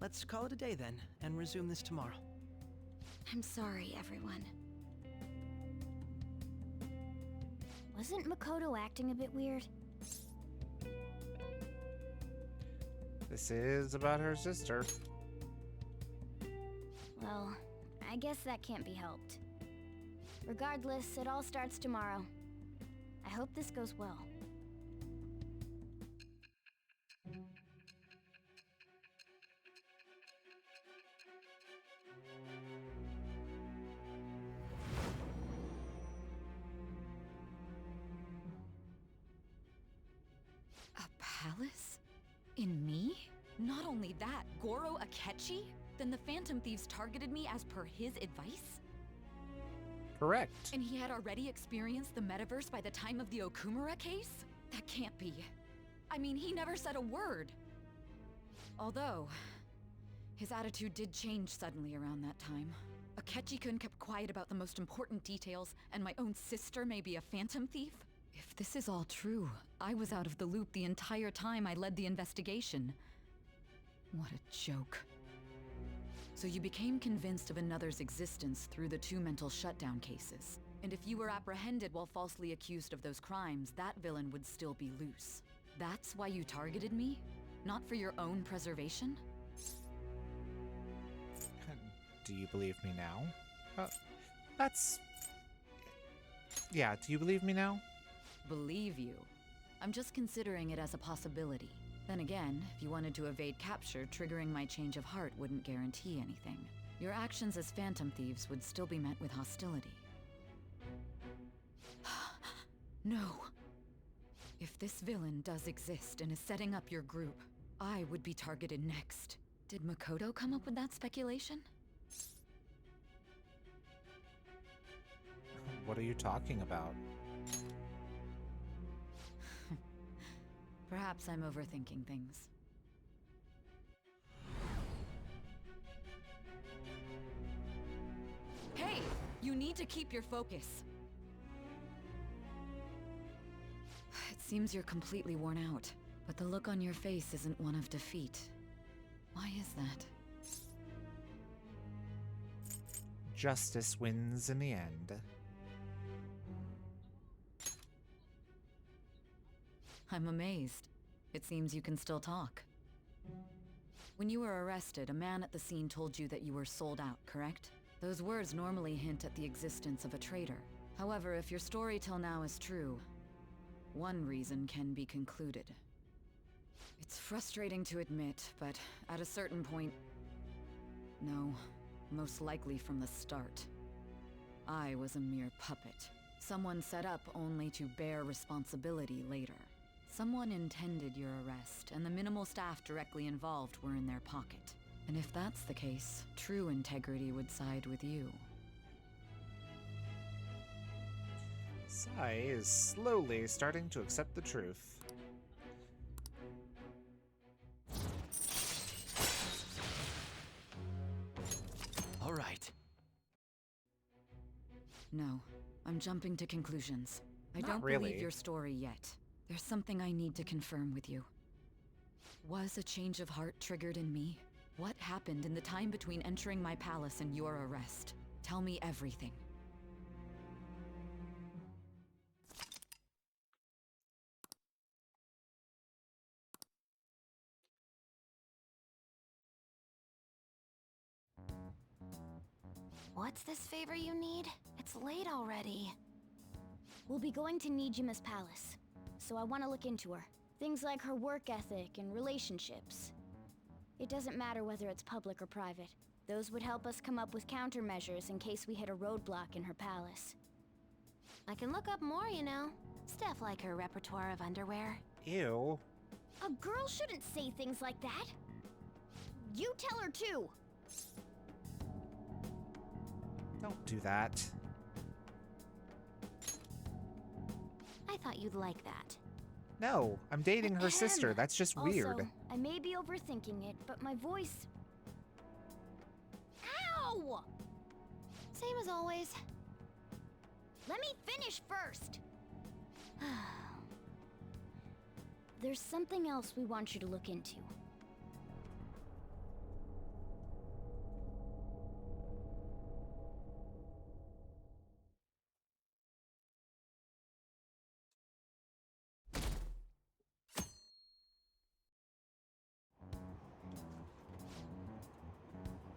Let's call it a day then, and resume this tomorrow. I'm sorry, everyone. Wasn't Makoto acting a bit weird? This is about her sister. Well, I guess that can't be helped. Regardless, it all starts tomorrow. I hope this goes well. A palace? In me? Not only that, Goro Akechi? Then the Phantom Thieves targeted me as per his advice? Correct. And he had already experienced the metaverse by the time of the Okumura case? That can't be. I mean, he never said a word. Although, his attitude did change suddenly around that time. Akechi-kun kept quiet about the most important details, and my own sister may be a Phantom Thief? If this is all true, I was out of the loop the entire time I led the investigation. What a joke. So you became convinced of another's existence through the two mental shutdown cases. And if you were apprehended while falsely accused of those crimes, that villain would still be loose. That's why you targeted me? Not for your own preservation? Do you believe me now? That's... Yeah, do you believe me now? Believe you? I'm just considering it as a possibility. Then again, if you wanted to evade capture, triggering my change of heart wouldn't guarantee anything. Your actions as Phantom Thieves would still be met with hostility. No. If this villain does exist and is setting up your group, I would be targeted next. Did Makoto come up with that speculation? What are you talking about? Perhaps I'm overthinking things. Hey! You need to keep your focus. It seems you're completely worn out, but the look on your face isn't one of defeat. Why is that? Justice wins in the end. I'm amazed. It seems you can still talk. When you were arrested, a man at the scene told you that you were sold out, correct? Those words normally hint at the existence of a traitor. However, if your story till now is true, one reason can be concluded. It's frustrating to admit, but at a certain point... No, most likely from the start. I was a mere puppet. Someone set up only to bear responsibility later. Someone intended your arrest, and the minimal staff directly involved were in their pocket. And if that's the case, true integrity would side with you. Sai is slowly starting to accept the truth. All right. No, I'm jumping to conclusions. I Not don't really. believe your story yet. There's something I need to confirm with you. Was a change of heart triggered in me? What happened in the time between entering my palace and your arrest? Tell me everything. What's this favor you need? It's late already. We'll be going to Nijima's palace, so I want to look into her. Things like her work ethic and relationships. It doesn't matter whether it's public or private. Those would help us come up with countermeasures in case we hit a roadblock in her palace. I can look up more, you know. Stuff like her repertoire of underwear. Ew. A girl shouldn't say things like that. You tell her too. Don't do that. I thought you'd like that. No, I'm dating her sister. That's just weird. Also, I may be overthinking it, but my voice... Ow! Same as always. Let me finish first! There's something else we want you to look into.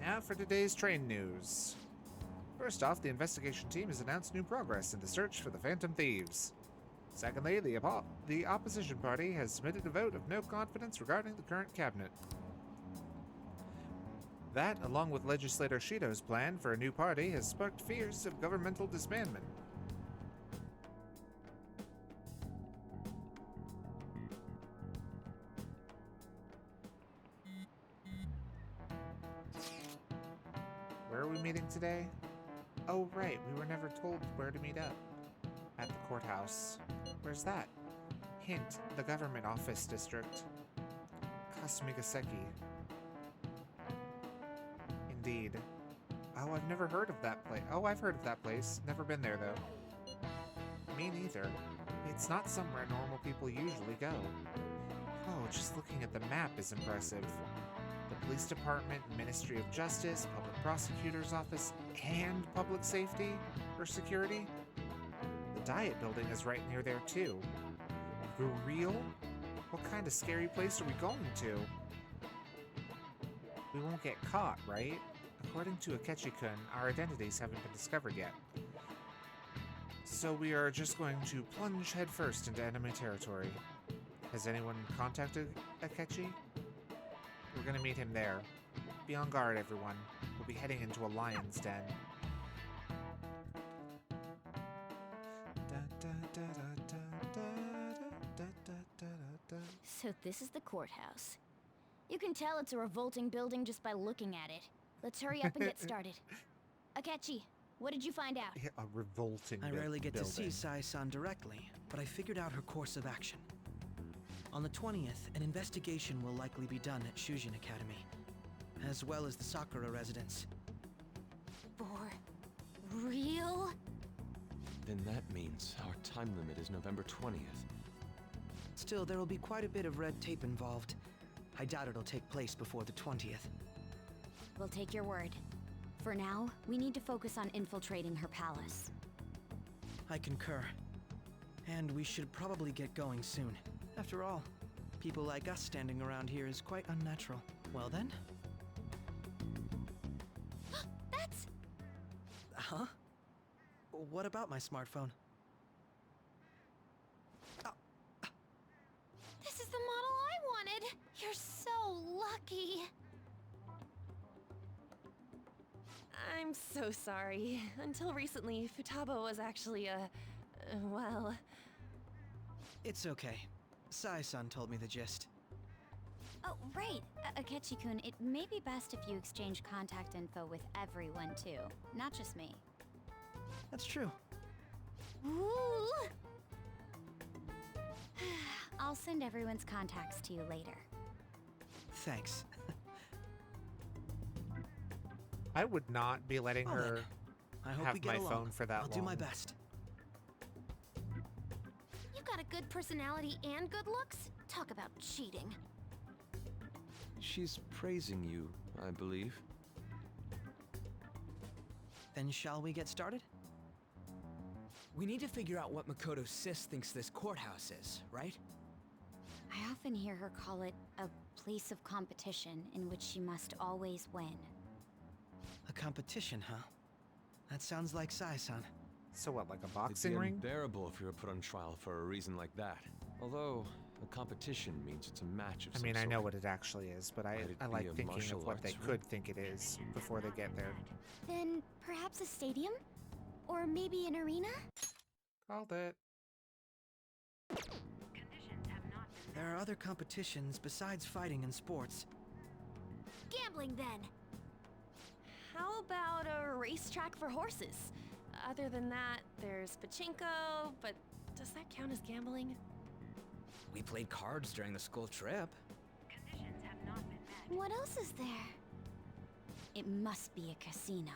Now for today's train news. First off, the investigation team has announced new progress in the search for the Phantom Thieves. Secondly, the opposition party has submitted a vote of no confidence regarding the current cabinet. That, along with legislator Shido's plan for a new party, has sparked fears of governmental disbandment. Where are we meeting today? Oh, right, we were never told where to meet up. At the courthouse. Where's that? Hint, the government office district. Kasumigaseki. Indeed. Oh, I've never heard of that place. Oh, I've heard of that place. Never been there, though. Me neither. It's not somewhere normal people usually go. Oh, just looking at the map is impressive. The police department, Ministry of Justice, public prosecutor's office, and public safety or security. The diet building is right near there too. For real? What kind of scary place are we going to? We won't get caught, right? According to Akechi-kun, our identities haven't been discovered yet. So we are just going to plunge headfirst into enemy territory. Has anyone contacted Akechi? We're gonna meet him there. Be on guard, everyone. We'll be heading into a lion's den. So this is the courthouse. You can tell it's a revolting building just by looking at it. Let's hurry up and get started. Akechi, what did you find out? A revolting I rarely get to see building. Sai-san directly, but I figured out her course of action. On the 20th, an investigation will likely be done at Shujin Academy, as well as the Sakura residence. For real? Then that means our time limit is November 20th. Still, there will be quite a bit of red tape involved. I doubt it'll take place before the 20th. We'll take your word. For now, we need to focus on infiltrating her palace. I concur. And we should probably get going soon. After all, people like us standing around here is quite unnatural. Well then? That's... Huh? What about my smartphone? This is the model I wanted! I'm so sorry. Until recently, Futaba was actually well... It's okay. Sai-san told me the gist. Oh, right. Akechi-kun, it may be best if you exchange contact info with everyone, too. Not just me. That's true. Ooh! I'll send everyone's contacts to you later. Thanks. I would not be letting Well her then, I hope we have get my along. phone for that I'll long. do my best. You got a good personality and good looks? Talk about cheating. She's praising you, I believe. Then shall we get started? We need to figure out what Makoto's sis thinks this courthouse is, right? I often hear her call it a place of competition in which she must always win. A competition, huh? That sounds like Sai-san. So what, like a It'd boxing be ring? unbearable if you were put on trial for a reason like that. Although, a competition means it's a match of I some mean, I sort. know what it actually is, but I Might it like be a thinking martial of what they arts could think it is before they get there. Then perhaps a stadium? Or maybe an arena? Called it. There are other competitions besides fighting and sports. Gambling, then. How about a racetrack for horses? Other than that, there's pachinko, but does that count as gambling? We played cards during the school trip. What else is there? It must be a casino.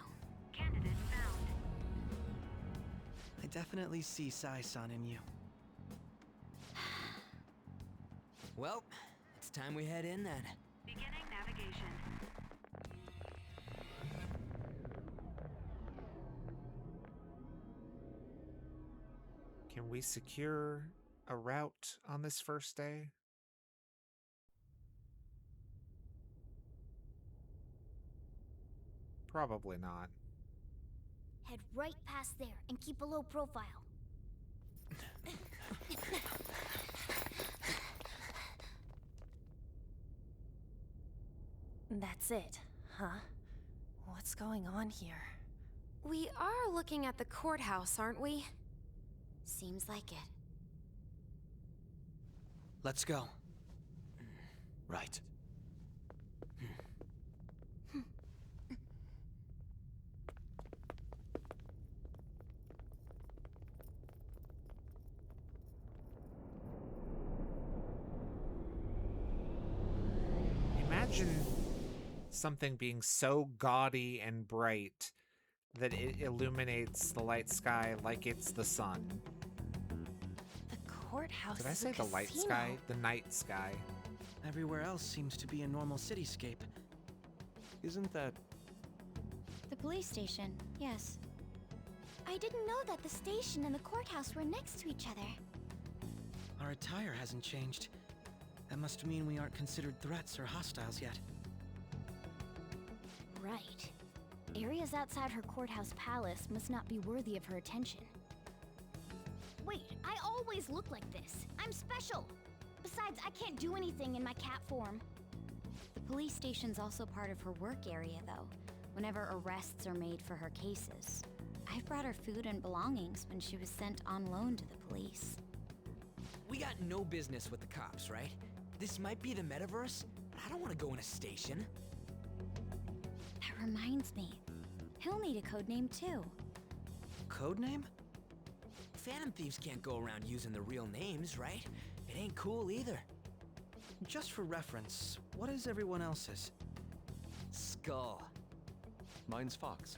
I definitely see Sai-san in you. Well, it's time we head in then. Beginning navigation. Can we secure a route on this first day? Probably not. Head right past there and keep a low profile. That's it, huh? What's going on here? We are looking at the courthouse, aren't we? Seems like it. Let's go. Right. Imagine something being so gaudy and bright that it illuminates the light sky like it's the sun. The courthouse Did I is say a the light casino. sky? The night sky. Everywhere else seems to be a normal cityscape. Isn't that... The police station, yes. I didn't know that the station and the courthouse were next to each other. Our attire hasn't changed. That must mean we aren't considered threats or hostiles yet. Right. Areas outside her courthouse palace must not be worthy of her attention. Wait, I always look like this. I'm special. Besides, I can't do anything in my cat form. The police station's also part of her work area, though, whenever arrests are made for her cases. I've brought her food and belongings when she was sent on loan to the police. We got no business with the cops, right? This might be the metaverse, but I don't want to go in a station. That reminds me. He'll need a code name, too. Codename? Phantom thieves can't go around using their real names, right? It ain't cool either. Just for reference, what is everyone else's? Skull. Mine's Fox.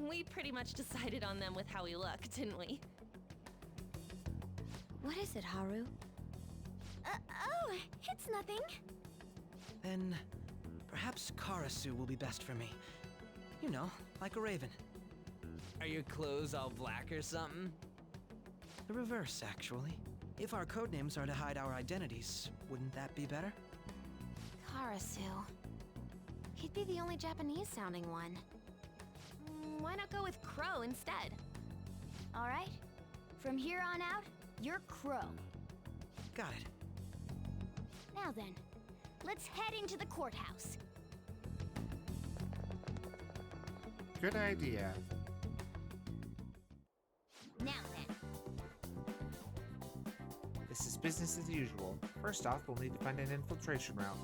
We pretty much decided on them with how we look, didn't we? What is it, Haru? Oh, it's nothing. Then perhaps Karasu will be best for me. You know, like a raven. Are your clothes all black or something? The reverse, actually. If our codenames are to hide our identities, wouldn't that be better? Karasu. He'd be the only Japanese-sounding one. Why not go with Crow instead? All right. From here on out, you're Crow. Got it. Now then, let's head into the courthouse. Good idea. Now then. This is business as usual. First off, we'll need to find an infiltration route.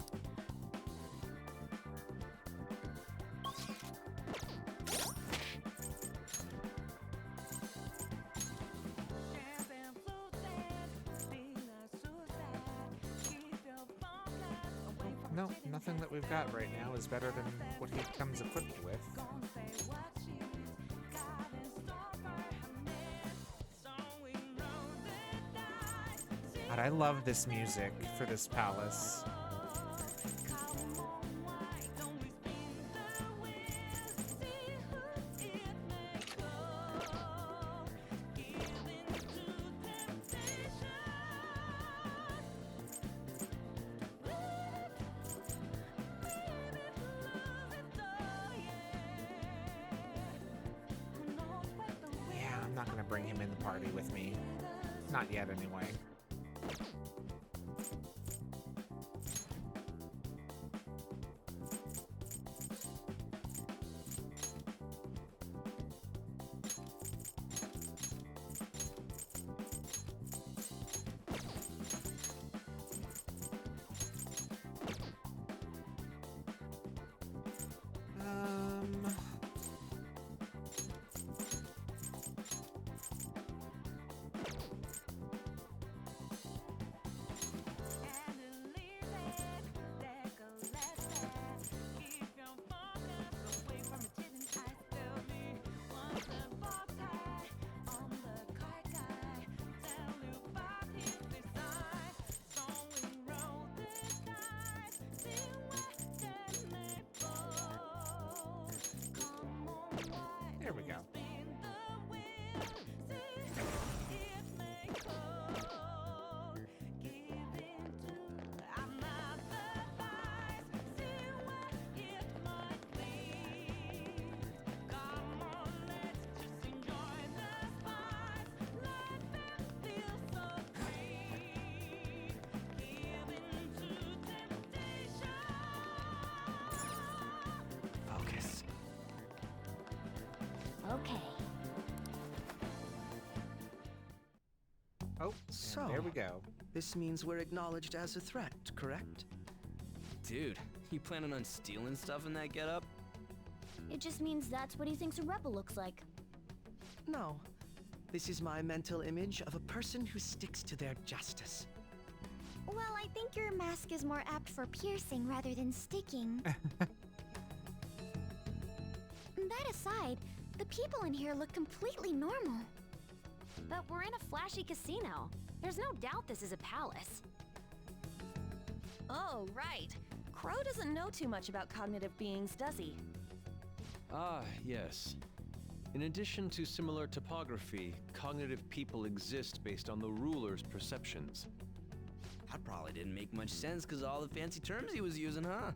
No, nothing that we've got right now is better than what he comes equipped with. God, I love this music for this palace. Yeah, I'm not gonna bring him in the party with me. Not yet, anyway. There we go. Focus. Okay. Oh, So, and there we go. This means we're acknowledged as a threat, correct? Dude, you planning on stealing stuff in that getup? It just means that's what he thinks a rebel looks like. No. This is my mental image of a person who sticks to their justice. Well, I think your mask is more apt for piercing rather than sticking. That aside, the people in here look completely normal. But we're in a flashy casino. There's no doubt this is a palace. Oh, right. Crow doesn't know too much about cognitive beings, does he? Ah, yes. In addition to similar topography, cognitive people exist based on the ruler's perceptions. That probably didn't make much sense because of all the fancy terms he was using, huh?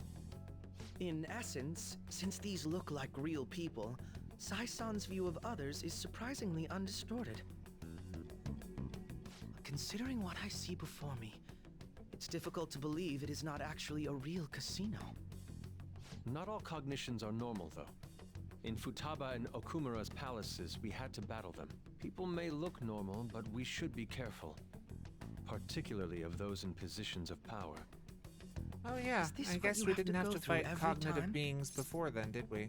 In essence, since these look like real people, Sai-san's view of others is surprisingly undistorted. Considering what I see before me, it's difficult to believe it is not actually a real casino. Not all cognitions are normal, though. In Futaba and Okumura's palaces, we had to battle them. People may look normal, but we should be careful. Particularly of those in positions of power. Oh yeah, Is this I what guess you we have to didn't have go to through fight every cognitive time? beings before then, did we?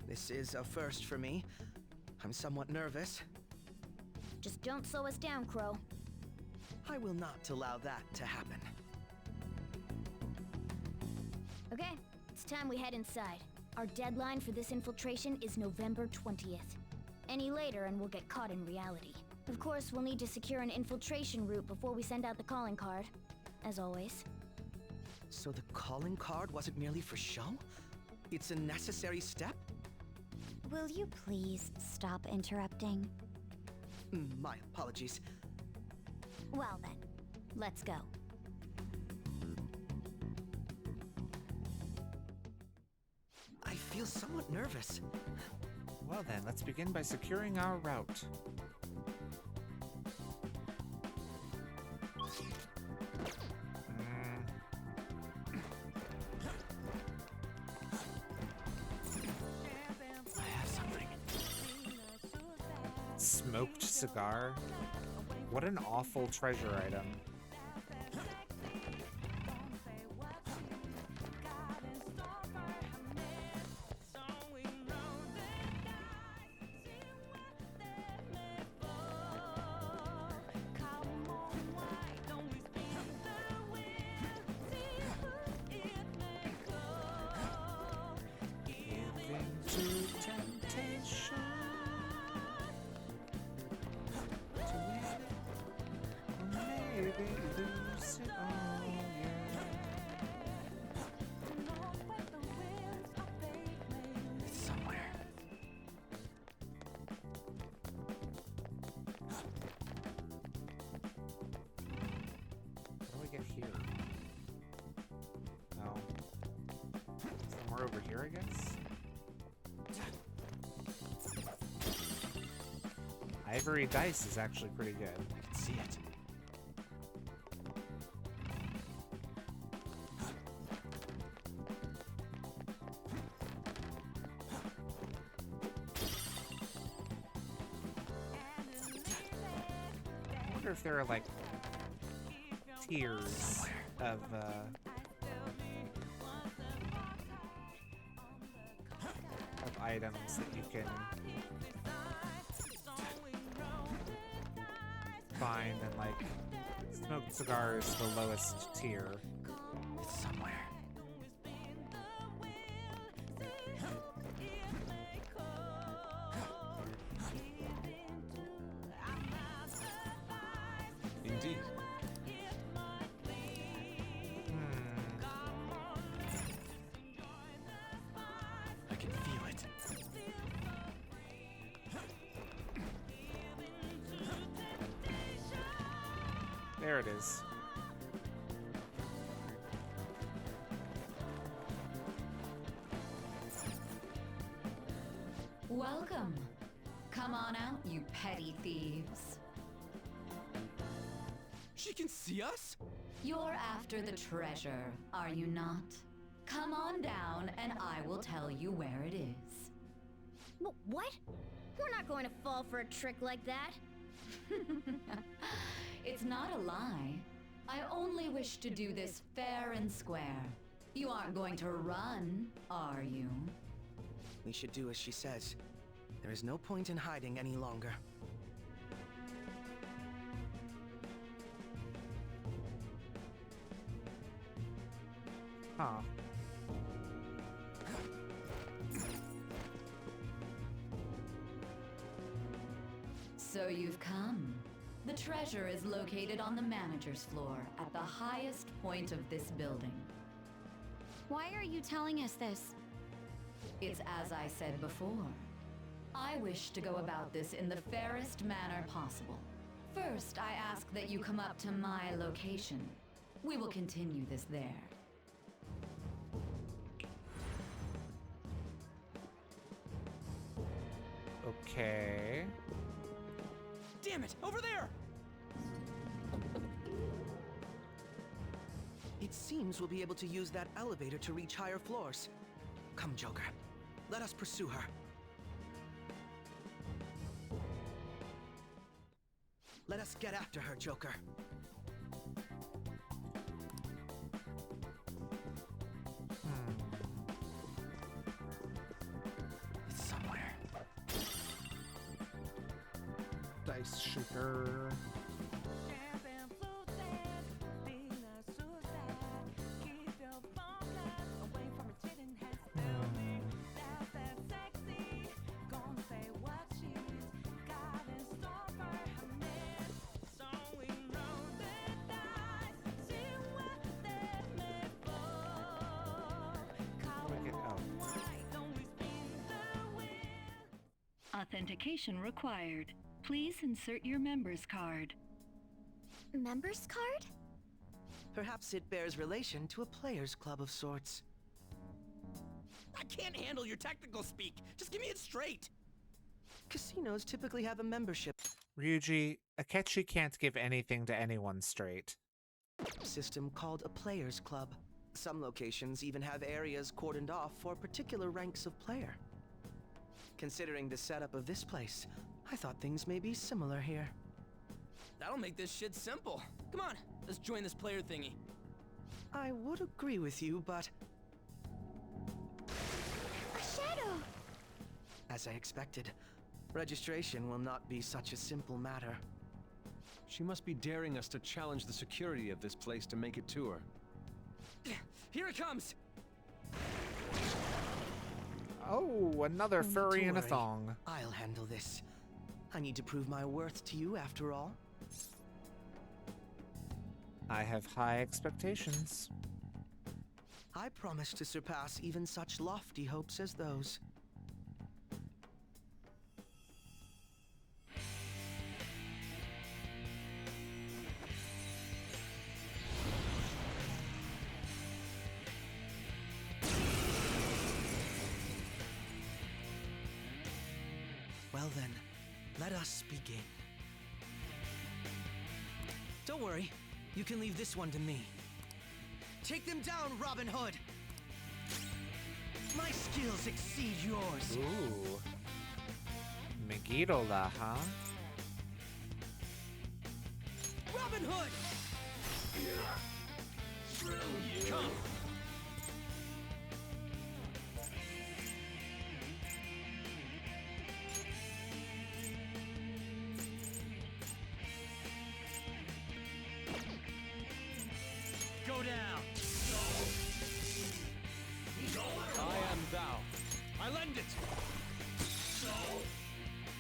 This is a first for me. I'm somewhat nervous. Just don't slow us down, Crow. I will not allow that to happen. Okay, it's time we head inside. Our deadline for this infiltration is November 20th. Any later and we'll get caught in reality. Of course, we'll need to secure an infiltration route before we send out the calling card. As always. So the calling card wasn't merely for show? It's a necessary step? Will you please stop interrupting? My apologies. Well then, let's go. I feel somewhat nervous. Well then, let's begin by securing our route. Smoked cigar? What an awful treasure item. Over here, I guess? Ivory dice is actually pretty good. I can see it. I wonder if there are like tiers of items that you can find, and like smoked cigar is the lowest tier. It's somewhere. Indeed. I can feel it. There it is. Welcome. Come on out, you petty thieves. She can see us? You're after the treasure, are you not? Come on down and I will tell you where it is. What? We're not going to fall for a trick like that. It's not a lie. I only wish to do this fair and square. You aren't going to run, are you? We should do as she says. There is no point in hiding any longer. Huh. So you've come. The treasure is located on the manager's floor at the highest point of this building. Why are you telling us this? It's as I said before. I wish to go about this in the fairest manner possible. First, I ask that you come up to my location. We will continue this there. Okay. Damn it! Over there! It seems we'll be able to use that elevator to reach higher floors. Come, Joker. Let us pursue her. Let us get after her, Joker. It's somewhere. Dice shaker. Authentication required. Please insert your member's card. Member's card? Perhaps it bears relation to a players' club of sorts. I can't handle your technical speak. Just give me it straight. Casinos typically have a membership Ryuji, Akechi can't give anything to anyone straight. system called a players' club. Some locations even have areas cordoned off for particular ranks of player. Considering the setup of this place, I thought things may be similar here. That'll make this shit simple. Come on, let's join this player thingy. I would agree with you, but A shadow! as I expected, registration will not be such a simple matter. She must be daring us to challenge the security of this place to make it to her. Here it comes! Oh, another No need furry to in a worry. thong. I'll handle this. I need to prove my worth to you after all. I have high expectations. I promise to surpass even such lofty hopes as those. Well then, let us begin. Don't worry, you can leave this one to me. Take them down, Robin Hood! My skills exceed yours! Ooh. Megidola, huh? Robin Hood! Come! Go down. I am thou. I lend it! So,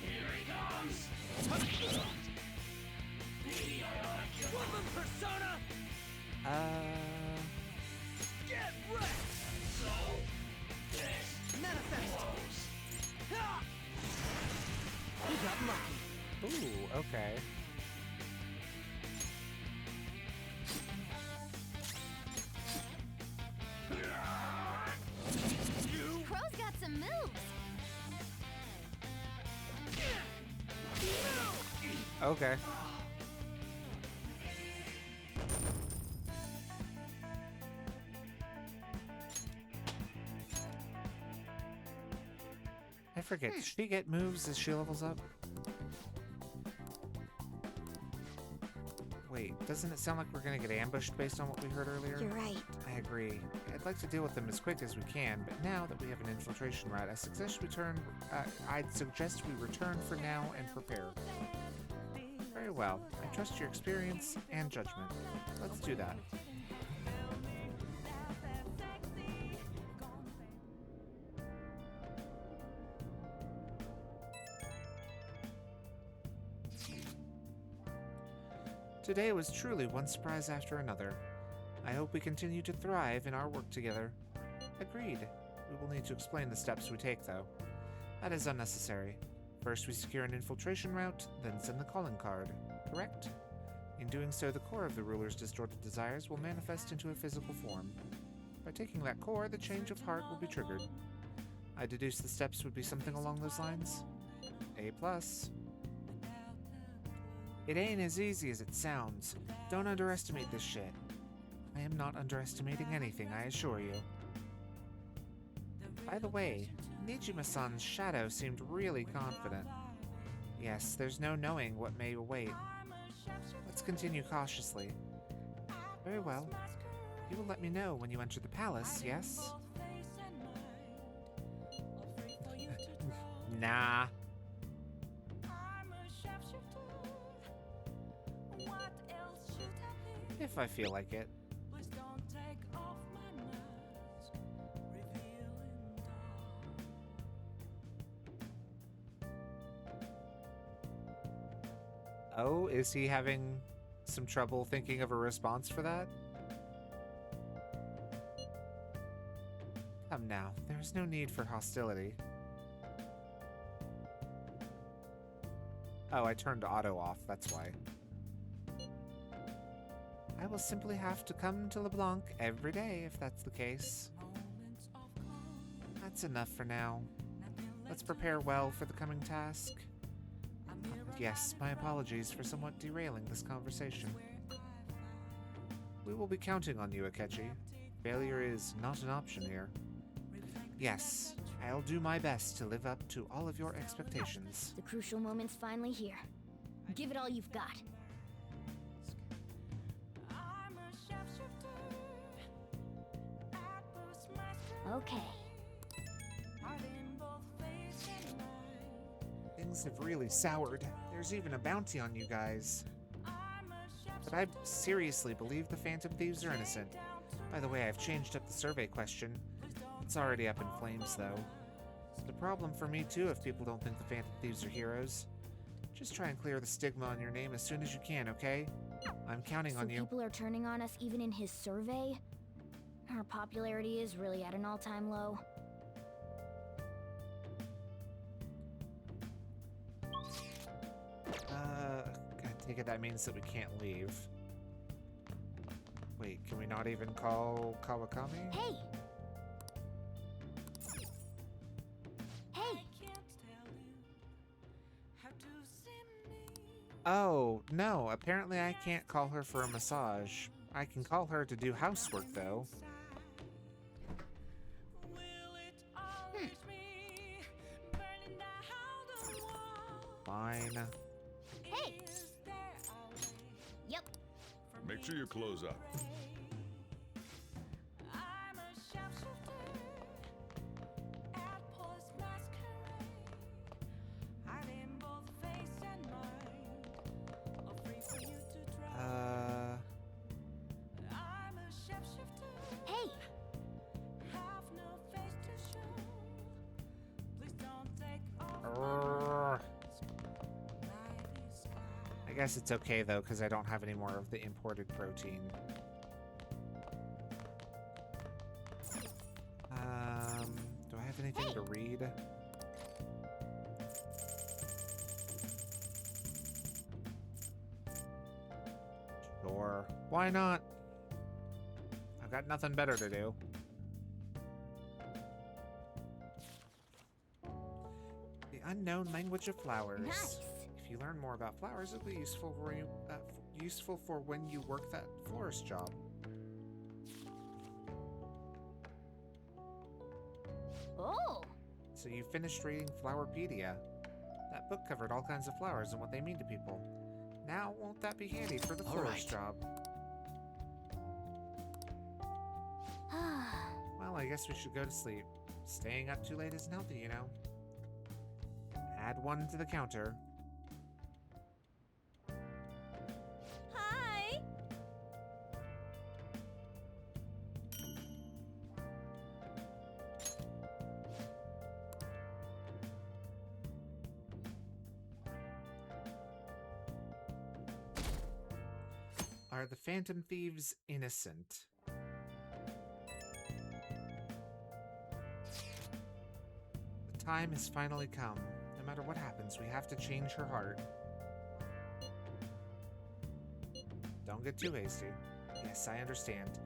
here he comes. Woman persona! Get wrecked! So, this Manifest! Ha! You got lucky. Ooh, okay. Crow's got some moves. Okay. I forget, does she get moves as she levels up? Wait, doesn't it sound like we're gonna get ambushed based on what we heard earlier? You're right. I agree. I'd like to deal with them as quick as we can, but now that we have an infiltration route, I'd suggest we return for now and prepare. Very well. I trust your experience and judgment. Let's do that. Today was truly one surprise after another. I hope we continue to thrive in our work together. Agreed. We will need to explain the steps we take, though. That is unnecessary. First, we secure an infiltration route, then send the calling card. Correct? In doing so, the core of the ruler's distorted desires will manifest into a physical form. By taking that core, the change of heart will be triggered. I deduce the steps would be something along those lines. A+. It ain't as easy as it sounds. Don't underestimate this shit. I am not underestimating anything, I assure you. By the way, Nijima-san's shadow seemed really confident. Yes, there's no knowing what may await. Let's continue cautiously. Very well. You will let me know when you enter the palace, yes? Nah. If I feel like it. Oh, is he having some trouble thinking of a response for that? Come now, there is no need for hostility. Oh, I turned auto off, that's why. I will simply have to come to LeBlanc every day if that's the case. That's enough for now. Let's prepare well for the coming task. Yes, my apologies for somewhat derailing this conversation. We will be counting on you, Akechi. Failure is not an option here. Yes, I'll do my best to live up to all of your expectations. The crucial moment's finally here. Give it all you've got. Okay. Things have really soured. There's even a bounty on you guys. But I seriously believe the Phantom Thieves are innocent. By the way, I've changed up the survey question. It's already up in flames, though. It's a problem for me, too, if people don't think the Phantom Thieves are heroes. Just try and clear the stigma on your name as soon as you can, okay? I'm counting on you. So people are turning on us even in his survey? Our popularity is really at an all-time low. I take it that means that we can't leave. Wait, can we not even call Kawakami? Hey! Hey! Oh, no, apparently I can't call her for a massage. I can call her to do housework, though. Fine. Hey! Yep. Make sure you close up. Hey! I guess it's okay, though, because I don't have any more of the imported protein. Do I have anything to read? Sure. Why not? I've got nothing better to do. The unknown language of flowers. Nice. If you learn more about flowers, it'll be useful for you, useful for when you work that florist job. Oh! So you finished reading Flowerpedia. That book covered all kinds of flowers and what they mean to people. Now, won't that be handy for the florist job? Well, I guess we should go to sleep. Staying up too late isn't healthy, you know. Add one to the counter. Hi! Are the Phantom Thieves innocent? The time has finally come. No matter what happens, we have to change her heart. Don't get too hasty. Yes, I understand.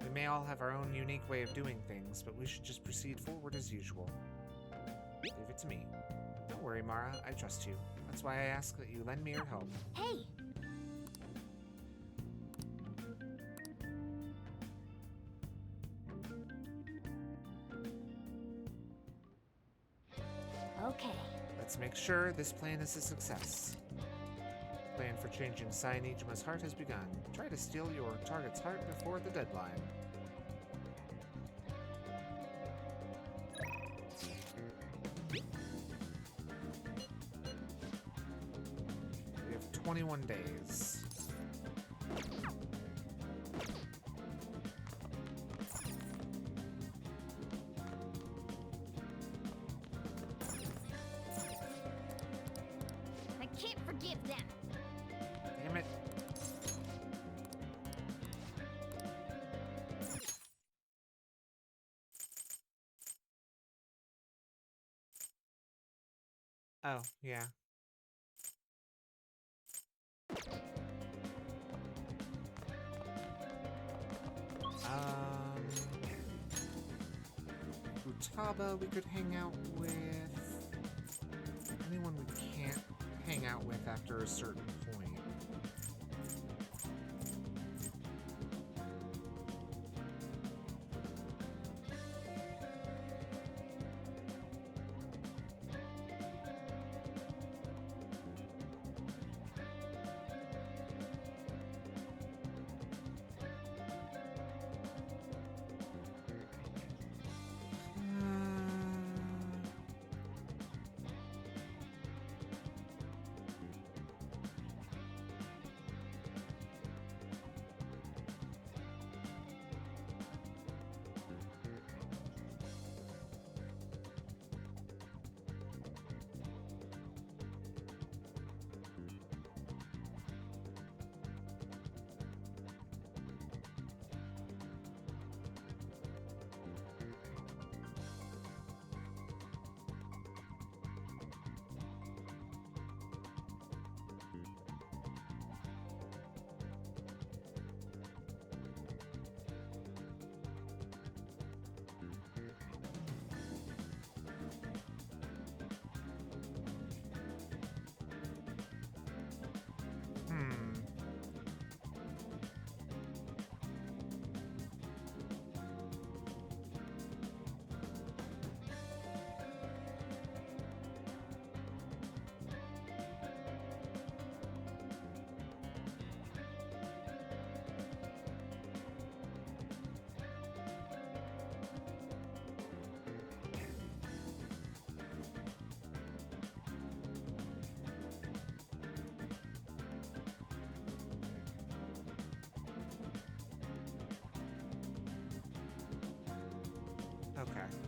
We may all have our own unique way of doing things, but we should just proceed forward as usual. Leave it to me. Don't worry, Mara. I trust you. That's why I ask that you lend me your help. Hey! Okay. Let's make sure this plan is a success. Plan for changing Cyanijima's heart has begun. Try to steal your target's heart before the deadline. We have 21 days. I can't forgive them. Damn it. Oh, yeah. Futaba we could hang out with. Anyone we can't hang out with after a certain point.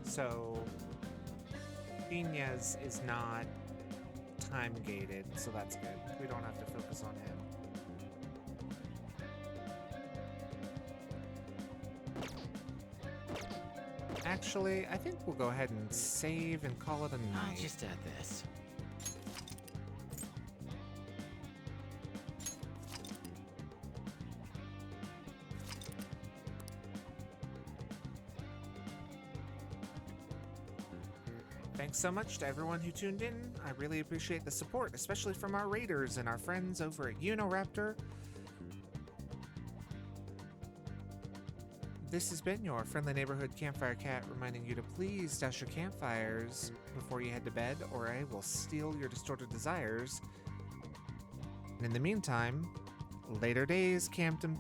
So Inez is not time gated, so that's good. We don't have to focus on him. Actually, I think we'll go ahead and save and call it a night. I'll just add this. Thanks so much to everyone who tuned in. I really appreciate the support, especially from our raiders and our friends over at Unoraptor. This has been your friendly neighborhood campfire cat, reminding you to please dash your campfires before you head to bed, or I will steal your distorted desires. And in the meantime, later days, Campton.